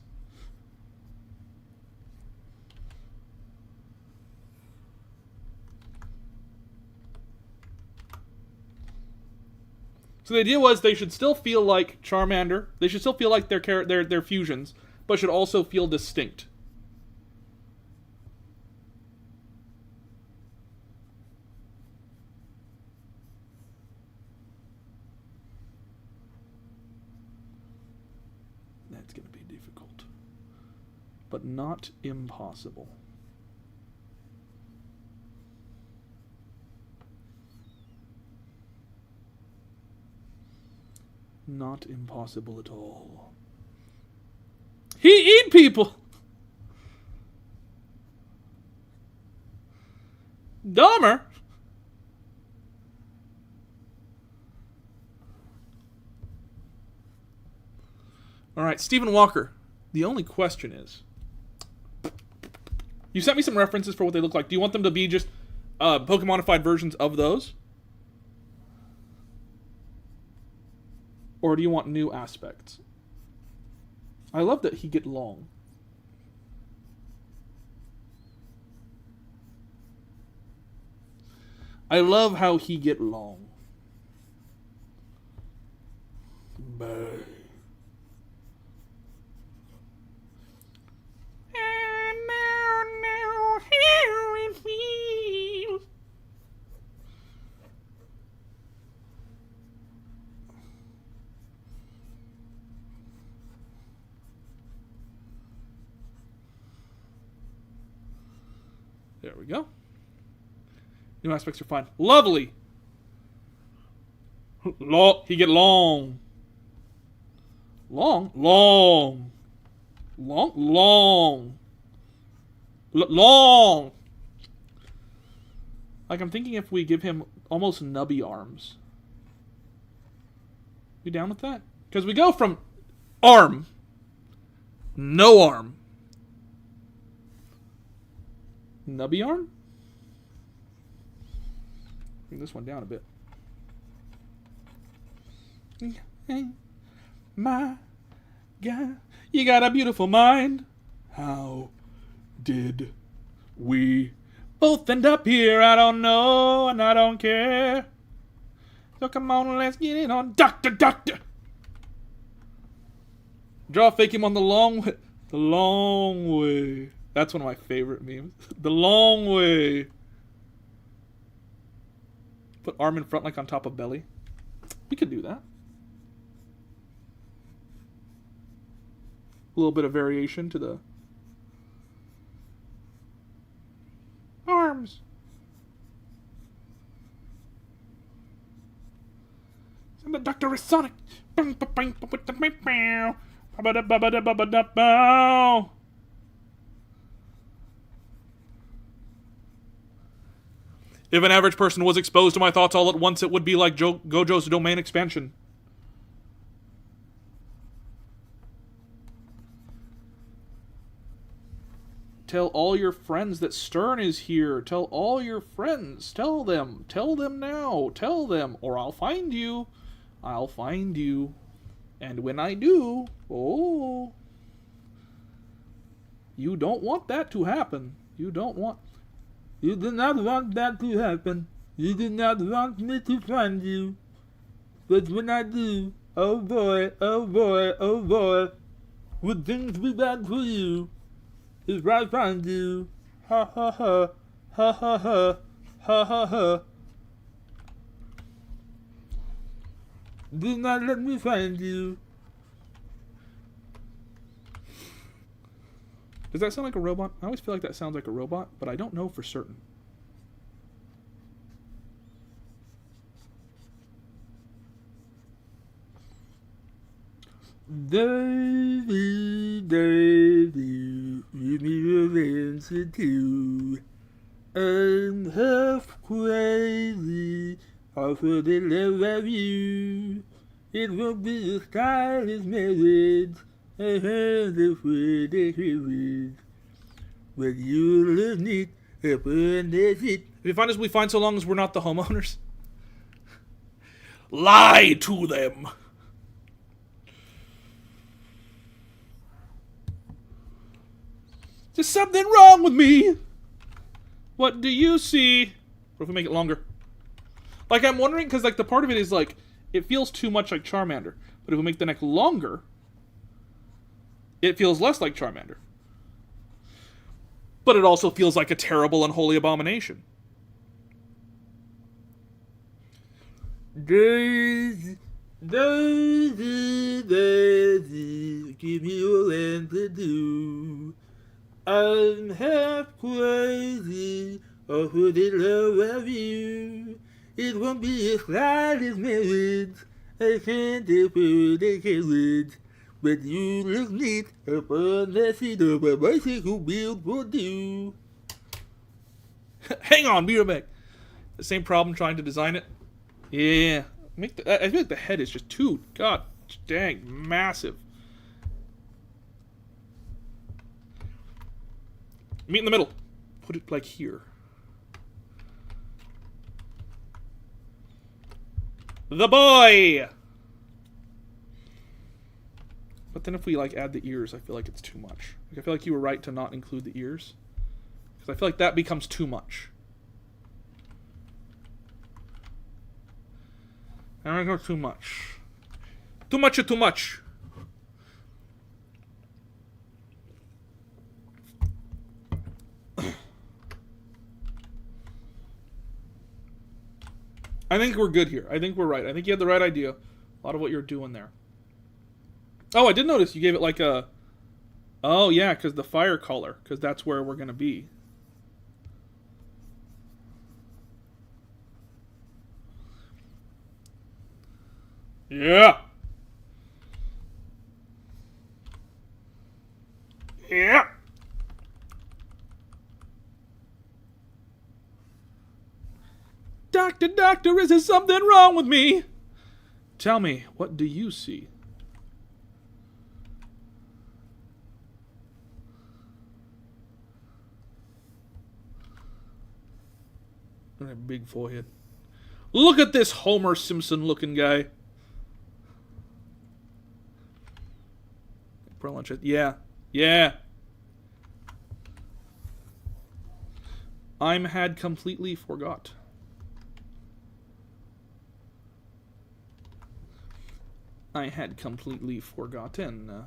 So the idea was they should still feel like Charmander. They should still feel like their fusions, but should also feel distinct. That's going to be difficult, but not impossible. Not impossible at all. He eat people! Dahmer! Alright, Stephen Walker. The only question is... You sent me some references for what they look like. Do you want them to be just Pokemonified versions of those? Or do you want new aspects? I love that he get long. I love how he get long. Bye. And now, here it feels. There we go. New aspects are fine. Lovely. He get long. Long. Long. Long. Long. Long. Like, I'm thinking if we give him almost nubby arms. You down with that? Because we go from arm, no arm, nubby arm? Bring this one down a bit. My God, you got a beautiful mind. How did we both end up here. I don't know and I don't care. So come on, let's get it on. Doctor, doctor. Draw fake him on the long way. The long way. That's one of my favorite memes. The long way. Put arm in front like on top of belly. We could do that. A little bit of variation to the arms. And the Doctor is Sonic. If an average person was exposed to my thoughts all at once, it would be like Gojo's domain expansion. Tell all your friends that Stern is here. Tell all your friends. Tell them. Tell them now. Tell them. Or I'll find you. I'll find you. And when I do, oh. You don't want that to happen. You don't want... You do not want that to happen. You do not want me to find you. But when I do, oh boy, oh boy, oh boy, would things be bad for you? If I find you, ha ha ha, ha ha ha, ha ha ha. Do not let me find you. Does that sound like a robot? I always feel like that sounds like a robot, but I don't know for certain. Davey, Davey, give me your answer too. I'm half crazy, also the love of you. It won't be as tight as marriage. I heard the word I heard. But you look neat upon the seat. If you find us, we find so long as we're not the homeowners. Lie to them. There's something wrong with me. What do you see? What if we make it longer? Like, I'm wondering, because, like, the part of it is, like, it feels too much like Charmander. But if we make the neck longer, it feels less like Charmander. But it also feels like a terrible, unholy abomination. Daisy, Daisy, Daisy, give me your land to do. I'm half crazy over the love of you. It won't be as light as marriage. I can't afford a carriage. But you look neat upon the seat of a bicycle built for you. Hang on, be right back. The same problem trying to design it. Yeah. I feel like the head is just too, god dang, massive. Meet in the middle. Put it like here. The boy! But then if we, like, add the ears, I feel like it's too much. Like, I feel like you were right to not include the ears. Because I feel like that becomes too much. And I go too much. Too much or too much? I think we're good here. I think we're right. I think you had the right idea. A lot of what you're doing there. Oh, I did notice you gave it like a... Oh, yeah, because the fire color. Because that's where we're going to be. Yeah. Yeah. Doctor, doctor, is there something wrong with me? Tell me, what do you see? And a big forehead. Look at this Homer Simpson looking guy. Yeah. Yeah. I'm had completely forgot. I had completely forgotten.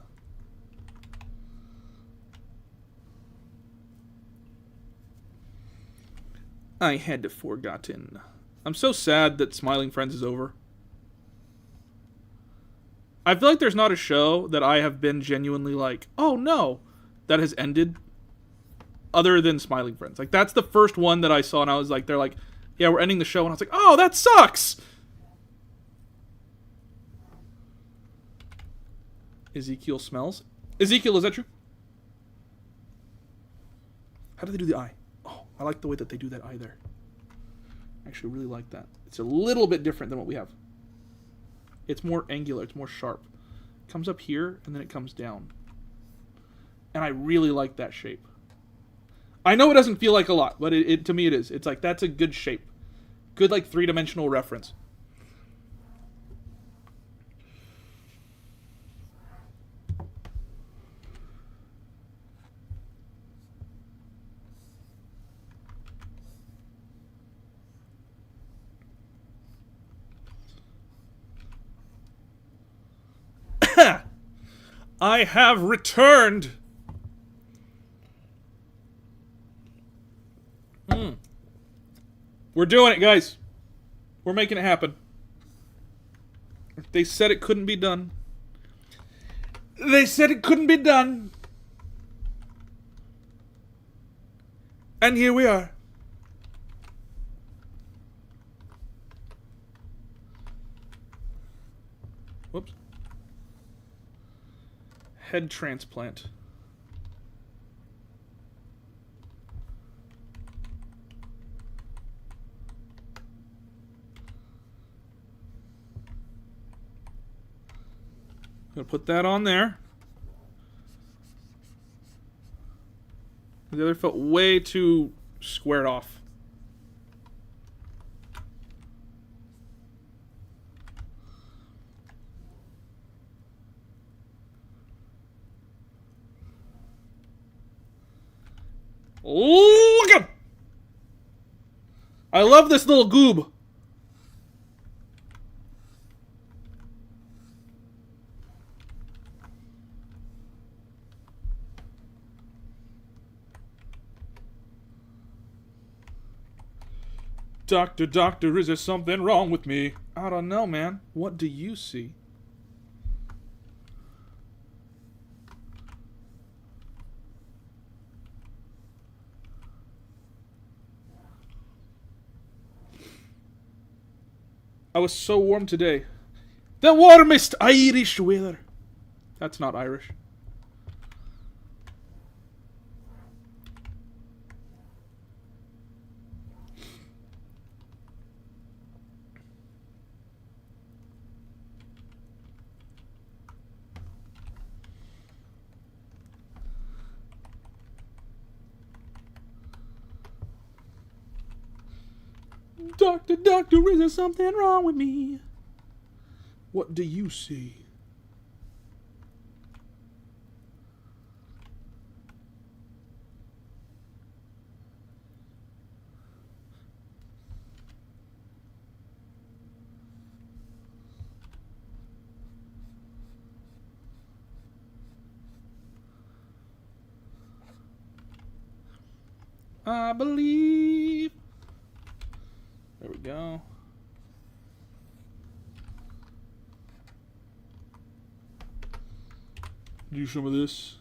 I had forgotten. I'm so sad that Smiling Friends is over. I feel like there's not a show that I have been genuinely like, oh no, that has ended other than Smiling Friends. Like, that's the first one that I saw and I was like, they're like, yeah, we're ending the show. And I was like, oh, that sucks! Ezekiel smells. Ezekiel, is that true? How do they do the eye? Oh, I like the way that they do that eye there. I actually really like that. It's a little bit different than what we have. It's more angular. It's more sharp. It comes up here, and then it comes down. And I really like that shape. I know it doesn't feel like a lot, but to me it is. It's like, that's a good shape. Good, like, three-dimensional reference. I have returned. We're doing it, guys. We're making it happen. They said it couldn't be done. They said it couldn't be done. And here we are. Whoops. Head transplant. Gonna put that on there. The other felt way too squared off. Look at him! I love this little goob. Doctor, doctor, is there something wrong with me? I don't know, man. What do you see? I was so warm today. The warmest Irish weather. That's not Irish. Doctor, doctor, is there something wrong with me? What do you see? I believe. There we go. Do some of this.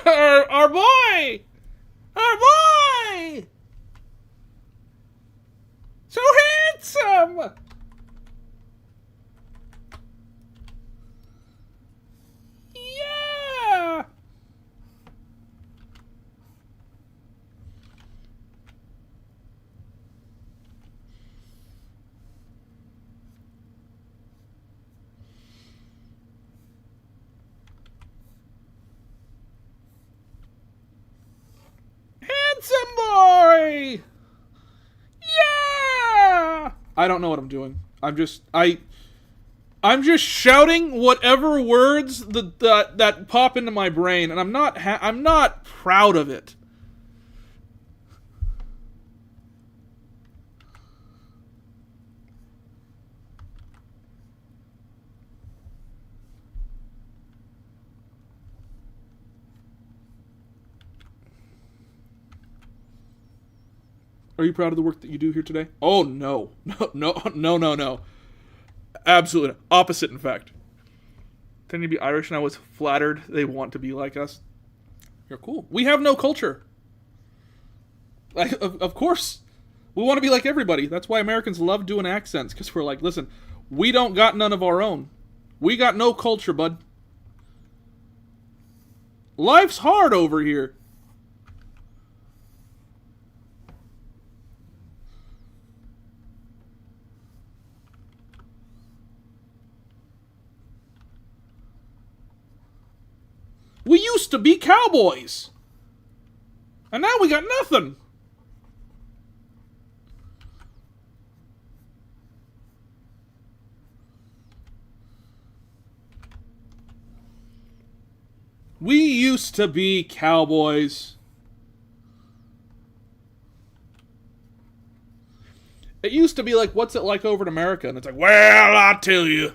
Our boy! Our boy! So handsome! Yeah! Handsome boy! Yeah! I don't know what I'm doing. I'm just shouting whatever words that pop into my brain, and I'm not proud of it. Are you proud of the work that you do here today? Oh, no. No. Absolutely not. Opposite, in fact. Tending to be Irish, and I was flattered they want to be like us. You're cool. We have no culture. Like, of course. We want to be like everybody. That's why Americans love doing accents, because we're like, listen, we don't got none of our own. We got no culture, bud. Life's hard over here. We used to be cowboys. And now we got nothing. We used to be cowboys. It used to be like, what's it like over in America? And it's like, well, I'll tell you.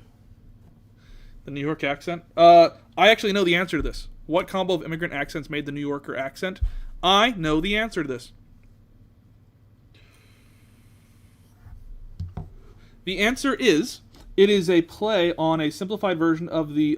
The New York accent? I actually know the answer to this. What combo of immigrant accents made the New Yorker accent? I know the answer to this. The answer is, it is a play on a simplified version of the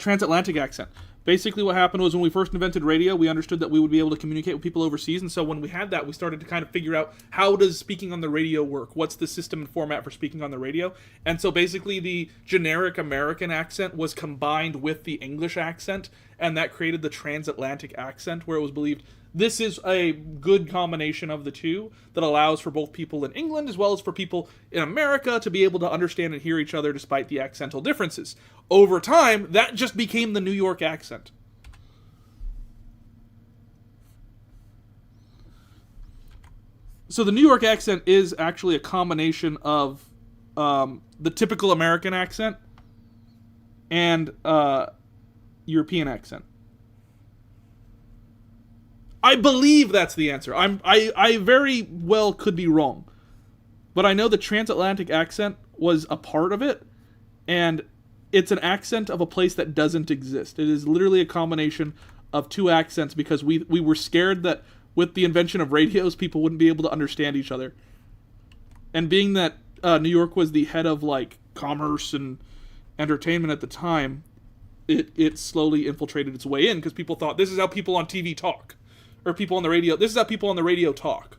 transatlantic accent. Basically what happened was when we first invented radio, we understood that we would be able to communicate with people overseas, and so when we had that, we started to kind of figure out, how does speaking on the radio work? What's the system and format for speaking on the radio? And so basically the generic American accent was combined with the English accent, and that created the transatlantic accent, where it was believed this is a good combination of the two that allows for both people in England as well as for people in America to be able to understand and hear each other despite the accental differences. Over time, that just became the New York accent. So the New York accent is actually a combination of the typical American accent and European accent. I believe that's the answer. I very well could be wrong. But I know the transatlantic accent was a part of it, and it's an accent of a place that doesn't exist. It is literally a combination of two accents because we were scared that with the invention of radios, people wouldn't be able to understand each other. And being that New York was the head of like commerce and entertainment at the time, it slowly infiltrated its way in because people thought this is how people on TV talk. Or people on the radio. This is how people on the radio talk.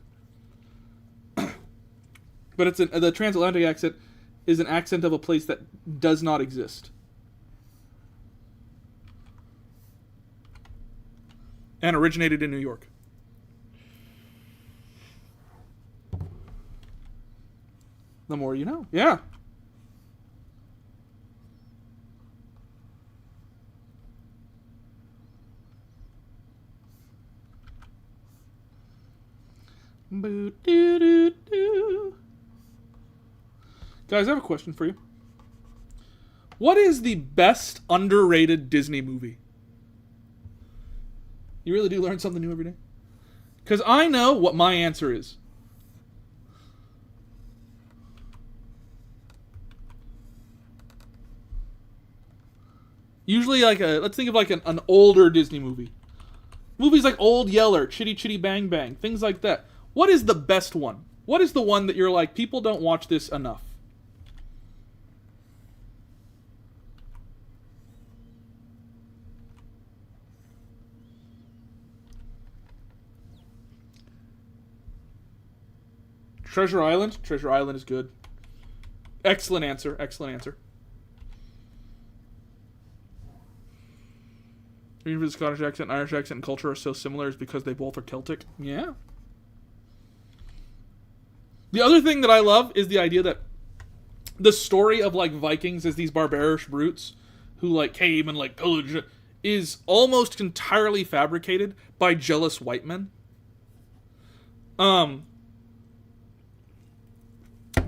But the transatlantic accent is an accent of a place that does not exist. And originated in New York. The more you know. Yeah. Guys, I have a question for you. What is the best underrated Disney movie? You really do learn something new every day? Because I know what my answer is. Usually let's think of like an older Disney movie. Movies like Old Yeller, Chitty Chitty Bang Bang, things like that. What is the best one? What is the one that you're like, people don't watch this enough? Treasure Island? Treasure Island is good. Excellent answer. Excellent answer. The reason for the Scottish accent and Irish accent and culture are so similar is because they both are Celtic. Yeah. The other thing that I love is the idea that the story of like Vikings as these barbarish brutes who like came and like pillaged is almost entirely fabricated by jealous white men.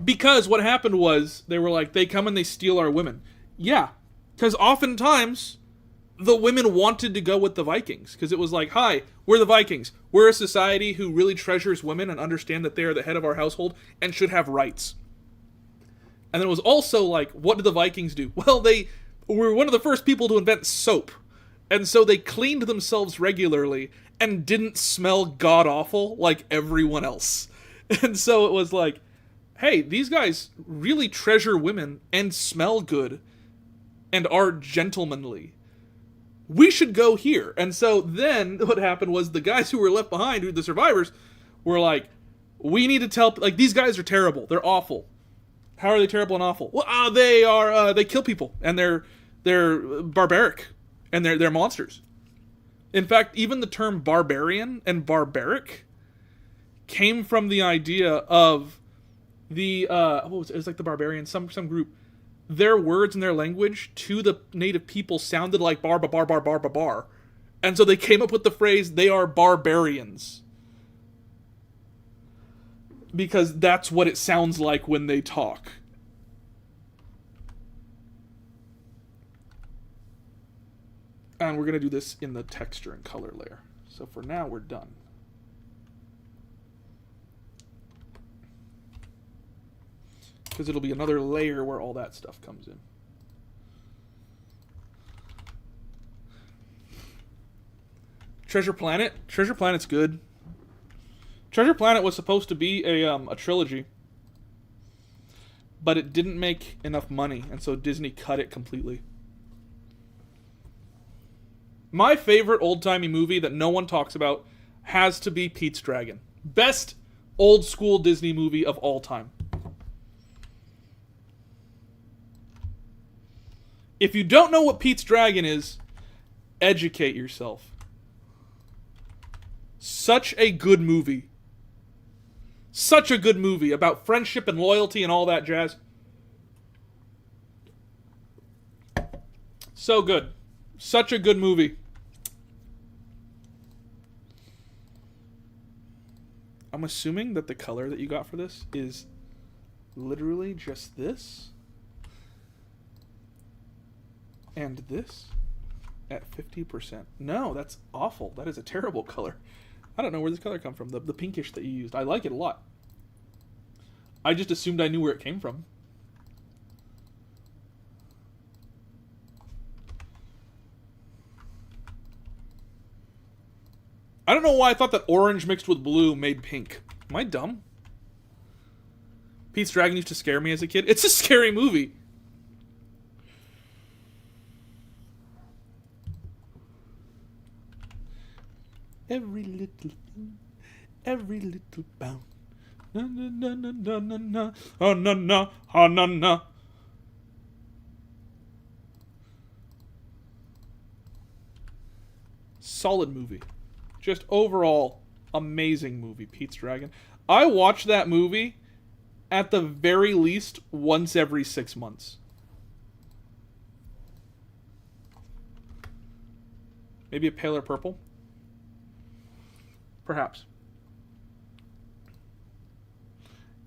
Because what happened was they were like, they come and they steal our women. Yeah, because oftentimes the women wanted to go with the Vikings because it was like, hi, we're the Vikings. We're a society who really treasures women and understand that they are the head of our household and should have rights. And then it was also like, what did the Vikings do? Well, they were one of the first people to invent soap. And so they cleaned themselves regularly and didn't smell god-awful like everyone else. And so it was like, hey, these guys really treasure women and smell good and are gentlemanly. We should go here. And so then what happened was the guys who were left behind, who the survivors, were like, we need to tell, like, these guys are terrible. They're awful. How are they terrible and awful? Well, they kill people, and they're barbaric, and they're monsters. In fact, even the term barbarian and barbaric came from the idea of the what was it? It was like the barbarians, some group. Their words and their language to the native people sounded like bar, and so they came up with the phrase "they are barbarians," because that's what it sounds like when they talk. And we're going to do this in the texture and color layer. So for now, we're done. Because it'll be another layer where all that stuff comes in. Treasure Planet. Treasure Planet's good. Treasure Planet was supposed to be a trilogy, but it didn't make enough money, and so Disney cut it completely. My favorite old-timey movie that no one talks about has to be Pete's Dragon. Best old-school Disney movie of all time. If you don't know what Pete's Dragon is, educate yourself. Such a good movie. Such a good movie about friendship and loyalty and all that jazz. So good. Such a good movie. I'm assuming that the color that you got for this is literally just this. And this at 50%. No, that's awful. That is a terrible color. I don't know where this color comes from. The pinkish that you used. I like it a lot. I just assumed I knew where it came from. I don't know why I thought that orange mixed with blue made pink. Am I dumb? Pete's Dragon used to scare me as a kid. It's a scary movie. Every little thing, every little bound. Na na na na na na na. Oh na na, oh na na. Solid movie. Just overall amazing movie, Pete's Dragon. I watch that movie at the very least once every 6 months. Maybe a paler purple. Perhaps.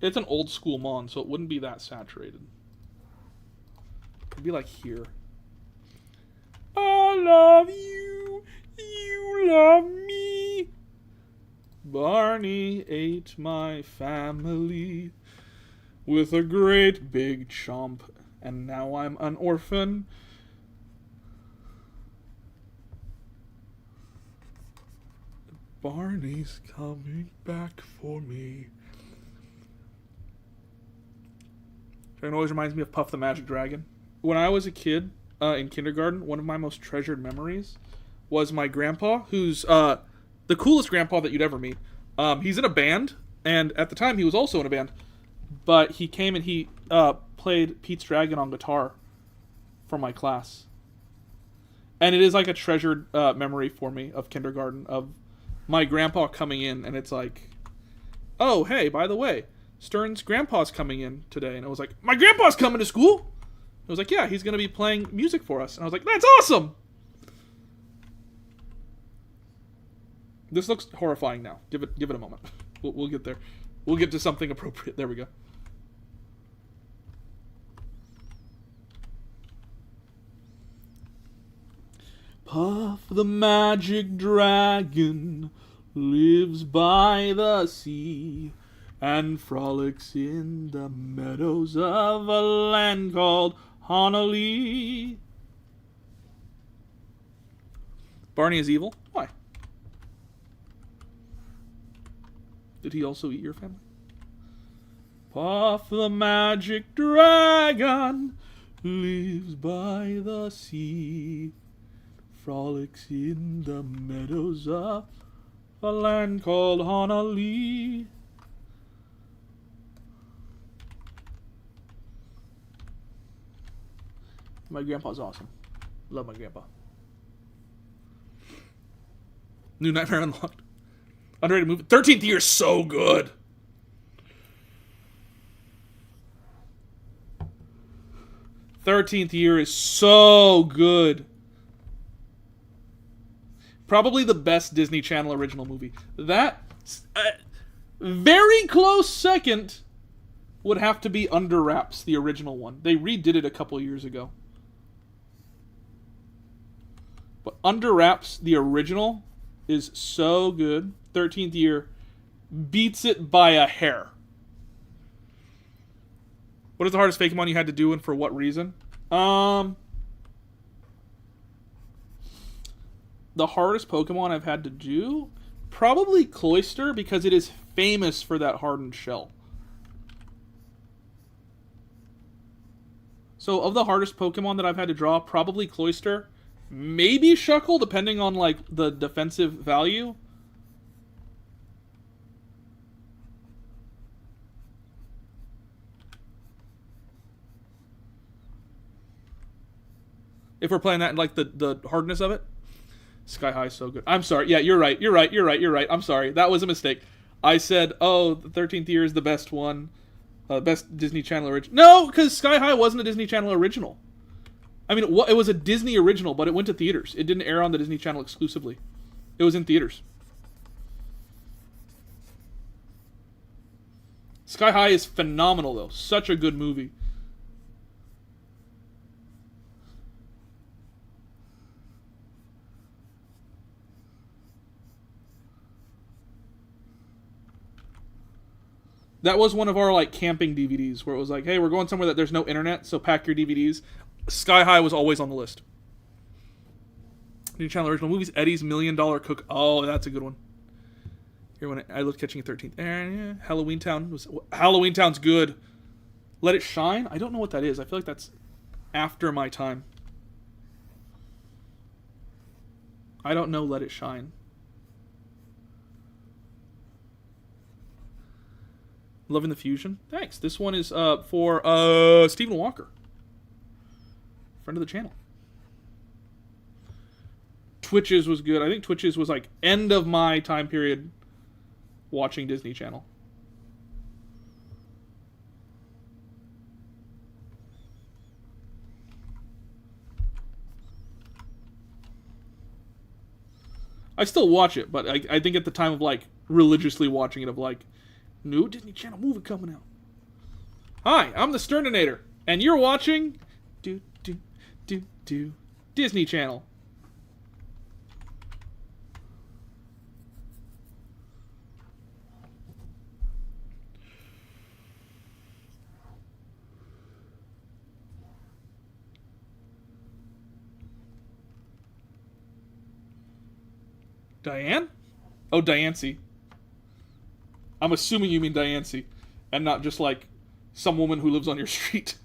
It's an old school Mon, so it wouldn't be that saturated. It'd be like here. I love you. You love me. Barney ate my family with a great big chomp, and now I'm an orphan. Barney's coming back for me. It always reminds me of Puff the Magic Dragon. When I was a kid in kindergarten, one of my most treasured memories was my grandpa, who's the coolest grandpa that you'd ever meet. He's in a band, and at the time he was also in a band. But he came and he played Pete's Dragon on guitar for my class. And it is like a treasured memory for me of kindergarten, of my grandpa coming in, and it's like, oh, hey, by the way, Stern's grandpa's coming in today. And I was like, my grandpa's coming to school? I was like, yeah, he's going to be playing music for us. And I was like, that's awesome! This looks horrifying now. Give it a moment. We'll get there. We'll get to something appropriate. There we go. Puff the magic dragon lives by the sea and frolics in the meadows of a land called Honolulu. Barney is evil? Why? Did he also eat your family? Puff the magic dragon lives by the sea, frolics in the meadows of a land called Honolulu. My grandpa's awesome. Love my grandpa. New Nightmare Unlocked. Underrated movie. 13th Year is so good. Year is so good. Probably the best Disney Channel original movie. That very close second would have to be Under Wraps, the original one. They redid it a couple years ago. But Under Wraps, the original, is so good. 13th Year beats it by a hair. What is the hardest Pokemon you had to do and for what reason? The hardest Pokemon I've had to do? Probably Cloyster, because it is famous for that hardened shell. So of the hardest Pokemon that I've had to draw, probably Cloyster. Maybe Shuckle, depending on like the defensive value. If we're playing that in like the hardness of it. Sky High is so good. I'm sorry. Yeah, you're right. I'm sorry. That was a mistake. I said, oh, the 13th Year is the best one. Best Disney Channel original. No, because Sky High wasn't a Disney Channel original. I mean, it was a Disney original, but it went to theaters. It didn't air on the Disney Channel exclusively. It was in theaters. Sky High is phenomenal, though. Such a good movie. That was one of our like camping DVDs where it was like, hey, we're going somewhere that there's no internet, so pack your DVDs. Sky High was always on the list. New Channel original movies. Eddie's $1 Million Cook. Oh, that's a good one. Here when I looked catching a 13th. Halloween Town Halloween Town's good. Let It Shine. I don't know what that is. I feel like that's after my time. I don't know. Let It Shine. Loving the Fusion. Thanks. This one is for Stephen Walker. Friend of the channel. Twitches was good. I think Twitches was like end of my time period watching Disney Channel. I still watch it, but I think at the time of like religiously watching it of like new Disney Channel movie coming out. Hi, I'm the Sterninator, and you're watching Disney Channel. Diane? Oh, Diancie. I'm assuming you mean Diancie, and not just like some woman who lives on your street.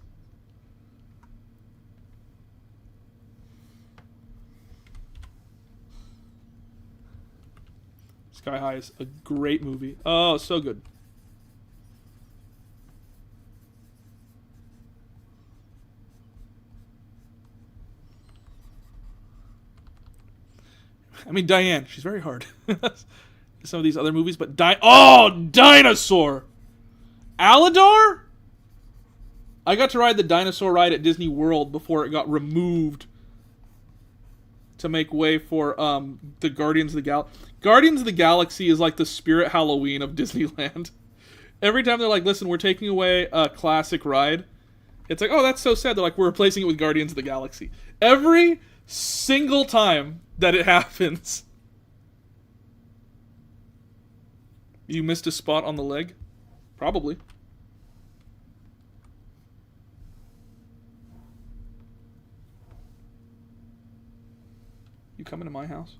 Sky High is a great movie. Oh, so good. I mean, Diane, she's very hard. Some of these other movies, but Dinosaur! Aladar? I got to ride the dinosaur ride at Disney World before it got removed to make way for the Guardians of the Galaxy. Guardians of the Galaxy is like the Spirit Halloween of Disneyland. Every time they're like, listen, we're taking away a classic ride, it's like, oh, that's so sad. They're like, we're replacing it with Guardians of the Galaxy. Every single time that it happens. You missed a spot on the leg? Probably. You coming to my house?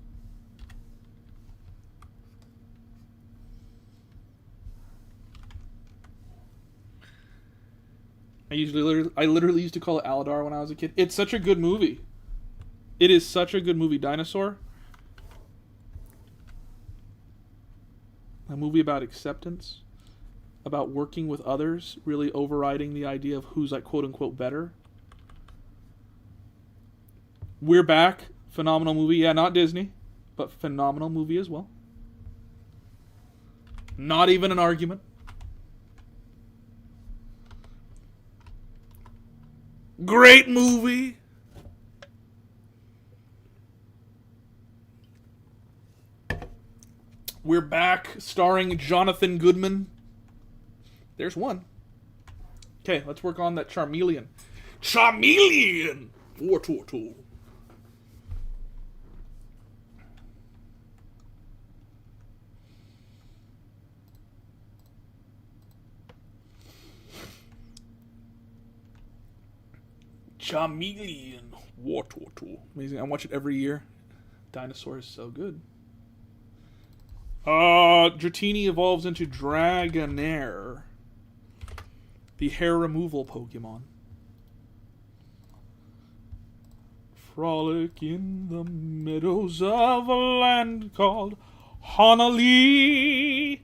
I literally used to call it Aladar when I was a kid. It's such a good movie. It is such a good movie. Dinosaur. A movie about acceptance, about working with others, really overriding the idea of who's like quote unquote better. We're Back. Phenomenal movie. Yeah, not Disney, but phenomenal movie as well. Not even an argument. Great movie. We're Back, starring Jonathan Goodman. There's one. Okay, let's work on that Charmeleon. Charmeleon! 422. Charmeleon. War Turtle. Amazing. I watch it every year. Dinosaur is so good. Dratini evolves into Dragonair. The hair removal Pokemon. Frolic in the meadows of a land called Honolulu.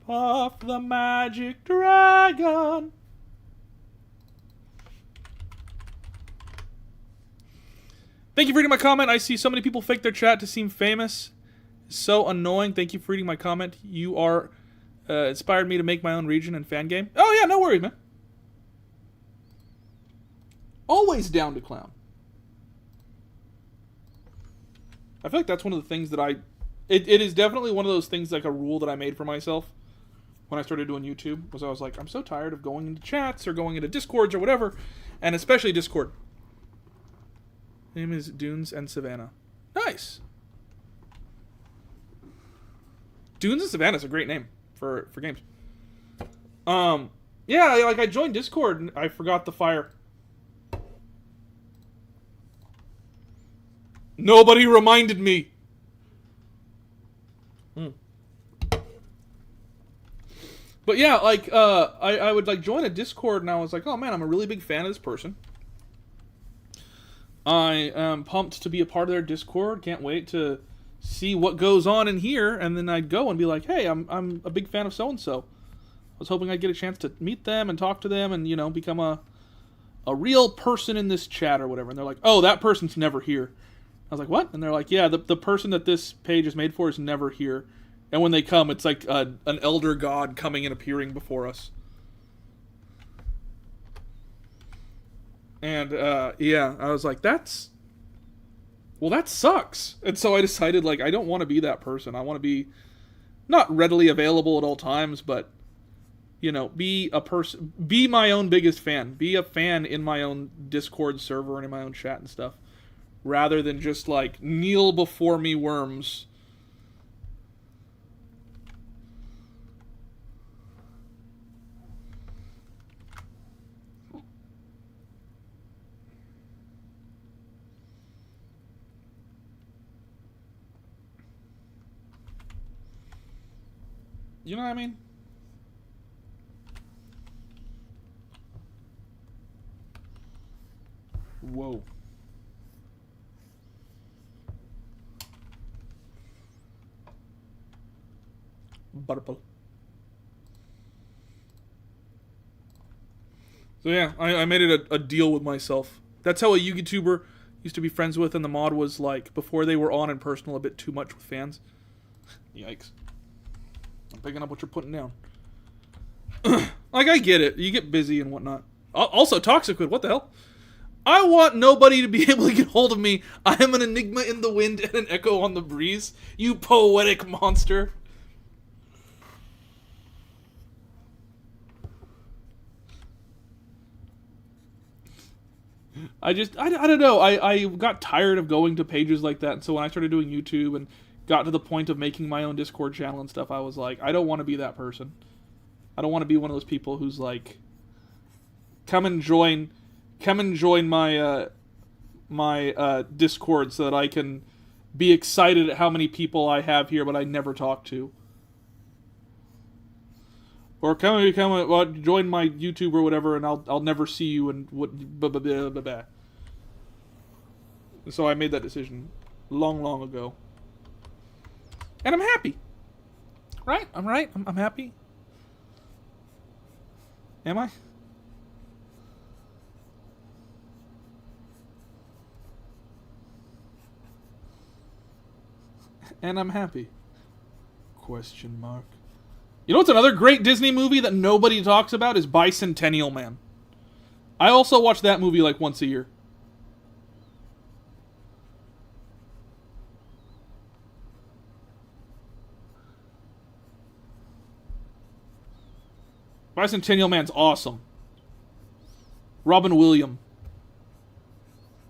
Puff the magic dragon. Thank you for reading my comment. I see so many people fake their chat to seem famous. So annoying. Thank you for reading my comment. You are inspired me to make my own region and fan game. Oh yeah, no worries, man. Always down to clown. I feel like that's one of the things that it is definitely one of those things, like a rule that I made for myself when I started doing YouTube, was I was like, I'm so tired of going into chats or going into Discords or whatever, and especially Discord. Name is Dunes and Savannah. Nice. Dunes and Savannah is a great name for games. Yeah, like I joined Discord and I forgot the fire. Nobody reminded me. But yeah, like I would like join a Discord and I was like, oh man, I'm a really big fan of this person. I am pumped to be a part of their Discord. Can't wait to see what goes on in here. And then I'd go and be like, hey, I'm a big fan of so-and-so. I was hoping I'd get a chance to meet them and talk to them and, you know, become a real person in this chat or whatever. And they're like, oh, that person's never here. I was like, what? And they're like, yeah, the person that this page is made for is never here. And when they come, it's like an elder god coming and appearing before us. And, yeah, I was like, that sucks. And so I decided, like, I don't want to be that person. I want to be not readily available at all times, but, you know, be my own biggest fan. Be a fan in my own Discord server and in my own chat and stuff. Rather than just, like, kneel before me worms. You know what I mean? Whoa. Purple. So yeah, I made it a deal with myself. That's how a YouTuber used to be friends with, and the mod was like, before they were on and personal, a bit too much with fans. Yikes. I'm picking up what you're putting down. Like, I get it. You get busy and whatnot. Also, Toxicwood, what the hell? I want nobody to be able to get hold of me. I am an enigma in the wind and an echo on the breeze. You poetic monster. I don't know. I got tired of going to pages like that, and so when I started doing YouTube and got to the point of making my own Discord channel and stuff, I was like, I don't want to be that person. I don't want to be one of those people who's like, come and join my my Discord so that I can be excited at how many people I have here, but I never talk to. Or join my YouTube or whatever, and I'll never see you and what. So I made that decision long ago, and I'm happy. Right? I'm right. I'm happy. Am I? And I'm happy. Question mark. You know what's another great Disney movie that nobody talks about is Bicentennial Man. I also watch that movie like once a year. Bicentennial Man's awesome. Robin Williams.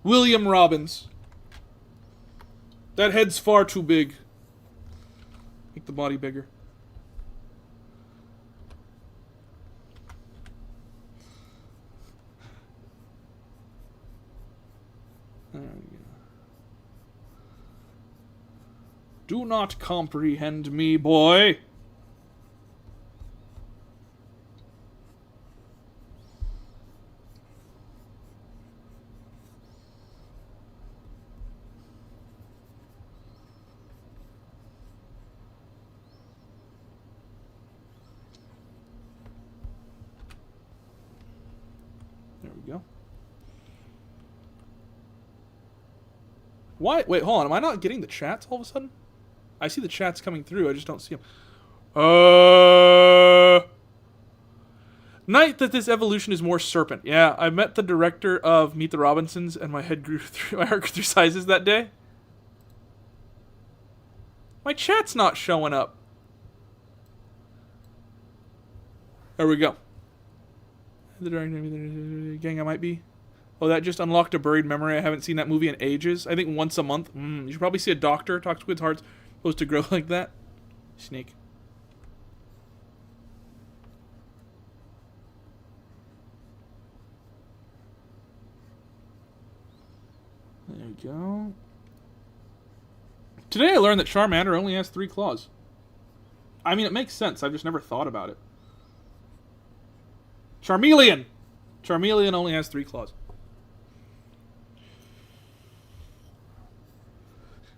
William Robbins. That head's far too big. Make the body bigger. There we go. Do not comprehend me, boy. There we go. Why? Wait, hold on. Am I not getting the chats all of a sudden? I see the chats coming through. I just don't see them. Night that this evolution is more serpent. Yeah, I met the director of Meet the Robinsons, and my head grew through. My heart grew through sizes that day. My chat's not showing up. There we go. The director, gang, I might be. Oh, that just unlocked a buried memory. I haven't seen that movie in ages. I think once a month. You should probably see a doctor. Talk Squid's heart's supposed to grow like that. Snake. There we go. Today I learned that Charmander only has 3 claws. I mean, it makes sense. I've just never thought about it. Charmeleon! Charmeleon only has 3 claws.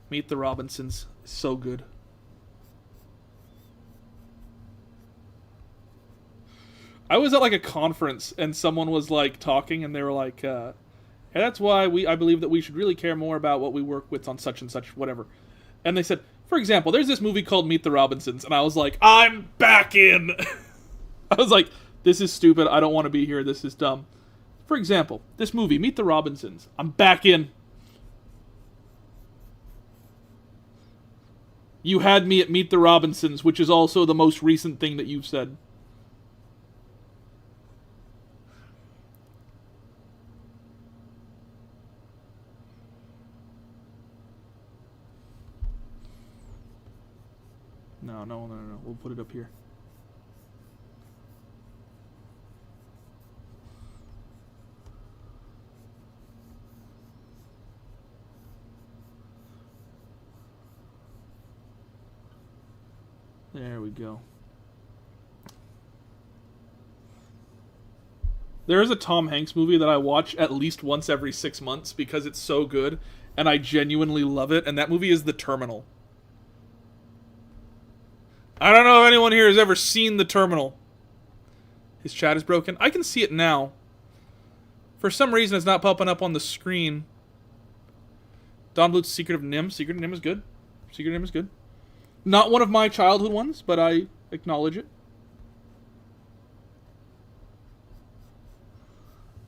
Meet the Robinsons. So good. I was at like a conference and someone was like talking and they were like, hey, that's why I believe that we should really care more about what we work with on such and such whatever. And they said, for example, there's this movie called Meet the Robinsons. And I was like, I'm back in. I was like, this is stupid. I don't want to be here. This is dumb. For example, this movie, Meet the Robinsons. I'm back in. You had me at Meet the Robinsons, which is also the most recent thing that you've said. No. We'll put it up here. There we go. There is a Tom Hanks movie that I watch at least once every 6 months because it's so good, and I genuinely love it, and that movie is The Terminal. I don't know if anyone here has ever seen The Terminal. His chat is broken. I can see it now. For some reason, it's not popping up on the screen. Don Bluth's Secret of NIMH. Secret of NIMH is good. Secret of NIMH is good. Not one of my childhood ones, but I acknowledge it.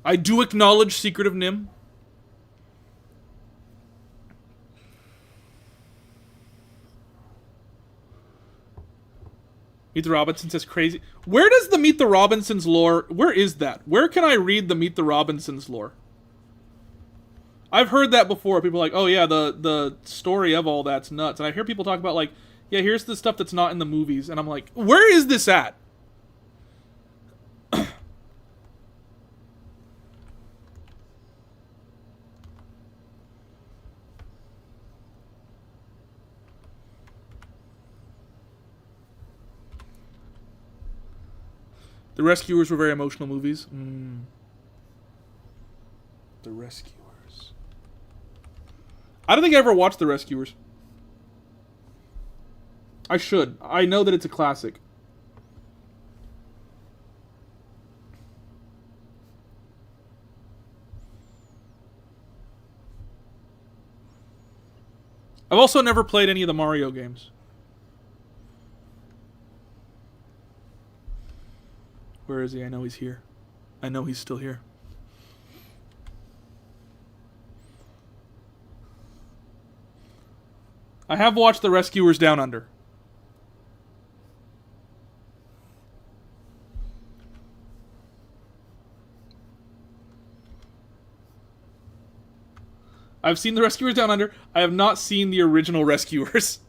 I do acknowledge Secret of NIMH. Meet the Robinsons is crazy. Where does the Meet the Robinsons lore... Where is that? Where can I read the Meet the Robinsons lore? I've heard that before. People are like, oh yeah, the story of all that's nuts. And I hear people talk about like, yeah, here's the stuff that's not in the movies. And I'm like, where is this at? The Rescuers were very emotional movies. The Rescuers. I don't think I ever watched The Rescuers. I should. I know that it's a classic. I've also never played any of the Mario games. Where is he? I know he's here. I know he's still here. I have watched The Rescuers Down Under. I've seen The Rescuers Down Under. I have not seen the original Rescuers.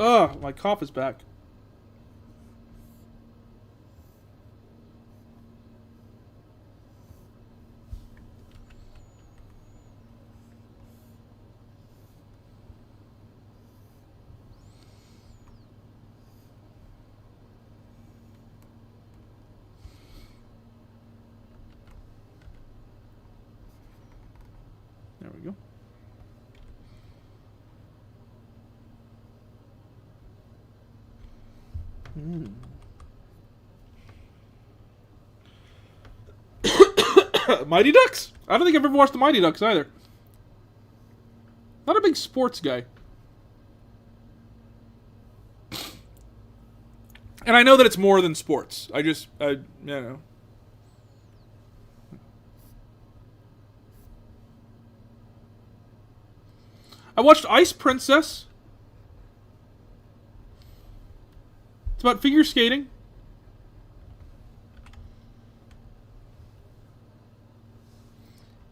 Oh, my cough is back. There we go. Mighty Ducks? I don't think I've ever watched the Mighty Ducks either. Not a big sports guy. And I know that it's more than sports. I you know. I watched Ice Princess. It's about figure skating.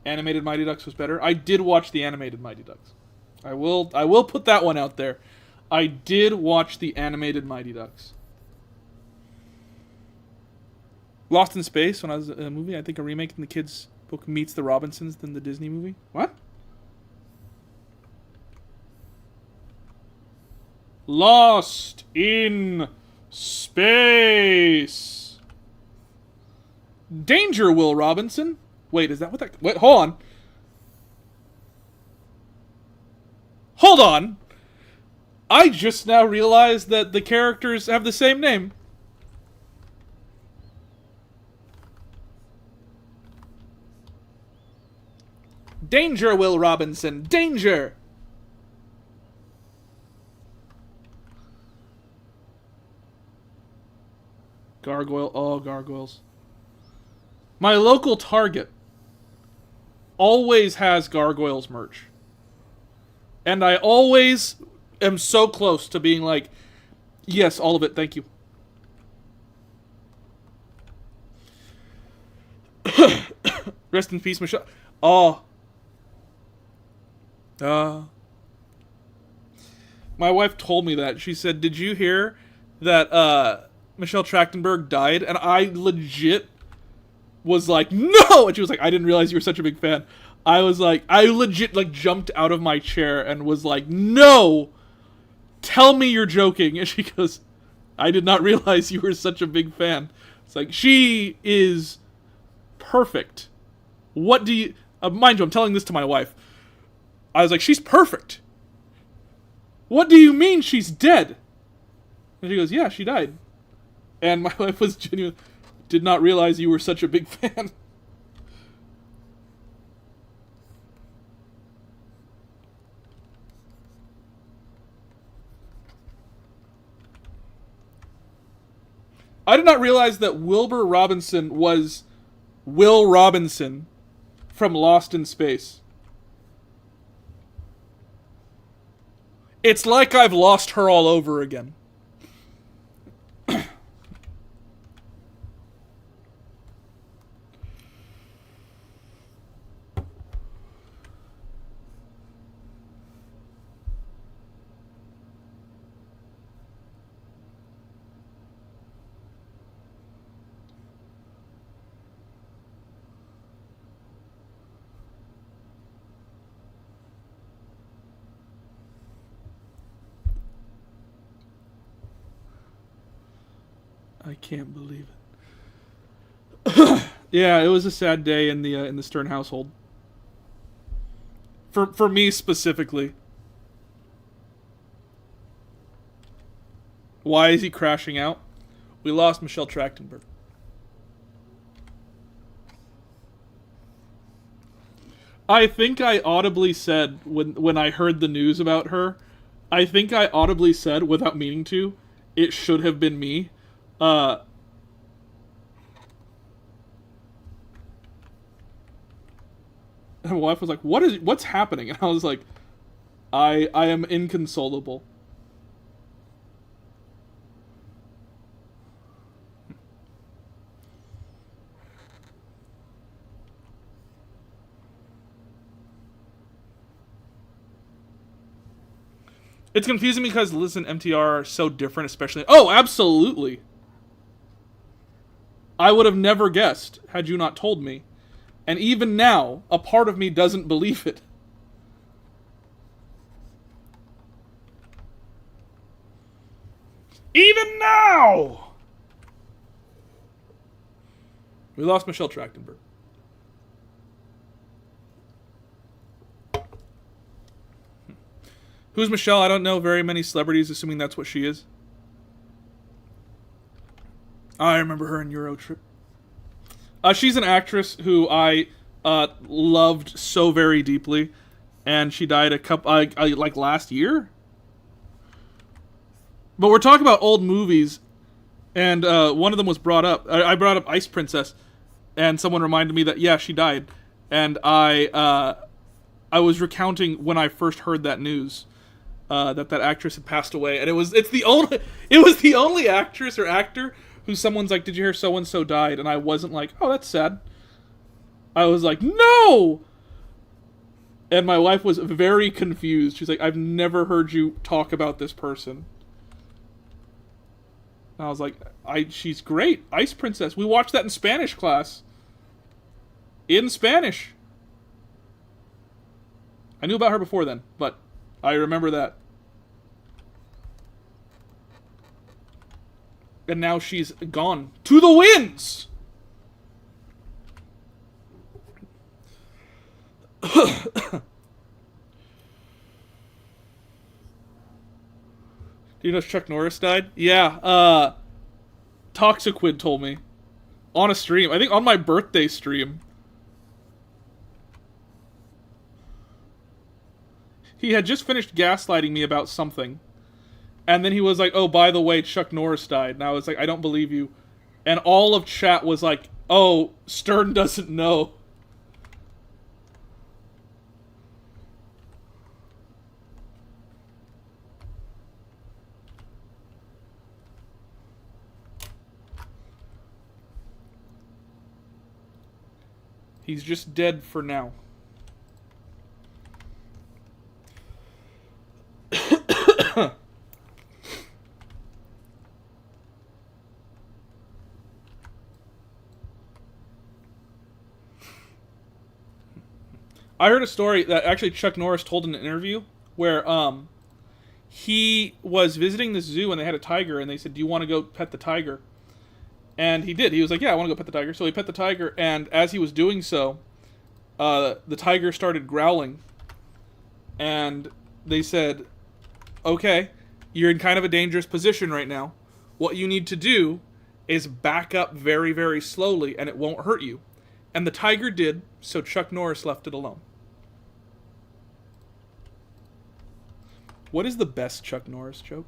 Animated Mighty Ducks was better. I did watch the animated Mighty Ducks. I will put that one out there. I did watch the animated Mighty Ducks. Lost in Space, when I was in a movie, I think a remake in the kids' book meets the Robinsons than the Disney movie. What? Lost in Space. Danger, Will Robinson. Wait, is that what that... Wait, hold on. Hold on. I just now realized that the characters have the same name. Danger, Will Robinson. Danger. Gargoyle. Oh, gargoyles. My local Target always has Gargoyles merch. And I always am so close to being like, yes, all of it, thank you. Rest in peace, Michelle. Oh. My wife told me that. She said, did you hear that Michelle Trachtenberg died? And I legit was like, no! And she was like, I didn't realize you were such a big fan. I was like, I legit like jumped out of my chair and was like, no! Tell me you're joking. And she goes, I did not realize you were such a big fan. It's like, she is perfect. What do you... mind you, I'm telling this to my wife. I was like, she's perfect. What do you mean she's dead? And she goes, yeah, she died. And my wife was genuine. Did not realize you were such a big fan. I did not realize that Wilbur Robinson was Will Robinson from Lost in Space. It's like I've lost her all over again. I can't believe it. Yeah, it was a sad day in the Stern household. For me specifically. Why is he crashing out? We lost Michelle Trachtenberg. I think I audibly said when I heard the news about her, I think I audibly said without meaning to, it should have been me. My wife was like, what's happening? And I was like, I am inconsolable. It's confusing because Liz and MTR are so different, especially... Oh, absolutely! I would have never guessed had you not told me. And even now, a part of me doesn't believe it. Even now! We lost Michelle Trachtenberg. Who's Michelle? I don't know very many celebrities, assuming that's what she is. I remember her in Eurotrip. She's an actress who I loved so very deeply, and she died a couple like last year. But we're talking about old movies, and one of them was brought up. I brought up Ice Princess, and someone reminded me that yeah, she died, and I was recounting when I first heard that news. That actress had passed away, and it was the only actress or actor who someone's like, did you hear so and so died? And I wasn't like, oh, that's sad. I was like, no. And my wife was very confused. She's like, I've never heard you talk about this person. And I was like, she's great, Ice Princess. We watched that in Spanish class. In Spanish. I knew about her before then, but I remember that. And now she's gone to the winds! Do you know Chuck Norris died? Yeah, Toxiquid told me. On a stream. I think on my birthday stream. He had just finished gaslighting me about something. And then he was like, oh, by the way, Chuck Norris died. And I was like, I don't believe you. And all of chat was like, oh, Stern doesn't know. He's just dead for now. I heard a story that actually Chuck Norris told in an interview where he was visiting this zoo and they had a tiger and they said, do you want to go pet the tiger? And he did. He was like, yeah, I want to go pet the tiger. So he pet the tiger, and as he was doing so, the tiger started growling. And they said, okay, you're in kind of a dangerous position right now. What you need to do is back up very, very slowly and it won't hurt you. And the tiger did, so Chuck Norris left it alone. What is the best Chuck Norris joke?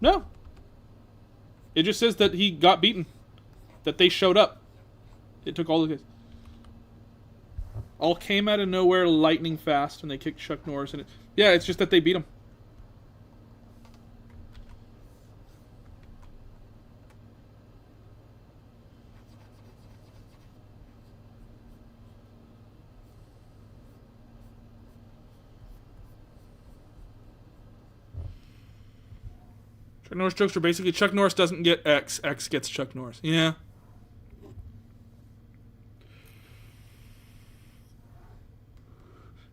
No. It just says that he got beaten. That they showed up. It took all the guys. All came out of nowhere lightning fast when they kicked Chuck Norris. And yeah, it's just that they beat him. Chuck Norris jokes are basically Chuck Norris doesn't get X, X gets Chuck Norris. Yeah.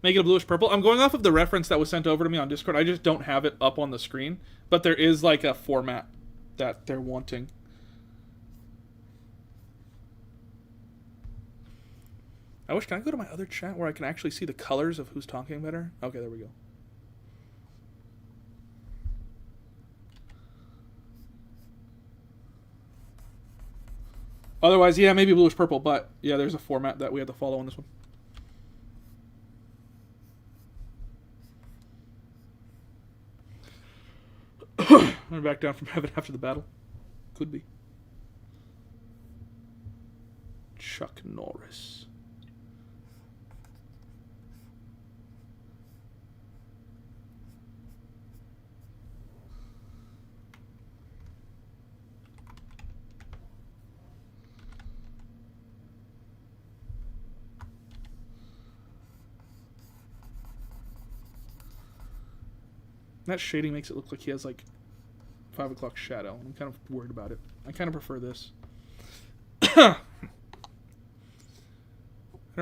Make it a bluish purple. I'm going off of the reference that was sent over to me on Discord. I just don't have it up on the screen. But there is like a format that they're wanting. Can I go to my other chat where I can actually see the colors of who's talking better? Okay, there we go. Otherwise, yeah, maybe bluish purple, but yeah, there's a format that we have to follow on this one. I'm back down from heaven after the battle. Could be. Chuck Norris. That shading makes it look like he has like 5 o'clock shadow. I'm kind of worried about it. I kind of prefer this. I'm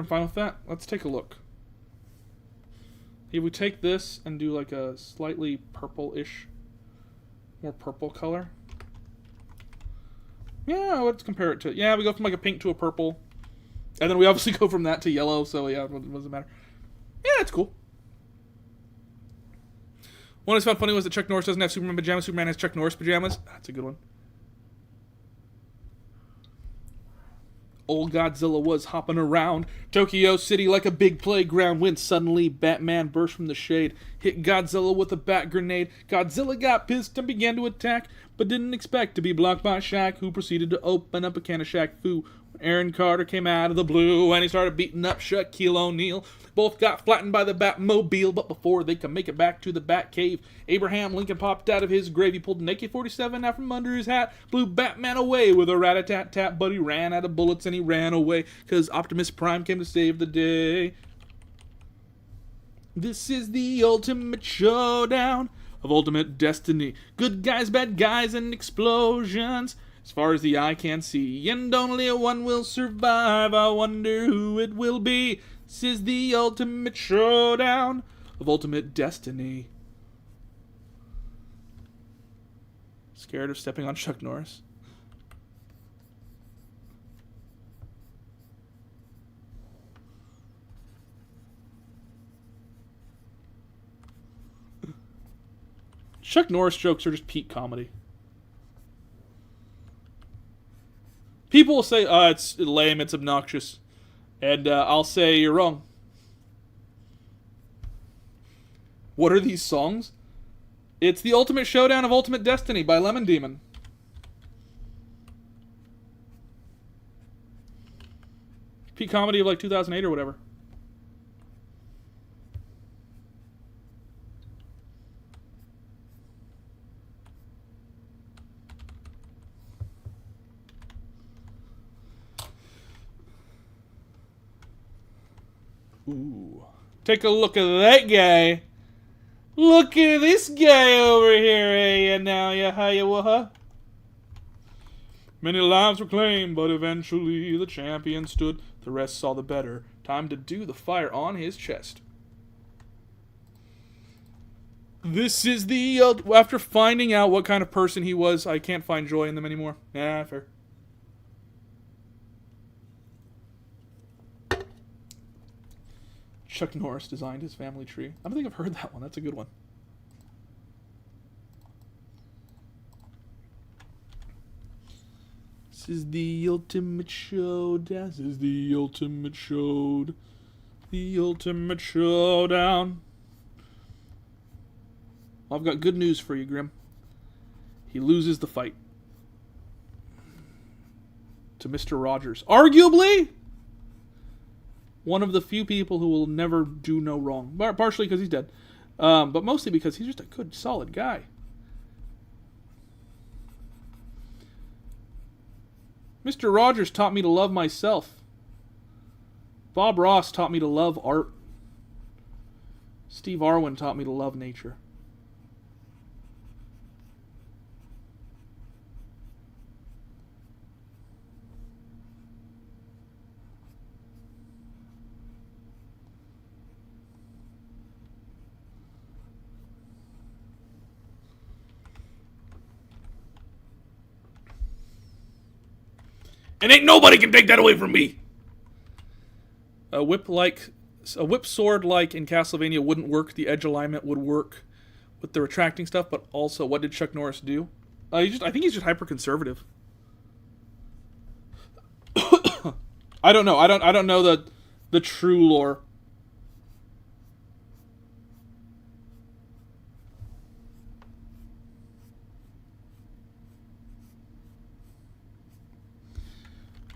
fine with that. Let's take a look. If we take this and do like a slightly purple-ish, more purple color. Yeah, let's compare it to... Yeah, we go from like a pink to a purple. And then we obviously go from that to yellow, so yeah, it doesn't matter. Yeah, it's cool. One I found funny was that Chuck Norris doesn't have Superman pajamas. Superman has Chuck Norris pajamas. That's a good one. Old Godzilla was hopping around Tokyo City like a big playground when suddenly Batman burst from the shade, hit Godzilla with a bat grenade. Godzilla got pissed and began to attack, but didn't expect to be blocked by Shaq, who proceeded to open up a can of Shaq Fu. Aaron Carter came out of the blue and he started beating up Shaquille O'Neal. Both got flattened by the Batmobile, but before they could make it back to the Batcave, Abraham Lincoln popped out of his grave. He pulled an AK-47 out from under his hat, blew Batman away with a rat-a-tat-tat, but he ran out of bullets and he ran away, because Optimus Prime came to save the day. This is the ultimate showdown of ultimate destiny. Good guys, bad guys, and explosions. As far as the eye can see, and only one will survive. I wonder who it will be. This is the ultimate showdown of ultimate destiny. Scared of stepping on Chuck Norris? Chuck Norris jokes are just peak comedy. People will say, it's lame, it's obnoxious. And I'll say, you're wrong. What are these songs? It's the Ultimate Showdown of Ultimate Destiny by Lemon Demon. Peak comedy of like 2008 or whatever. Ooh. Take a look at that guy. Look at this guy over here, hey, and now ya hiya waha. Many lives were claimed, but eventually the champion stood. The rest saw the better. Time to do the fire on his chest. This is the... after finding out what kind of person he was, I can't find joy in them anymore. Yeah, fair. Chuck Norris designed his family tree. I don't think I've heard that one. That's a good one. This is the ultimate showdown. This is the ultimate showdown. The ultimate showdown. Well, I've got good news for you, Grim. He loses the fight to Mr. Rogers. Arguably one of the few people who will never do no wrong. Partially because he's dead. But mostly because he's just a good, solid guy. Mr. Rogers taught me to love myself. Bob Ross taught me to love art. Steve Irwin taught me to love nature. And ain't nobody can take that away from me. A whip sword like in Castlevania wouldn't work. The edge alignment would work with the retracting stuff, but also what did Chuck Norris do? I think he's just hyper conservative. I don't know. I don't know the true lore.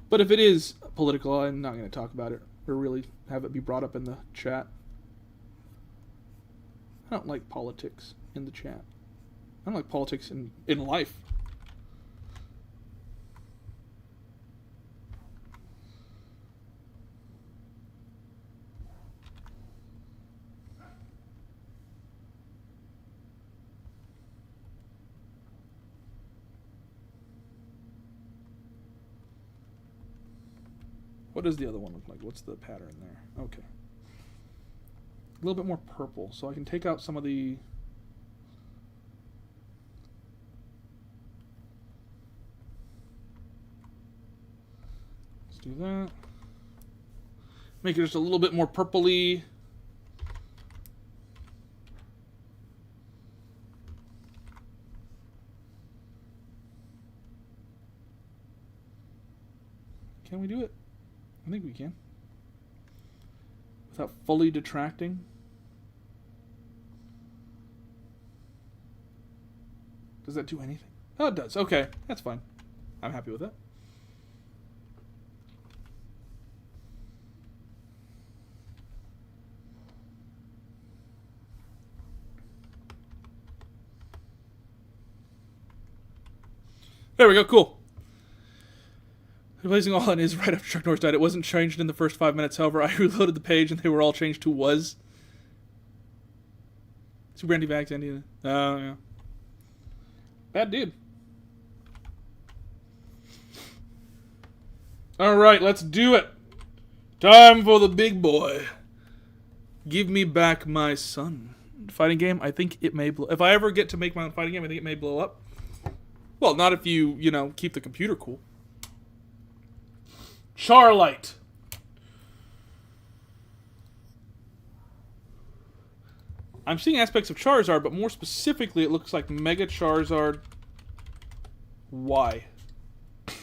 But if it is political, I'm not going to talk about it or really have it be brought up in the chat. I don't like politics in the chat. I don't like politics in life. What does the other one look like? What's the pattern there? Okay. A little bit more purple, so I can take out some of the... Let's do that. Make it just a little bit more purpley. Can we do it? I think we can. Without fully detracting. Does that do anything? Oh, it does. Okay, that's fine. I'm happy with that. There we go, cool. Replacing all on is right after Chuck Norris died. It wasn't changed in the first 5 minutes. However, I reloaded the page and they were all changed to was. Super anti-vax, Indiana. Oh, yeah. Bad dude. Alright, let's do it. Time for the big boy. Give me back my son. Fighting game, I think it may blow. If I ever get to make my own fighting game, I think it may blow up. Well, not if you keep the computer cool. Charlight. I'm seeing aspects of Charizard, but more specifically, it looks like Mega Charizard Y. I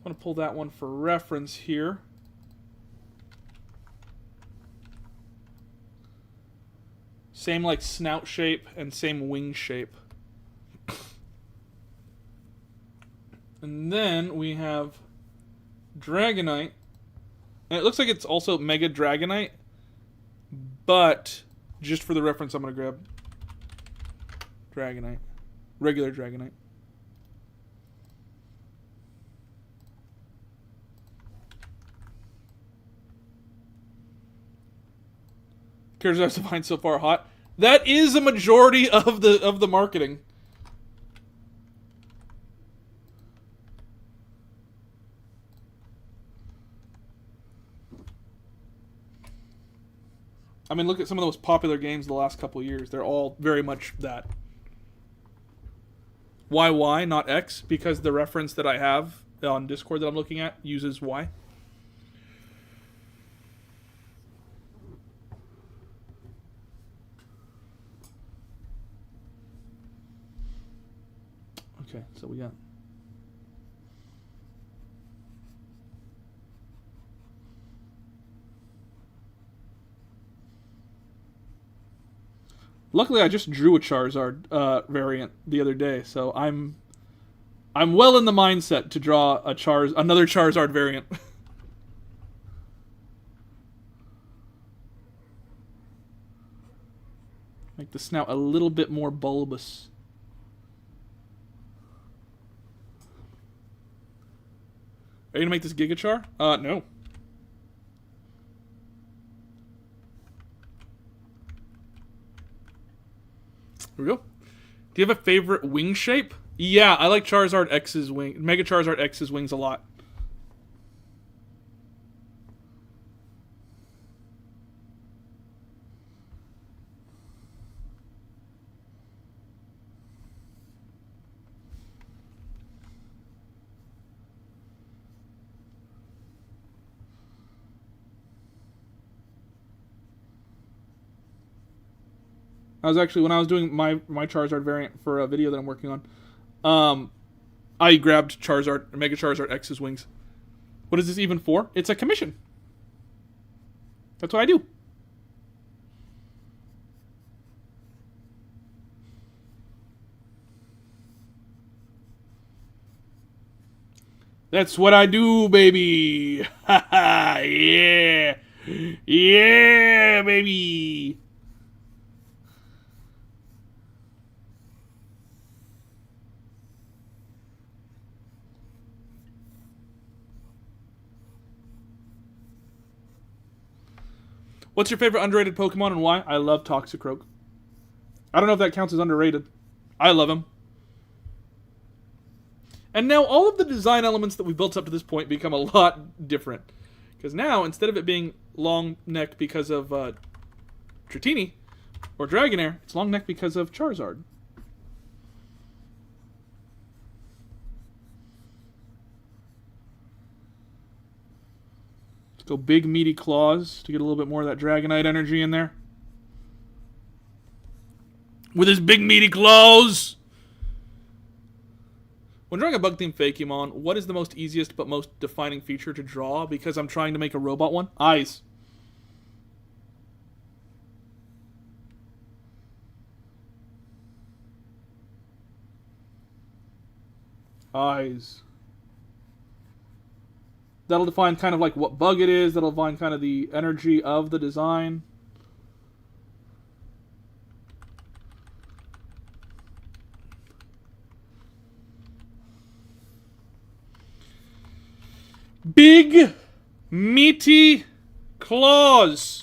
want to pull that one for reference here. Same like snout shape and same wing shape. And then we have Dragonite. And it looks like it's also Mega Dragonite. But, just for the reference, I'm going to grab Dragonite. Regular Dragonite. Charizard's Divine so far hot. That is a majority of the marketing. I mean, look at some of the most popular games the last couple of years. They're all very much that. Why Y, not X? Because the reference that I have on Discord that I'm looking at uses Y. Okay, so we got... Luckily, I just drew a Charizard variant the other day, so I'm well in the mindset to draw another Charizard variant. Make the snout a little bit more bulbous. Are you gonna make this Gigachar? No. Here we go. Do you have a favorite wing shape? Yeah, I like Charizard X's wing, Mega Charizard X's wings a lot. I was actually, when I was doing my Charizard variant for a video that I'm working on, I grabbed Mega Charizard X's wings. What is this even for? It's a commission. That's what I do. That's what I do, baby. Ha ha, yeah. Yeah, baby. What's your favorite underrated Pokemon and why? I love Toxicroak. I don't know if that counts as underrated. I love him. And now all of the design elements that we built up to this point become a lot different. Because now, instead of it being long neck because of Dratini or Dragonair, it's long neck because of Charizard. Let's go big meaty claws to get a little bit more of that Dragonite energy in there. With his big meaty claws! When drawing a bug-themed Fakemon, what is the most easiest but most defining feature to draw? Because I'm trying to make a robot one. Eyes. Eyes. That'll define kind of like what bug it is. That'll define kind of the energy of the design. Big, meaty claws.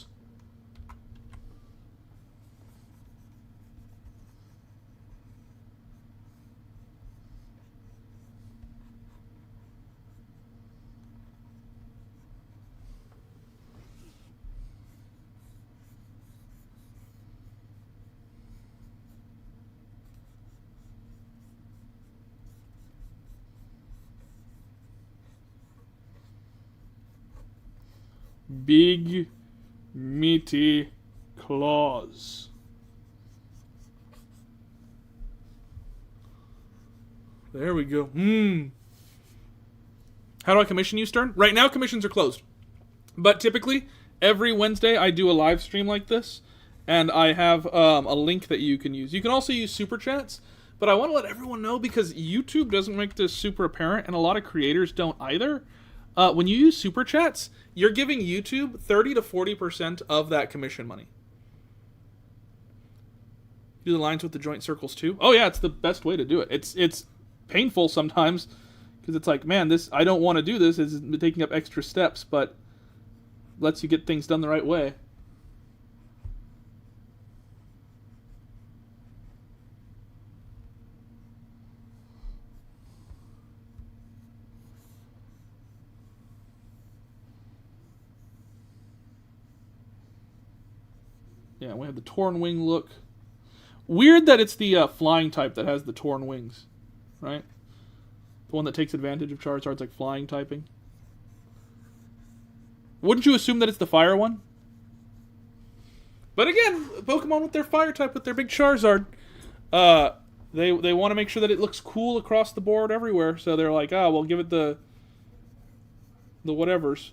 Big, meaty claws. There we go. How do I commission you, Stern? Right now, commissions are closed. But typically, every Wednesday, I do a live stream like this. And I have a link that you can use. You can also use Super Chats. But I want to let everyone know, because YouTube doesn't make this super apparent, and a lot of creators don't either. When you use Super Chats, you're giving YouTube 30 to 40% of that commission money. Do the lines with the joint circles too? Oh yeah, it's the best way to do it. It's painful sometimes, because it's like, man, I don't want to do this. It's taking up extra steps, but lets you get things done the right way. Yeah, we have the torn wing look. Weird that it's the flying type that has the torn wings, right? The one that takes advantage of Charizard's like flying typing. Wouldn't you assume that it's the fire one? But again, Pokemon with their fire type, with their big Charizard, they want to make sure that it looks cool across the board everywhere. So they're like, we'll give it the whatevers.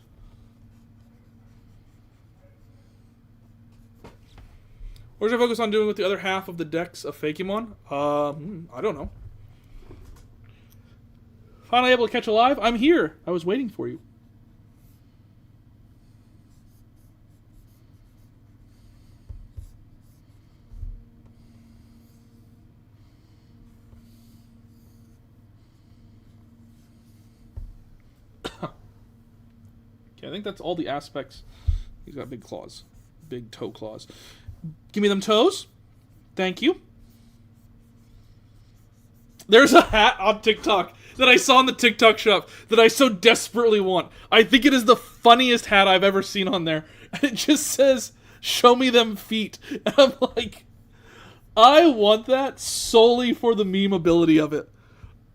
Or should I focus on doing with the other half of the decks of Fakemon? I don't know. Finally able to catch a live? I'm here. I was waiting for you. Okay, I think that's all the aspects. He's got big claws. Big toe claws. Give me them toes. Thank you. There's a hat on TikTok that I saw in the TikTok shop that I so desperately want. I think it is the funniest hat I've ever seen on there. It just says, "Show me them feet." And I'm like, I want that solely for the meme ability of it.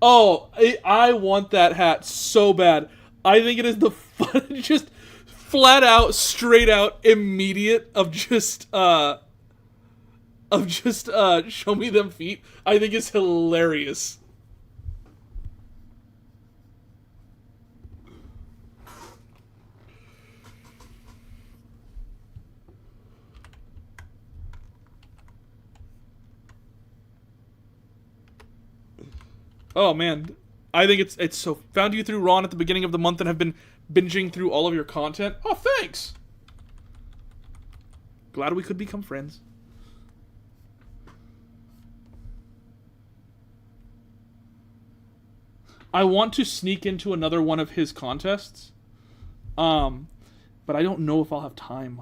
Oh, I want that hat so bad. I think it is the fun, just flat out, straight out, immediate of just show me them feet. I think it's hilarious. Oh man, I think it's so. Found you through Ron at the beginning of the month and have been binging through all of your content. Oh, thanks. Glad we could become friends. I want to sneak into another one of his contests, but I don't know if I'll have time.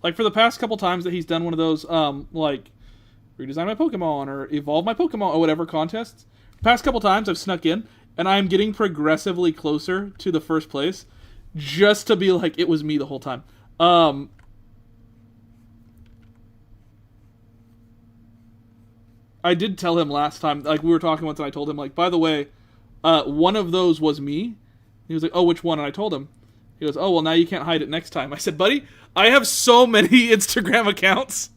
Like, for the past couple times that he's done one of those, like, redesign my Pokemon or evolve my Pokemon or whatever contests, the past couple times I've snuck in, and I'm getting progressively closer to the first place, just to be like, it was me the whole time. I did tell him last time, like, we were talking once, and I told him, like, by the way, one of those was me. He was like, oh, which one? And I told him. He goes, oh, well, now you can't hide it next time. I said, buddy, I have so many Instagram accounts.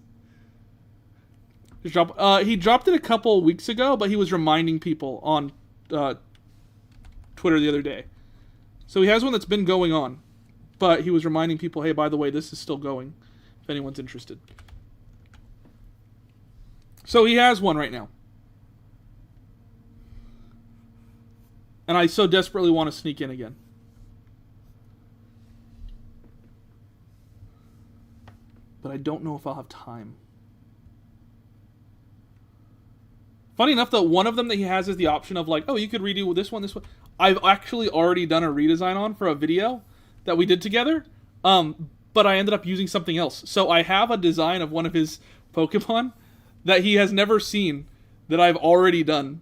He dropped it a couple weeks ago, but he was reminding people on Twitter the other day. So he has one that's been going on, but he was reminding people, hey, by the way, this is still going, if anyone's interested. So he has one right now. And I so desperately want to sneak in again. But I don't know if I'll have time. Funny enough, though, one of them that he has is the option of like, oh, you could redo this one. I've actually already done a redesign on for a video that we did together, but I ended up using something else. So I have a design of one of his Pokemon that he has never seen that I've already done.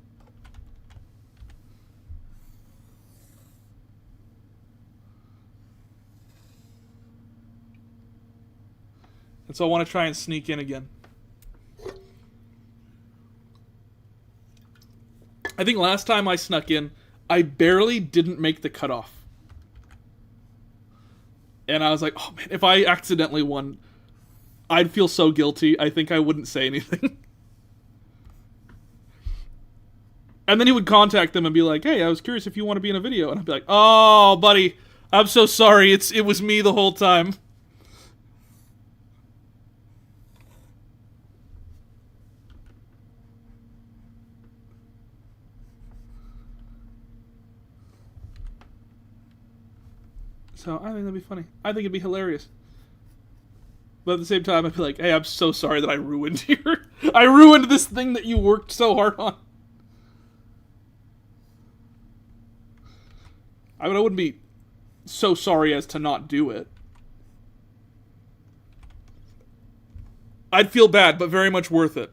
And so I want to try and sneak in again. I think last time I snuck in, I barely didn't make the cutoff. And I was like, oh man, if I accidentally won, I'd feel so guilty. I think I wouldn't say anything. And then he would contact them and be like, hey, I was curious if you want to be in a video. And I'd be like, oh, buddy, I'm so sorry. It was me the whole time. So I think that'd be funny. I think it'd be hilarious. But at the same time, I'd be like, hey, I'm so sorry that I ruined I ruined this thing that you worked so hard on. I mean, I wouldn't be so sorry as to not do it. I'd feel bad, but very much worth it.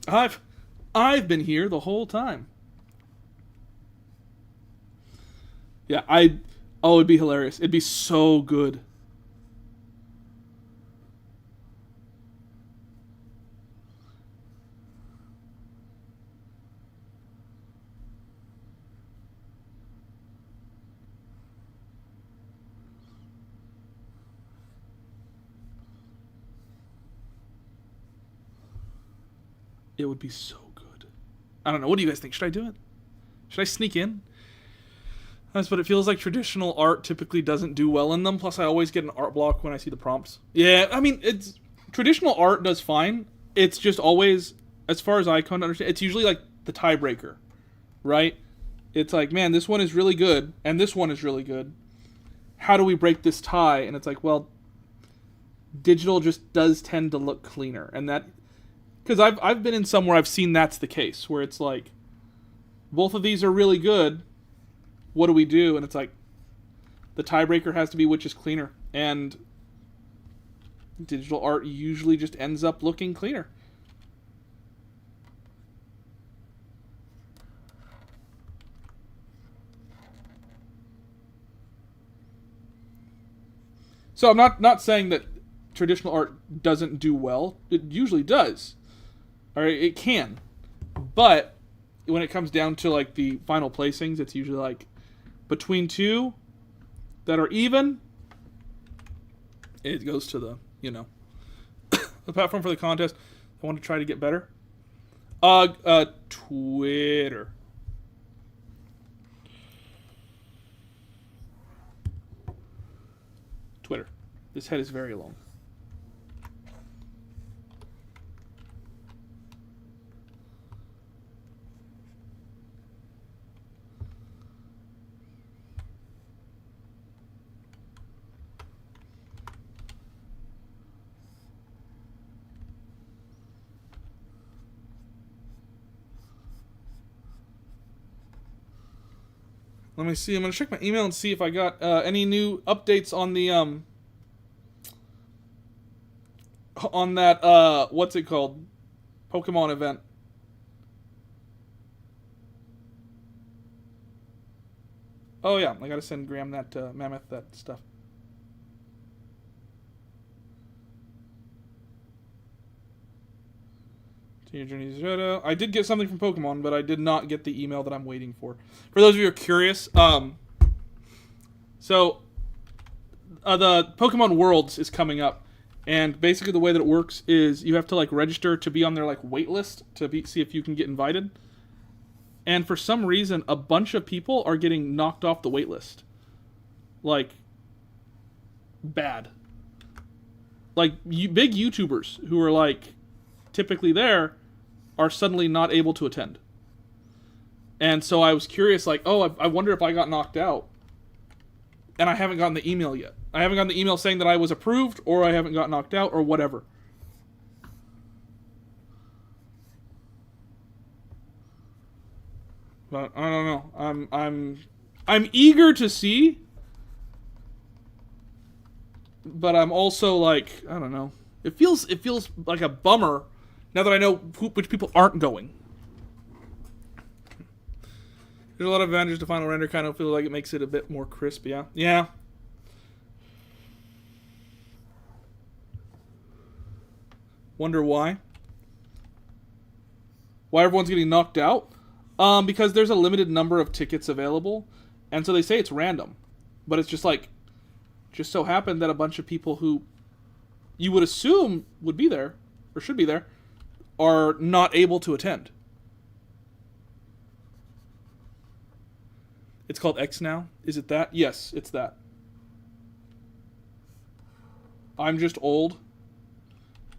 I've been here the whole time. Yeah, oh, it'd be hilarious. It'd be so good. It would be so good. I don't know. What do you guys think? Should I do it? Should I sneak in? That's but it feels like traditional art typically doesn't do well in them. Plus, I always get an art block when I see the prompts. Yeah, I mean, it's traditional art does fine. It's just always, as far as I can understand, it's usually like the tiebreaker, right? It's like, man, this one is really good, and this one is really good. How do we break this tie? And it's like, well, digital just does tend to look cleaner, and that because I've been in some where I've seen that's the case, where it's like both of these are really good. What do we do? And it's like the tiebreaker has to be which is cleaner, and digital art usually just ends up looking cleaner. So I'm not saying that traditional art doesn't do well. It usually does. All right, it can. But when it comes down to like the final placings, it's usually like between two that are even, it goes to the, the platform for the contest. I want to try to get better. Twitter. Twitter. This head is very long. Let me see. I'm going to check my email and see if I got any new updates on the on that what's it called? Pokemon event. Oh yeah, I got to send Graham that Mammoth that stuff. I did get something from Pokemon, but I did not get the email that I'm waiting for. For those of you who are curious, so the Pokemon Worlds is coming up, and basically the way that it works is you have to like register to be on their like wait list to see if you can get invited. And for some reason, a bunch of people are getting knocked off the wait list, like bad. Like big YouTubers who are like typically there are suddenly not able to attend. And so I was curious, like, oh, I wonder if I got knocked out. And I haven't gotten the email yet. I haven't gotten the email saying that I was approved, or I haven't got knocked out, or whatever. But I don't know. I'm eager to see, but I'm also like, I don't know. It feels like a bummer now that I know which people aren't going. There's a lot of advantages to Final Render. Kind of feel like it makes it a bit more crisp. Yeah. Yeah. Wonder why. Why everyone's getting knocked out? Because there's a limited number of tickets available, and so they say it's random, but it's just so happened that a bunch of people who you would assume would be there or should be there are not able to attend. It's called X now? Is it that? Yes, it's that. I'm just old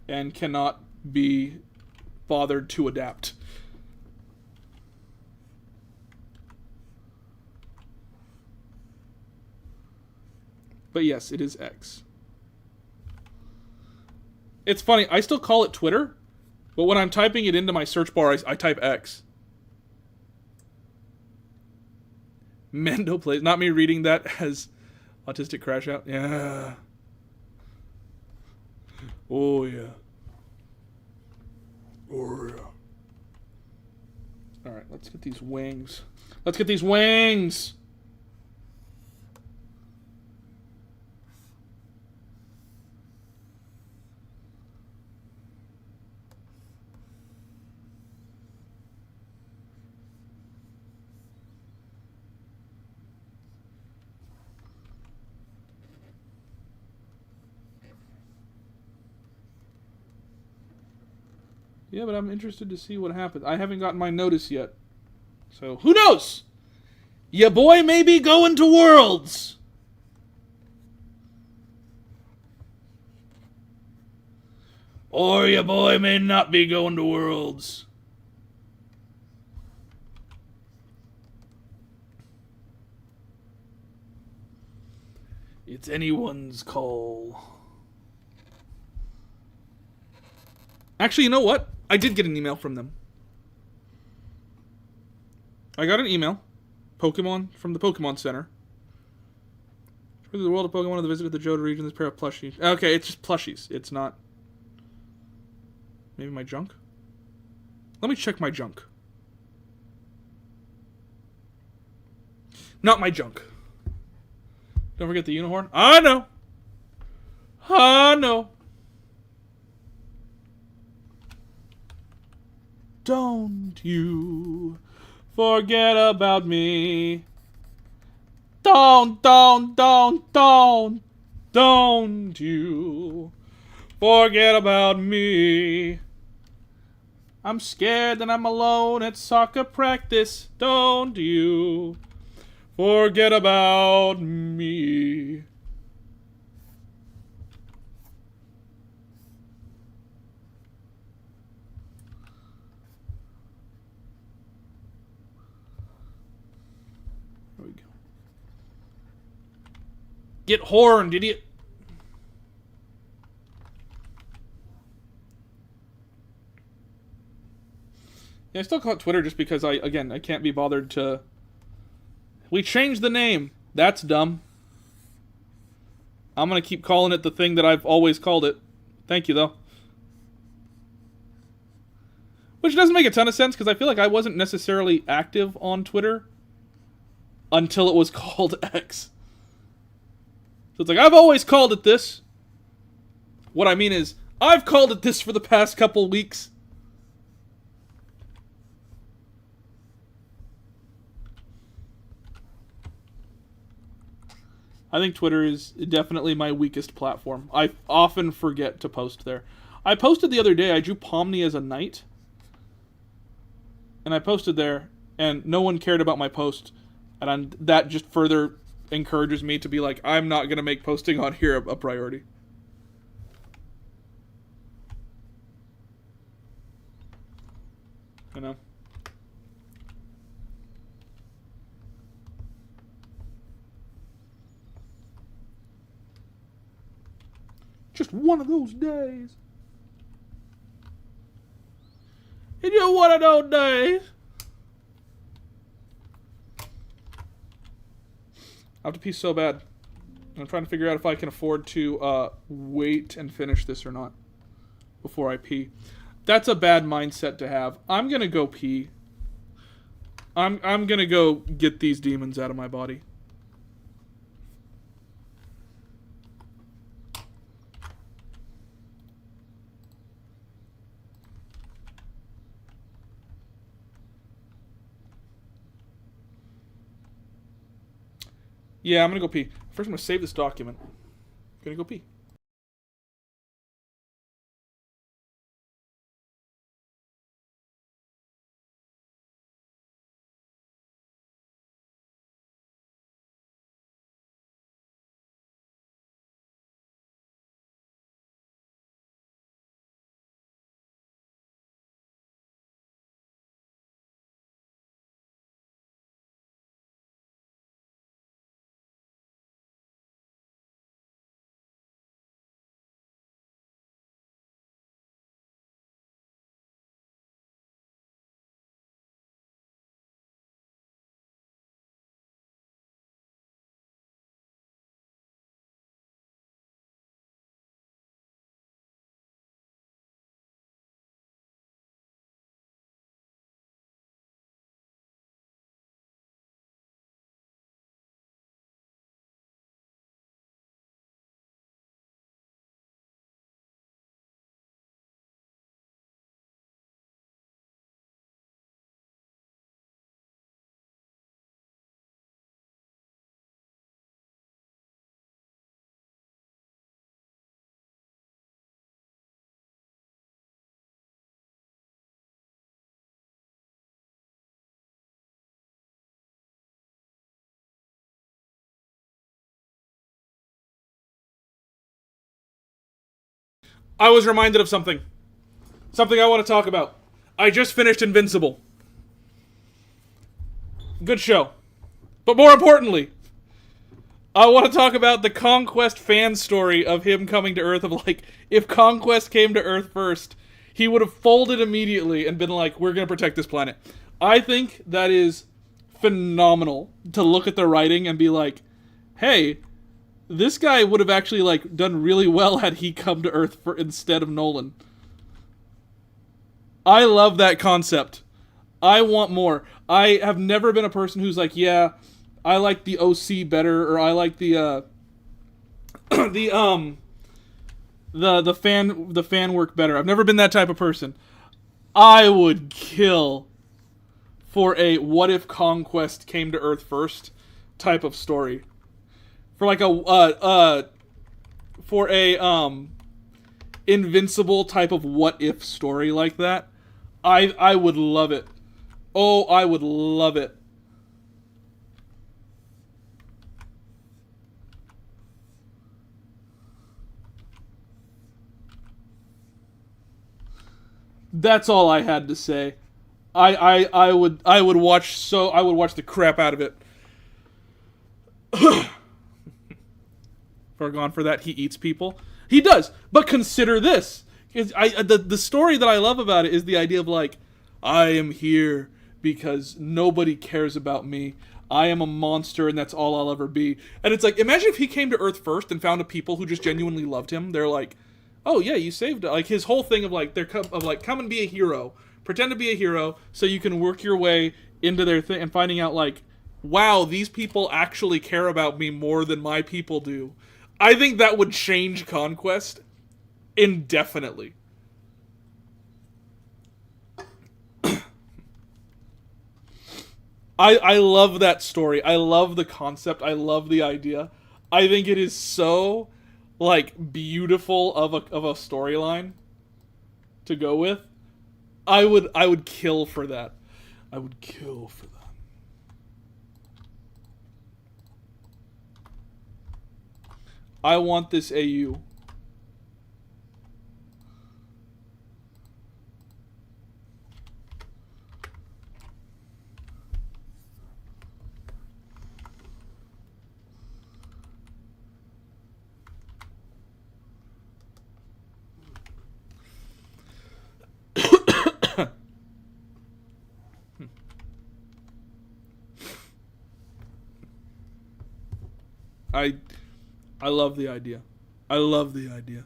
and cannot be bothered to adapt. But yes, it is X. It's funny, I still call it Twitter, but when I'm typing it into my search bar, I type X. Mendo plays. Not me reading that as autistic crash out. Yeah. Oh, yeah. Oh, yeah. Alright, let's get these wings. Let's get these wings! Yeah, but I'm interested to see what happens. I haven't gotten my notice yet. So, who knows? Ya boy may be going to Worlds. Or your boy may not be going to Worlds. It's anyone's call. Actually, you know what? I did get an email from them. I got an email. Pokemon from the Pokemon Center. For the world of Pokemon, the visit to the Johto region, this pair of plushies. Okay, it's just plushies. It's not... Maybe my junk? Let me check my junk. Not my junk. Don't forget the Unihorn. I know. I know. Don't you forget about me. Don't you forget about me. I'm scared that I'm alone at soccer practice. Don't you forget about me. There we go. Get horned, idiot. Yeah, I still call it Twitter just because I can't be bothered to... We changed the name. That's dumb. I'm going to keep calling it the thing that I've always called it. Thank you, though. Which doesn't make a ton of sense, because I feel like I wasn't necessarily active on Twitter until it was called X. So it's like, I've always called it this. What I mean is, I've called it this for the past couple weeks. I think Twitter is definitely my weakest platform. I often forget to post there. I posted the other day, I drew Pomni as a knight. And I posted there, and no one cared about my post. And that just further encourages me to be like, I'm not going to make posting on here a priority. You know? Just one of those days. It's just one of those days. I have to pee so bad. I'm trying to figure out if I can afford to wait and finish this or not before I pee. That's a bad mindset to have. I'm gonna go pee. I'm gonna go get these demons out of my body. Yeah, I'm gonna go pee. First, I'm gonna save this document. Gonna go pee. I was reminded of something. Something I want to talk about. I just finished Invincible. Good show. But more importantly, I want to talk about the Conquest fan story of him coming to Earth. Of like, if Conquest came to Earth first, he would have folded immediately and been like, we're going to protect this planet. I think that is phenomenal to look at the writing and be like, hey, this guy would have actually like done really well had he come to Earth instead of Nolan. I love that concept. I want more. I have never been a person who's like, yeah, I like the OC better, or I like the the fan work better. I've never been that type of person. I would kill for a what if Conquest came to Earth first type of story. For like a Invincible type of what if story like that. I would love it. Oh, I would love it. That's all I had to say. I would watch the crap out of it. Fargon for that, he eats people. He does, but consider this. The story that I love about it is the idea of like, I am here because nobody cares about me. I am a monster and that's all I'll ever be. And it's like, imagine if he came to Earth first and found a people who just genuinely loved him. They're like, oh yeah, you saved it. Like his whole thing of like, come and be a hero. Pretend to be a hero so you can work your way into their thing and finding out like, wow, these people actually care about me more than my people do. I think that would change Conquest indefinitely. I love that story. I love the concept. I love the idea. I think it is so like beautiful of a storyline to go with. I would kill for that. I would kill for that. I want this AU. I love the idea. I love the idea.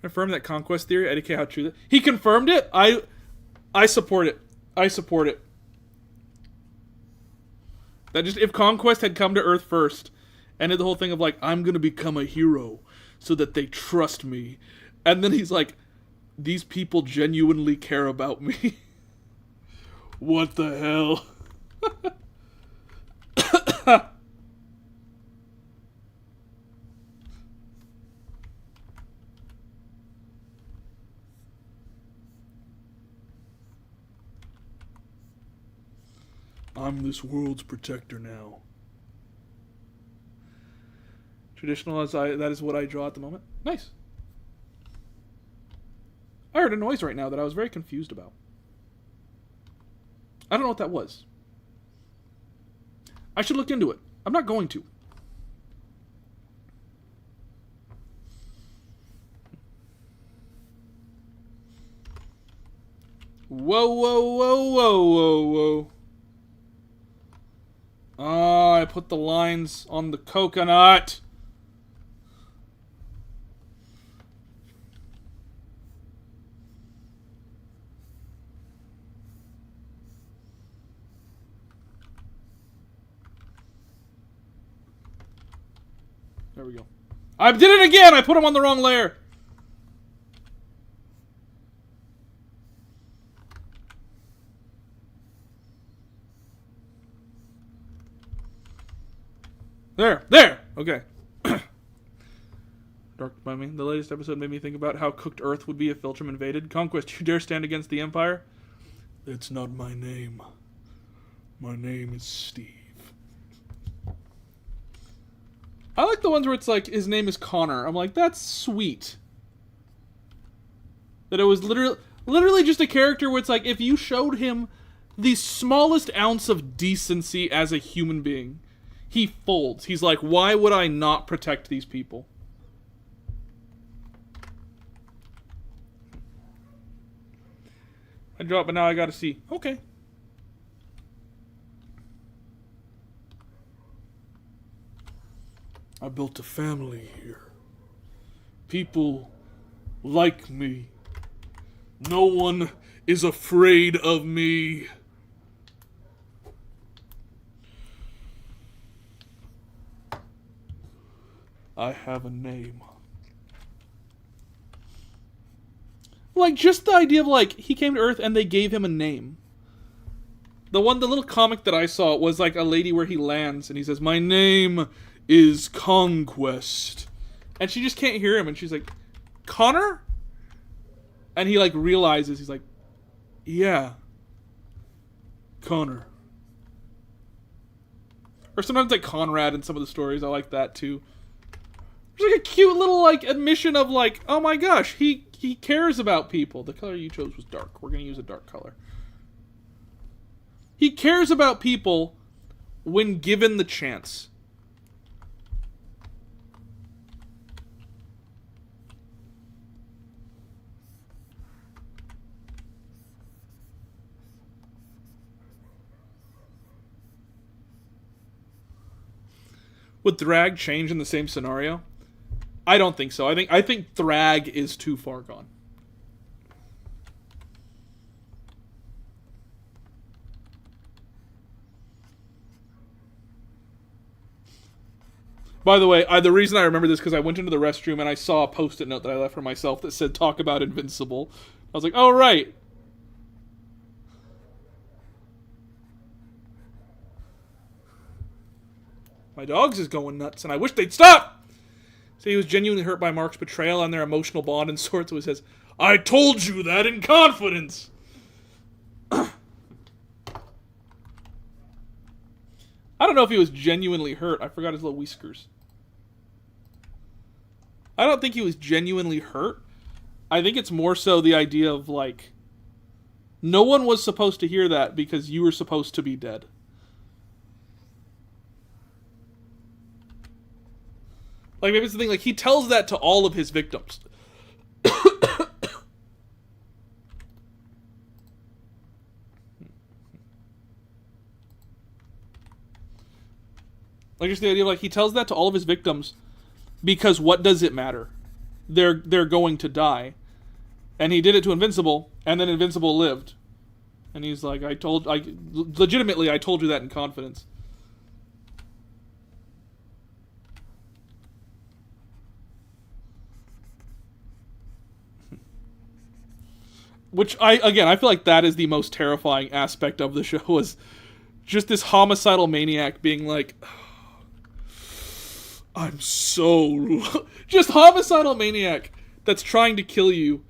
Confirm that Conquest theory. Eddie K. How true that he confirmed it. I support it. I support it. That just if Conquest had come to Earth first, and did the whole thing of like, I'm gonna become a hero so that they trust me, and then he's like, these people genuinely care about me. What the hell? I'm this world's protector now. Traditional as that is what I draw at the moment. Nice. I heard a noise right now that I was very confused about. I don't know what that was. I should look into it. I'm not going to. Whoa, whoa, whoa, whoa, whoa, whoa. Oh, I put the lines on the coconut. There we go. I did it again! I put them on the wrong layer. There! Okay. Dark by me. The latest episode made me think about how cooked Earth would be if Filtrum invaded. Conquest, you dare stand against the Empire? It's not my name. My name is Steve. I like the ones where it's like, his name is Connor. I'm like, that's sweet. That it was literally just a character where it's like, if you showed him the smallest ounce of decency as a human being, he folds. He's like, why would I not protect these people? I dropped, but now I gotta see. Okay. I built a family here. People like me. No one is afraid of me. I have a name. Like, just the idea of, like, he came to Earth and they gave him a name. The little comic that I saw was, like, a lady where he lands and he says, my name is Conquest. And she just can't hear him and she's like, Connor? And he, like, realizes, he's like, yeah, Connor. Or sometimes, like, Conrad in some of the stories, I like that, too. There's, like, a cute little, like, admission of, like, oh my gosh, he cares about people. The color you chose was dark. We're going to use a dark color. He cares about people when given the chance. Would Thrag change in the same scenario? I don't think so. I think Thrag is too far gone. By the way, the reason I remember this because I went into the restroom and I saw a post-it note that I left for myself that said "Talk about Invincible." I was like, "Oh right." My dogs is going nuts, and I wish they'd stop! So he was genuinely hurt by Mark's betrayal and their emotional bond and sorts. So he says, I told you that in confidence! I don't know if he was genuinely hurt. I forgot his little whiskers. I don't think he was genuinely hurt. I think it's more so the idea of, like, no one was supposed to hear that because you were supposed to be dead. Like, maybe it's the thing, like, he tells that to all of his victims. Like, just the idea of, like, he tells that to all of his victims because what does it matter? They're going to die. And he did it to Invincible, and then Invincible lived. And he's like, legitimately, I told you that in confidence. Which, I feel like that is the most terrifying aspect of the show, was just this homicidal maniac being like, I'm so... just homicidal maniac that's trying to kill you,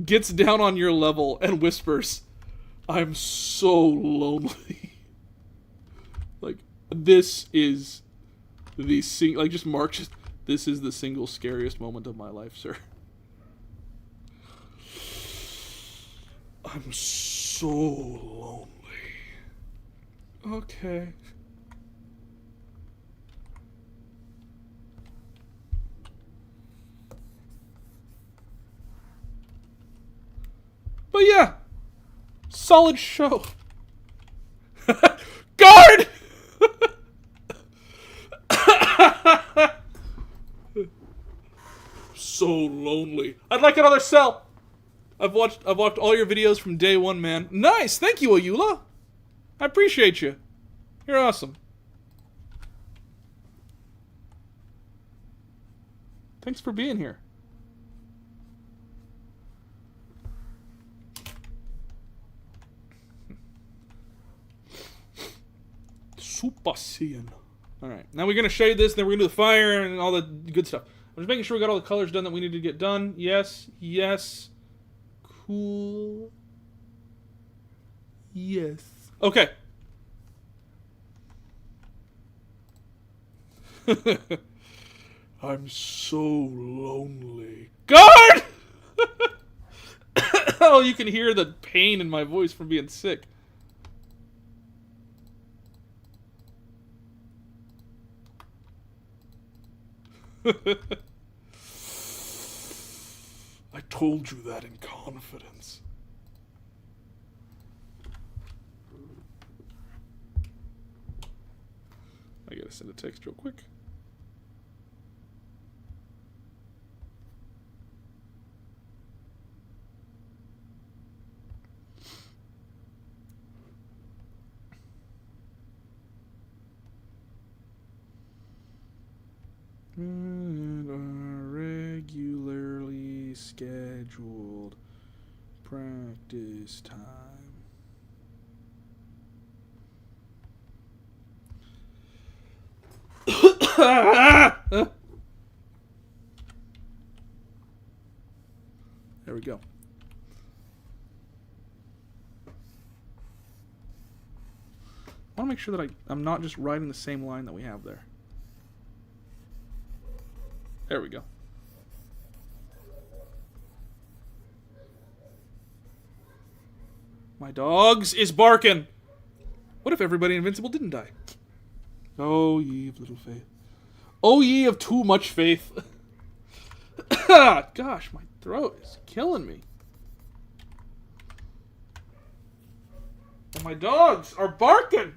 gets down on your level and whispers, I'm so lonely. Like, this is the just Mark, this is the single scariest moment of my life, sir. I'm so lonely. Okay. But yeah, solid show. Guard! So lonely. I'd like another cell. I've watched all your videos from day one, man. Nice, thank you, Ayula. I appreciate you. You're awesome. Thanks for being here. Super Saiyan. Alright, now we're going to show you this, then we're going to do the fire and all the good stuff. I'm just making sure we got all the colors done that we need to get done. Yes, yes. Cool. Yes. Okay. I'm so lonely. Guard! Oh, you can hear the pain in my voice from being sick. I told you that in confidence. I gotta send a text real quick. Regularly scheduled practice time. There we go. I want to make sure that I'm not just writing the same line that we have there. There we go. My dogs is barking. What if everybody Invincible didn't die? Oh, ye of little faith. Oh, ye of too much faith. Gosh, my throat is killing me. And my dogs are barking.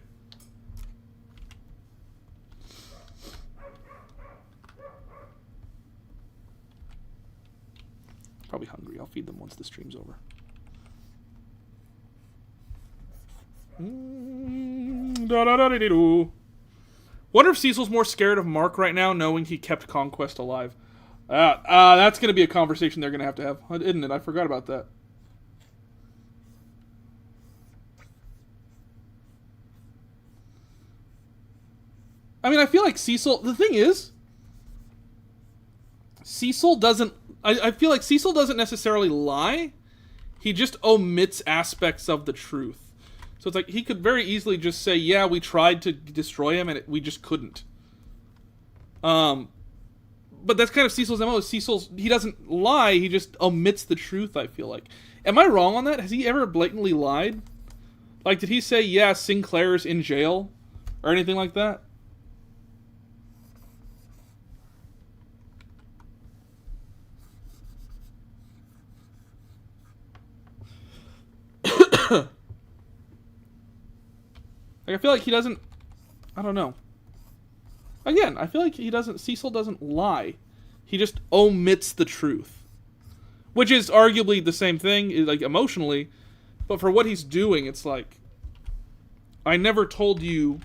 Probably hungry. I'll feed them once the stream's over. Wonder if Cecil's more scared of Mark right now, knowing he kept Conquest alive. That's going to be a conversation they're going to have, isn't it? I forgot about that. I mean, I feel like Cecil... The thing is, Cecil doesn't... I feel like Cecil doesn't necessarily lie. He just omits aspects of the truth. So it's like, he could very easily just say, yeah, we tried to destroy him, and we just couldn't. But that's kind of Cecil's MO. He doesn't lie, he just omits the truth, I feel like. Am I wrong on that? Has he ever blatantly lied? Like, did he say, yeah, Sinclair's in jail? Or anything like that? Like, I feel like he doesn't... I don't know. Again, I feel like Cecil doesn't lie. He just omits the truth. Which is arguably the same thing, like, emotionally. But for what he's doing, it's like... I never told you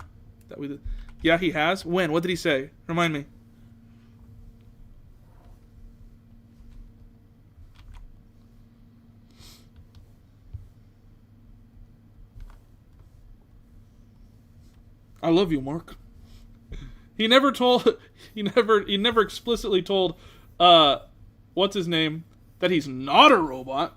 that we... Yeah, he has? When? What did he say? Remind me. I love you, Mark. He never explicitly told, what's his name, that he's not a robot.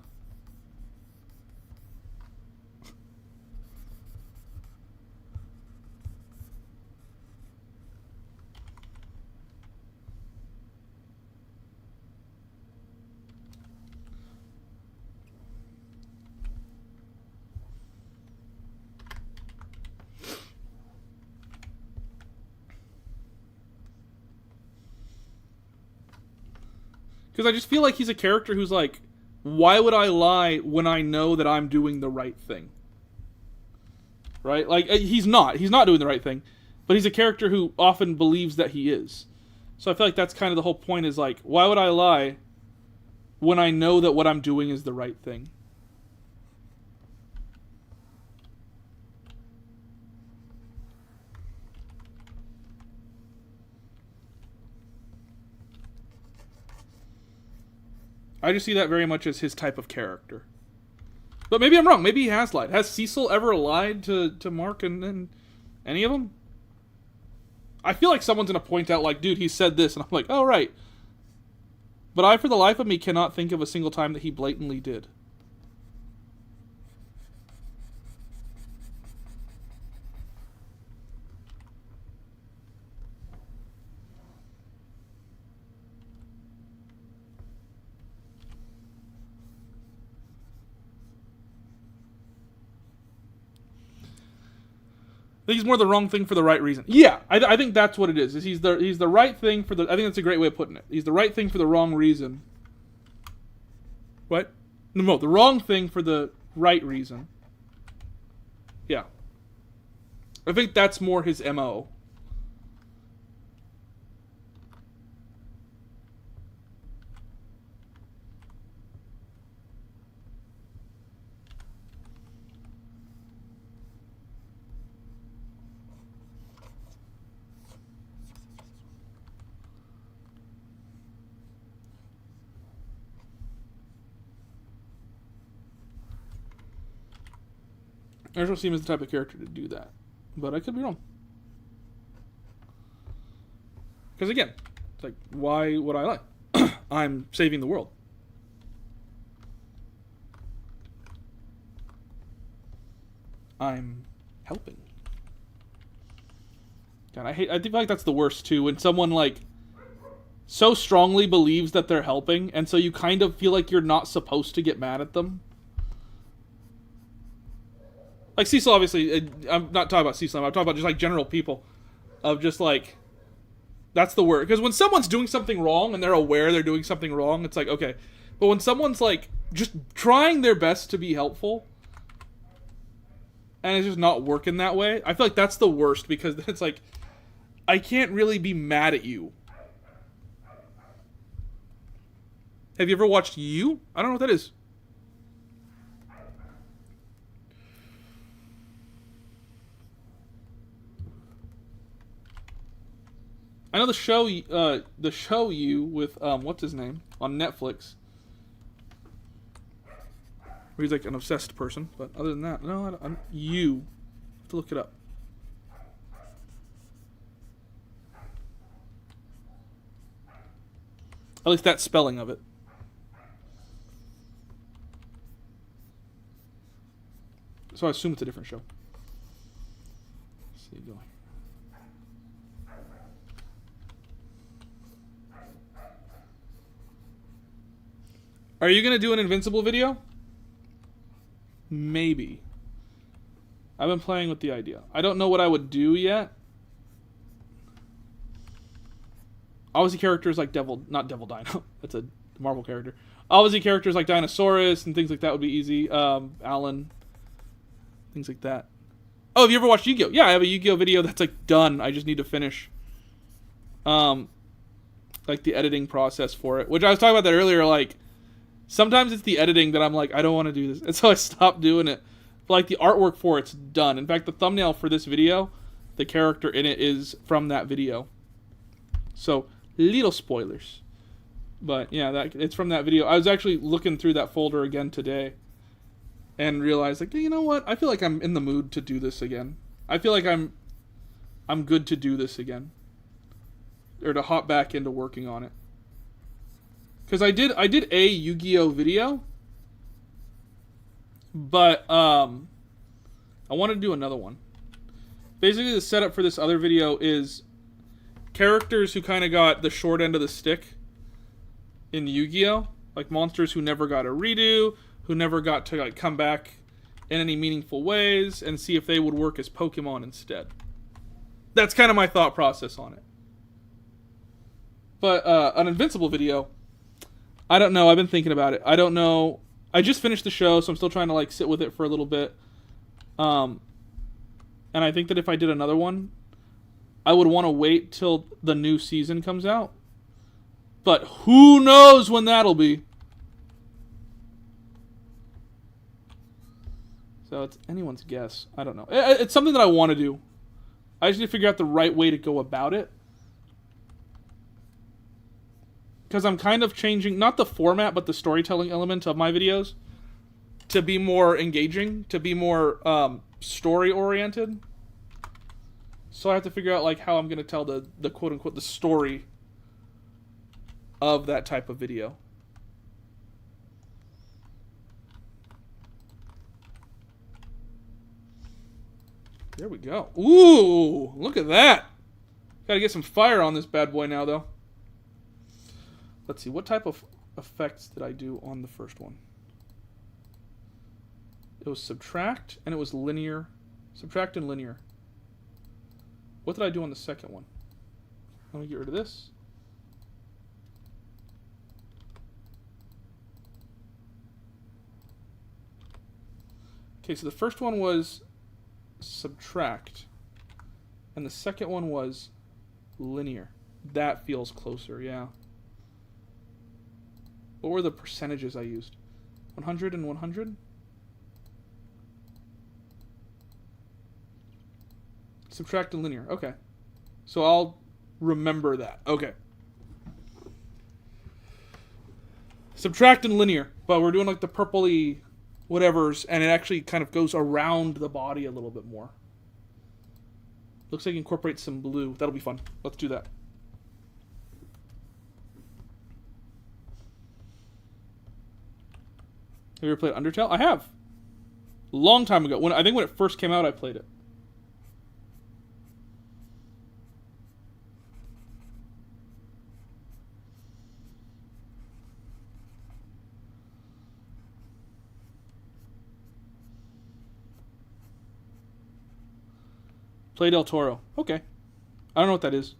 Because I just feel like he's a character who's like, why would I lie when I know that I'm doing the right thing? Right? Like, he's not doing the right thing. But he's a character who often believes that he is. So I feel like that's kind of the whole point, is like, why would I lie when I know that what I'm doing is the right thing? I just see that very much as his type of character. But maybe I'm wrong. Maybe he has lied. Has Cecil ever lied to Mark and any of them? I feel like someone's going to point out, like, dude, he said this. And I'm like, oh, right. But I, for the life of me, cannot think of a single time that he blatantly did. I think he's more the wrong thing for the right reason. Yeah, I think that's what it is. He's the right thing for the. I think that's a great way of putting it. He's the right thing for the wrong reason. What? No, the wrong thing for the right reason. Yeah. I think that's more his MO. I just don't see him as the type of character to do that. But I could be wrong. Because again, it's like, why would I lie? I'm saving the world. I'm helping. God, I think like that's the worst too. When someone like so strongly believes that they're helping, and so you kind of feel like you're not supposed to get mad at them. Like Cecil, obviously, I'm not talking about Cecil. I'm talking about just like general people, of just like, that's the word. Because when someone's doing something wrong and they're aware they're doing something wrong, it's like okay. But when someone's like just trying their best to be helpful, and it's just not working that way, I feel like that's the worst because it's like, I can't really be mad at you. Have you ever watched You? I don't know what that is. I know the show You with what's his name on Netflix, where he's like an obsessed person. But other than that, no, I'm You. I have to look it up. At least that spelling of it. So I assume it's a different show. Let's see, go. Are you going to do an Invincible video? Maybe. I've been playing with the idea. I don't know what I would do yet. Obviously characters like not Devil Dino. That's a Marvel character. Obviously characters like Dinosaurus and things like that would be easy. Alan. Things like that. Oh, have you ever watched Yu-Gi-Oh? Yeah, I have a Yu-Gi-Oh video that's like done. I just need to finish. Like the editing process for it. Which I was talking about that earlier, like, sometimes it's the editing that I'm like, I don't want to do this. And so I stopped doing it. But like the artwork for it's done. In fact, the thumbnail for this video, the character in it is from that video. So, little spoilers. But yeah, it's from that video. I was actually looking through that folder again today and realized, like, you know what? I feel like I'm in the mood to do this again. I feel like I'm good to do this again. Or to hop back into working on it. Because I did a Yu-Gi-Oh video, but I want to do another one. Basically, the setup for this other video is characters who kind of got the short end of the stick in Yu-Gi-Oh, like monsters who never got a redo, who never got to like come back in any meaningful ways, and see if they would work as Pokemon instead. That's kind of my thought process on it. But an Invincible video, I don't know. I've been thinking about it. I don't know. I just finished the show, so I'm still trying to like sit with it for a little bit. And I think that if I did another one, I would want to wait till the new season comes out. But who knows when that'll be. So it's anyone's guess. I don't know. It's something that I want to do. I just need to figure out the right way to go about it. Because I'm kind of changing, not the format, but the storytelling element of my videos to be more engaging, to be more story-oriented. So I have to figure out like how I'm going to tell the quote-unquote the story of that type of video. There we go. Ooh, look at that. Got to get some fire on this bad boy now, though. Let's see, what type of effects did I do on the first one? It was subtract, and it was linear. Subtract and linear. What did I do on the second one? Let me get rid of this. Okay, so the first one was subtract. And the second one was linear. That feels closer, yeah. What were the percentages I used? 100 and 100? Subtract and linear. Okay. So I'll remember that. Okay. Subtract and linear. But we're doing like the purpley whatevers, and it actually kind of goes around the body a little bit more. Looks like it incorporates some blue. That'll be fun. Let's do that. Have you ever played Undertale? I have. A long time ago. I think when it first came out, I played it. Play Del Toro. Okay. I don't know what that is.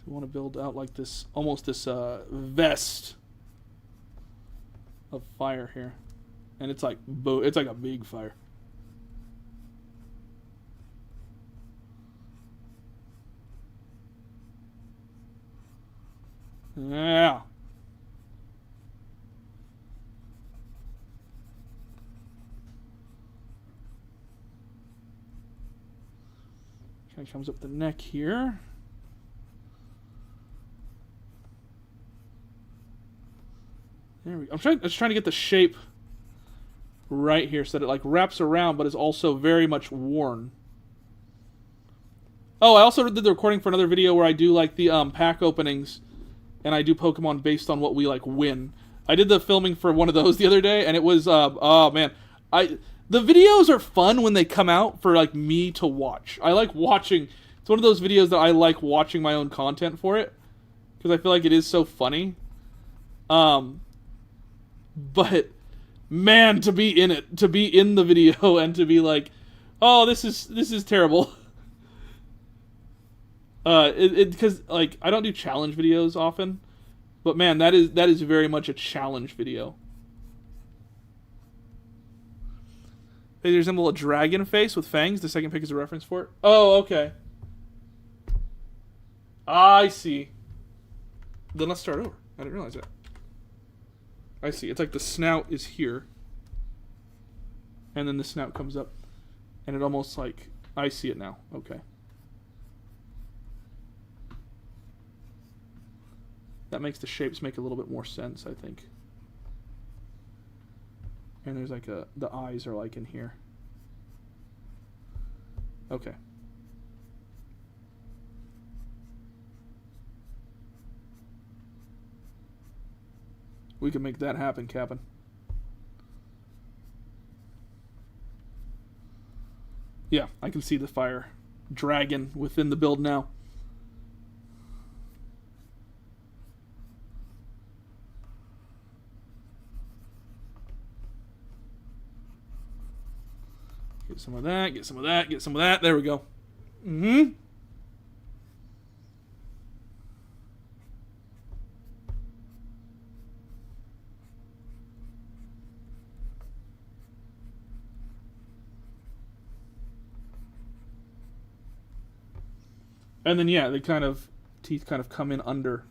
We want to build out like this, almost this vest of fire here, and it's like it's like a big fire. Yeah. Kind of comes up the neck here. There we go. I'm just trying to get the shape right here so that it like wraps around but is also very much worn. Oh, I also did the recording for another video where I do like the pack openings, and I do Pokemon based on what we like win. I did the filming for one of those the other day, and it was oh man, the videos are fun when they come out for like me to watch. I like watching. It's one of those videos that I like watching my own content for it because I feel like it is so funny. But man, to be in it, to be in the video, and to be like, oh, this is terrible. Because like I don't do challenge videos often, but man, that is very much a challenge video. They resemble a dragon face with fangs. The second pic is a reference for it. Oh, okay. I see. Then let's start over. I didn't realize that. I see. It's like the snout is here. And then the snout comes up. And it almost like... I see it now. Okay. That makes the shapes make a little bit more sense, I think. And there's like the eyes are like in here. Okay. We can make that happen, Captain. Yeah, I can see the fire dragon within the build now. Get some of that, get some of that, get some of that. There we go. Mm-hmm. And then, yeah, they kind of, teeth kind of come in under.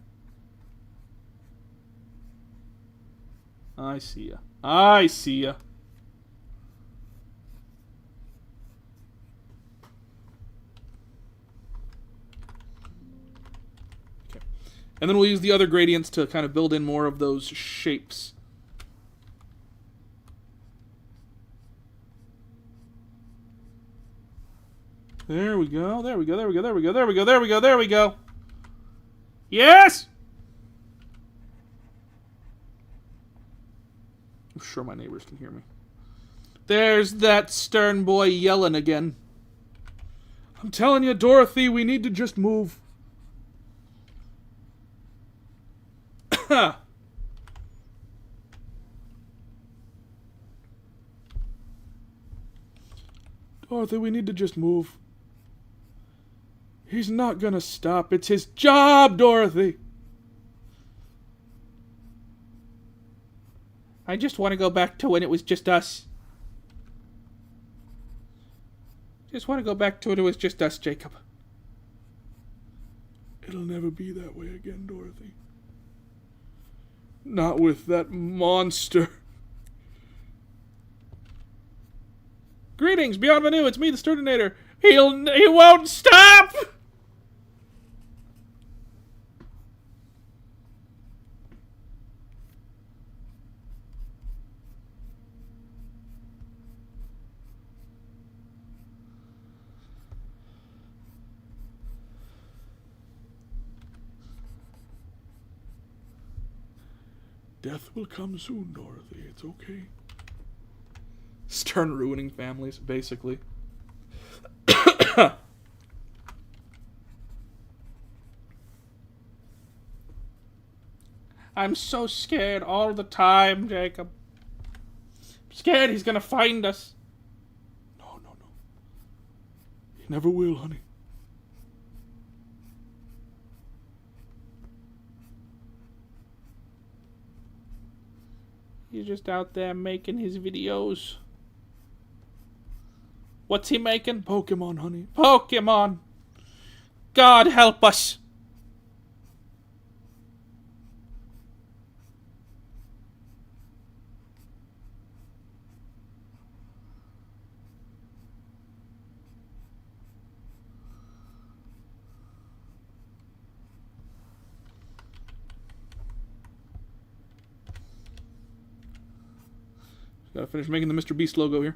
I see ya. I see ya. Okay. And then we'll use the other gradients to kind of build in more of those shapes. There we go, there we go, there we go, there we go, there we go, there we go, there we go. Yes! I'm sure my neighbors can hear me. There's that stern boy yelling again. I'm telling you, Dorothy, we need to just move. Dorothy, we need to just move. He's not gonna stop. It's his job, Dorothy. I just want to go back to when it was just us. Just want to go back to when it was just us, Jacob. It'll never be that way again, Dorothy. Not with that monster. Greetings, Beyond Manu. It's me, the Sturdinator. He won't stop! Death will come soon, Dorothy. It's okay. Stern ruining families, basically. I'm so scared all the time, Jacob. I'm scared he's gonna find us. No. He never will, honey. He's just out there making his videos. What's he making? Pokemon, honey. Pokemon! God help us! Gotta finish making the Mr. Beast logo here.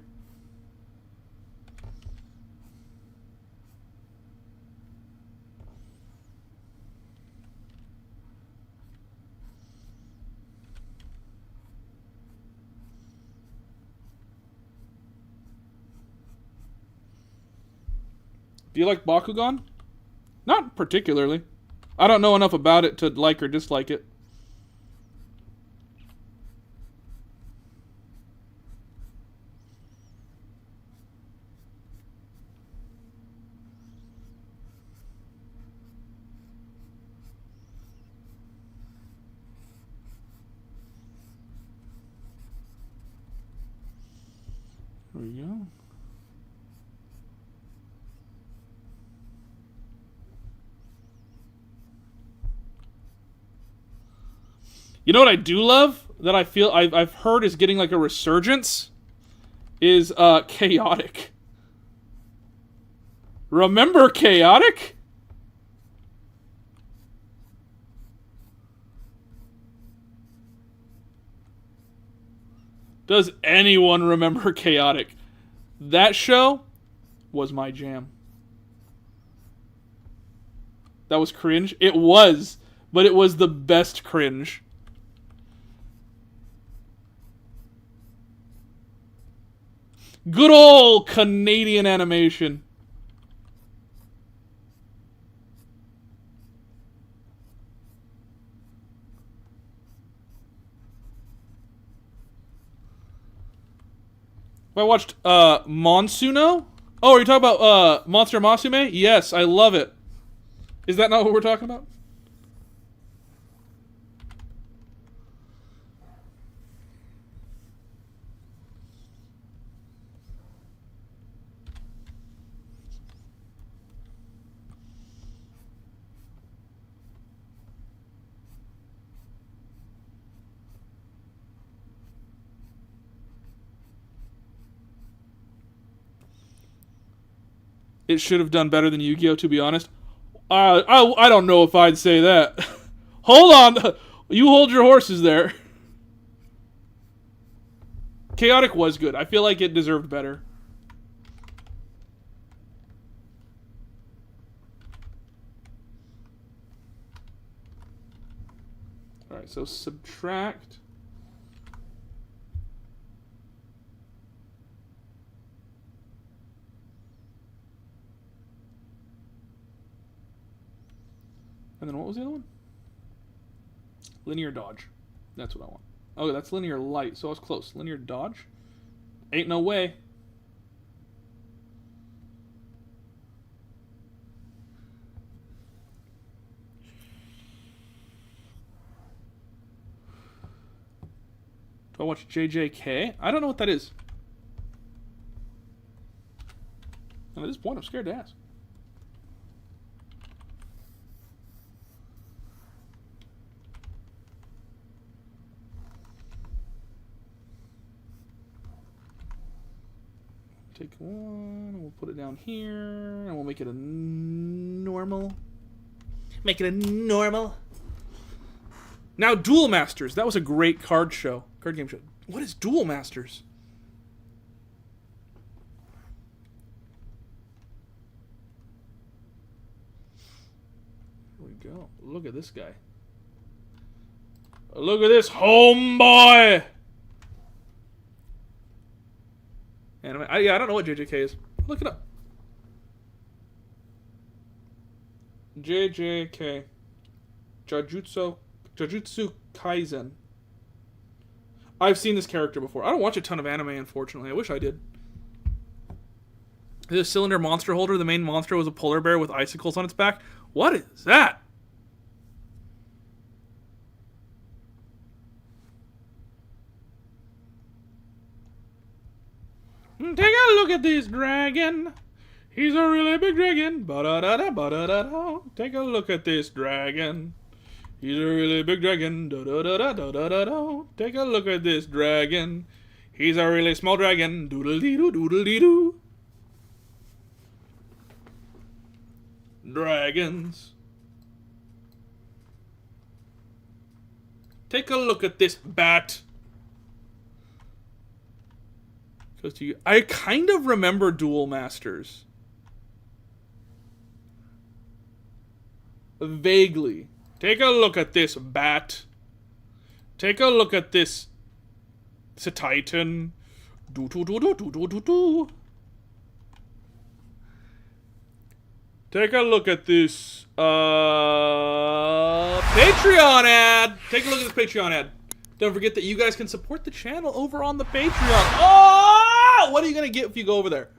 Do you like Bakugan? Not particularly. I don't know enough about it to like or dislike it. There we go. You know what I do love that I feel I've heard is getting like a resurgence is Chaotic. Remember Chaotic? Does anyone remember Chaotic? That show was my jam. That was cringe. It was, but it was the best cringe. Good old Canadian animation. I watched Monsuno. Oh, are you talking about Monster Masume? Yes, I love it. Is that not what we're talking about? It should have done better than Yu-Gi-Oh, to be honest. I don't know if I'd say that. Hold on. You hold your horses there. Chaotic was good. I feel like it deserved better. Alright, so subtract. And then what was the other one? Linear dodge. That's what I want. Oh, that's linear light, so I was close. Linear dodge? Ain't no way. Do I watch JJK? I don't know what that is. And at this point, I'm scared to ask. Take one, and we'll put it down here, and we'll make it a normal. Make it a normal. Now, Duel Masters. That was a great card game show. What is Duel Masters? Here we go. Look at this guy. Look at this homeboy. Anime. I don't know what JJK is. Look it up. JJK. Jujutsu Kaisen. I've seen this character before. I don't watch a ton of anime, unfortunately. I wish I did. This cylinder monster holder, the main monster was a polar bear with icicles on its back. What is that? Take a look at this dragon. He's a really big dragon. Ba-da-da-da, ba-da-da-da. Take a look at this dragon. He's a really big dragon. Da-da-da-da, da-da-da-da. Take a look at this dragon. He's a really small dragon. Doodle-dee-doo, doodle-dee-doo. Dragons. Take a look at this bat. I kind of remember Duel Masters. Vaguely. Take a look at this bat. Take a look at this. It's a Titan. Do-do-do-do-do-do-do-do. Take a look at this Patreon ad. Take a look at this Patreon ad. Don't forget that you guys can support the channel over on the Patreon. Oh! What are you going to get if you go over there?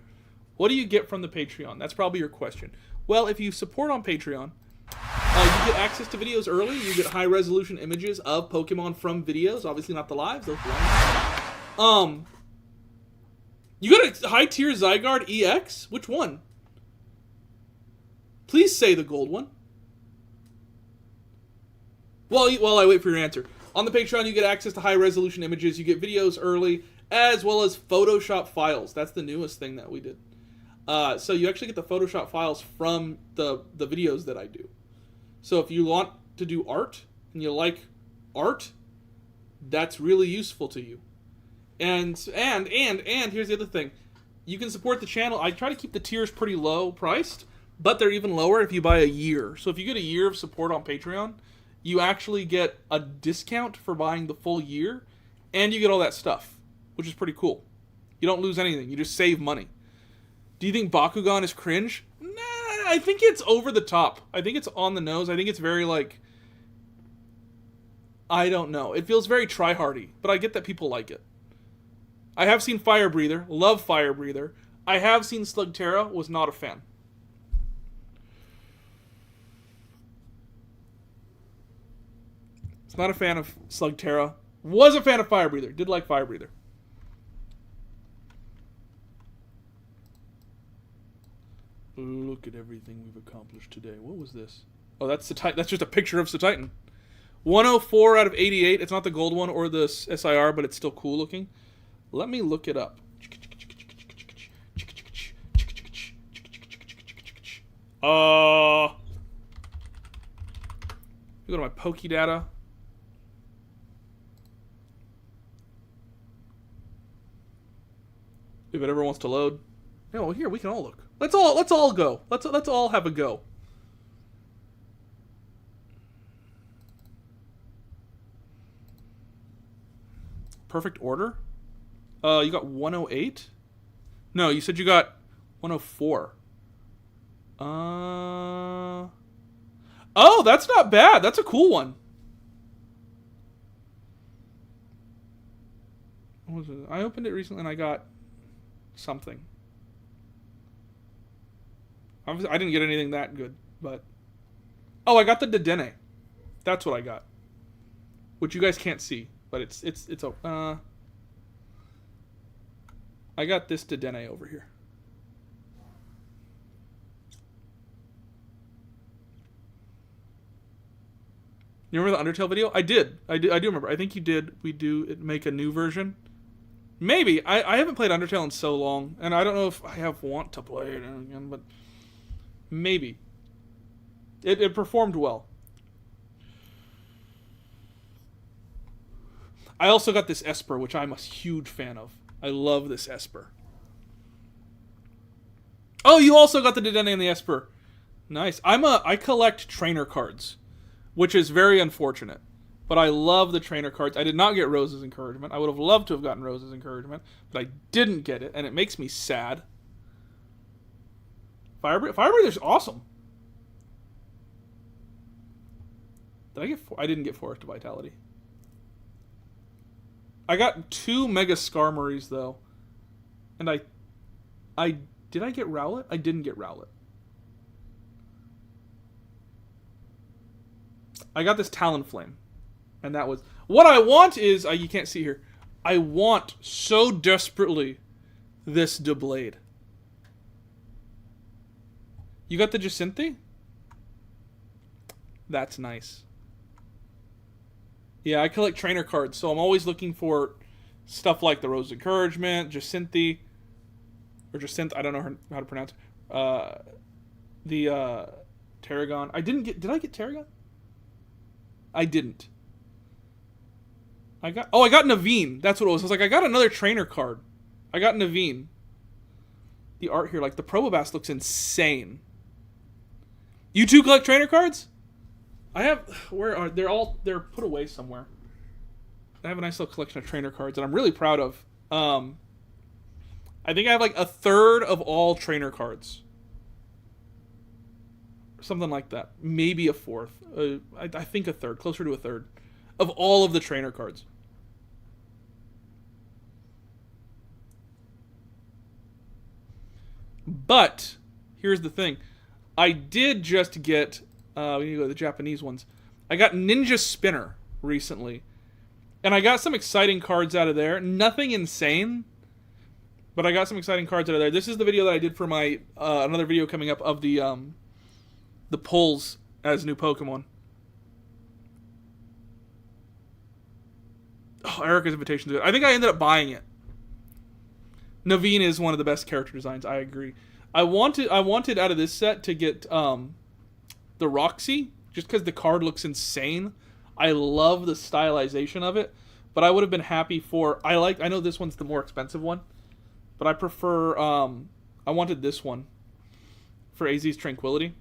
What do you get from the Patreon? That's probably your question. Well, if you support on Patreon, you get access to videos early. You get high-resolution images of Pokemon from videos. Obviously not the lives. Those lives. You got a high-tier Zygarde EX? Which one? Please say the gold one. Well, while I wait for your answer. On the Patreon, you get access to high-resolution images. You get videos early, as well as Photoshop files. That's the newest thing that we did. So you actually get the Photoshop files from the videos that I do. So if you want to do art, and you like art, that's really useful to you. And here's the other thing. You can support the channel. I try to keep the tiers pretty low priced, but they're even lower if you buy a year. So if you get a year of support on Patreon, you actually get a discount for buying the full year, and you get all that stuff, which is pretty cool. You don't lose anything. You just save money. Do you think Bakugan is cringe? Nah, I think it's over the top. I think it's on the nose. I think it's very, like... I don't know. It feels very try-hardy, but I get that people like it. I have seen Fire Breather. Love Fire Breather. I have seen Slugterra. Was not a fan. Not a fan of Slugterra. Was a fan of Fire Breather. Did like Fire Breather. Look at everything we've accomplished today. What was this? Oh, that's just a picture of Titan. 104 out of 88. It's not the gold one or the SIR, but it's still cool looking. Let me look it up. Go to my Pokédata. If it ever wants to load. No, well, here we can all look. Let's all go. Let's all have a go. Perfect order? You got 108? No, you said you got 104. Oh, that's not bad. That's a cool one. What was it? I opened it recently and I got something. Obviously, I didn't get anything that good, but... Oh, I got the Dedenne. That's what I got. Which you guys can't see, but it's I got this Dedenne over here. You remember the Undertale video? I did. I do remember. I think you did. We do make a new version. Maybe. I haven't played Undertale in so long, and I don't know if I want to play it again, but maybe. It performed well. I also got this Esper, which I'm a huge fan of. I love this Esper. Oh, you also got the Dedenne and the Esper. Nice. I collect trainer cards, which is very unfortunate. But I love the trainer cards. I did not get Rose's Encouragement. I would have loved to have gotten Rose's Encouragement, but I didn't get it, and it makes me sad. Fire Breather's awesome. Did I get I didn't get Forest of Vitality. I got 2 Mega Skarmories, though. And did I get Rowlet? I didn't get Rowlet. I got this Talonflame. And that was... What I want is... you can't see here. I want so desperately this Doublade. You got the Jacinthe? That's nice. Yeah, I collect trainer cards, so I'm always looking for stuff like the Rose Encouragement, Jacinthe, or Jacinthe, I don't know how to pronounce it. The Tarragon. Did I get Tarragon? I didn't. I got Naveen. That's what it was. I was like, I got another trainer card. I got Naveen. The art here, like the Probobast looks insane. You too collect trainer cards? I have, they're put away somewhere. I have a nice little collection of trainer cards that I'm really proud of. I think I have like 1/3 of all trainer cards. Something like that. Maybe 1/4. I think 1/3, closer to 1/3 of all of the trainer cards. But, here's the thing. I did just get... we need to go to the Japanese ones. I got Ninja Spinner recently. And I got some exciting cards out of there. Nothing insane. But I got some exciting cards out of there. This is the video that I did for my... another video coming up of the pulls as new Pokemon. Oh, Erica's Invitation is good. I think I ended up buying it. Naveen is one of the best character designs. I agree. I wanted out of this set to get... the Roxy, just because the card looks insane. I love the stylization of it, but I would have been happy for... I know this one's the more expensive one, but I prefer... I wanted this one for AZ's Tranquility.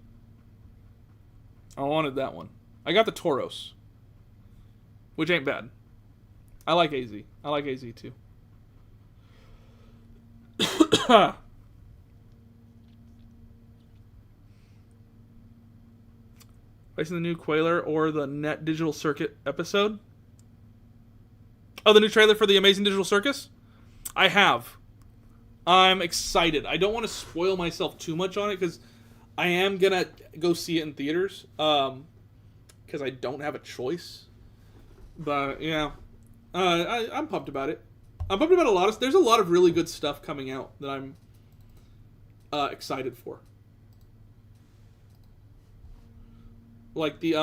I wanted that one. I got the Tauros, which ain't bad. I like AZ. I like AZ too. Placing the new Quailer or the Net Digital Circuit episode. Oh, the new trailer for the Amazing Digital Circus? I have. I'm excited. I don't want to spoil myself too much on it because I am going to go see it in theaters because I don't have a choice. But, yeah. I'm pumped about it. I'm pumped about a lot of... There's a lot of really good stuff coming out that I'm excited for. Like the,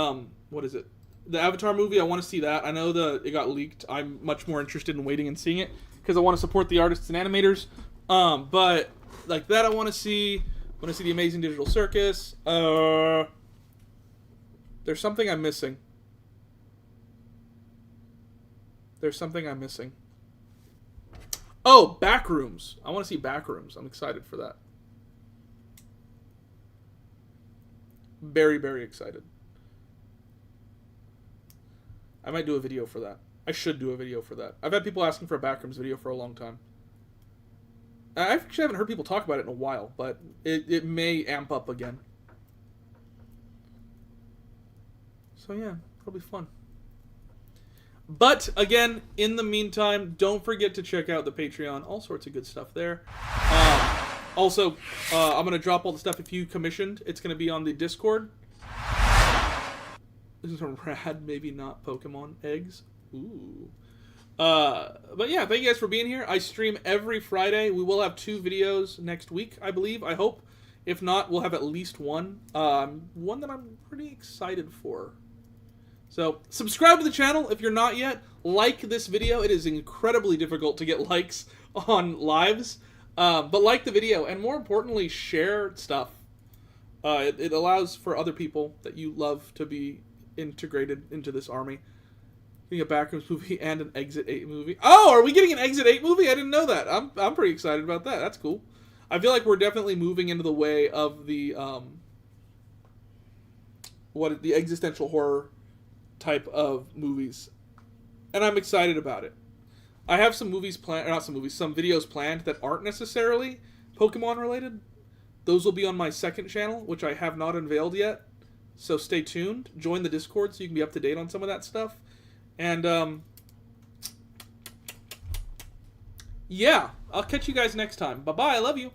what is it? The Avatar movie, I want to see that. I know it got leaked. I'm much more interested in waiting and seeing it because I want to support the artists and animators. But, like that I want to see. I want to see the Amazing Digital Circus. There's something I'm missing. There's something I'm missing. Oh, Backrooms. I want to see Backrooms. I'm excited for that. Very, very excited. I might do a video for that. I should do a video for that. I've had people asking for a Backrooms video for a long time. I actually haven't heard people talk about it in a while, but it may amp up again. So yeah, it'll be fun. But, again, in the meantime, don't forget to check out the Patreon. All sorts of good stuff there. Also, I'm going to drop all the stuff if you commissioned. It's going to be on the Discord. This is from Rad, maybe not Pokemon eggs. Ooh. But yeah, thank you guys for being here. I stream every Friday. We will have 2 videos next week, I believe. I hope. If not, we'll have at least one. One that I'm pretty excited for. So, subscribe to the channel if you're not yet. Like this video. It is incredibly difficult to get likes on lives. But like the video, and more importantly, share stuff. It allows for other people that you love to be integrated into this army. Getting a Backrooms movie and an Exit 8 movie. Oh, are we getting an Exit 8 movie? I didn't know that. I'm pretty excited about that. That's cool. I feel like we're definitely moving into the way of the the existential horror type of movies, and I'm excited about it. I have some movies planned, some videos planned that aren't necessarily Pokemon related. Those will be on my second channel, which I have not unveiled yet. So stay tuned. Join the Discord so you can be up to date on some of that stuff. And yeah, I'll catch you guys next time. Bye bye. I love you.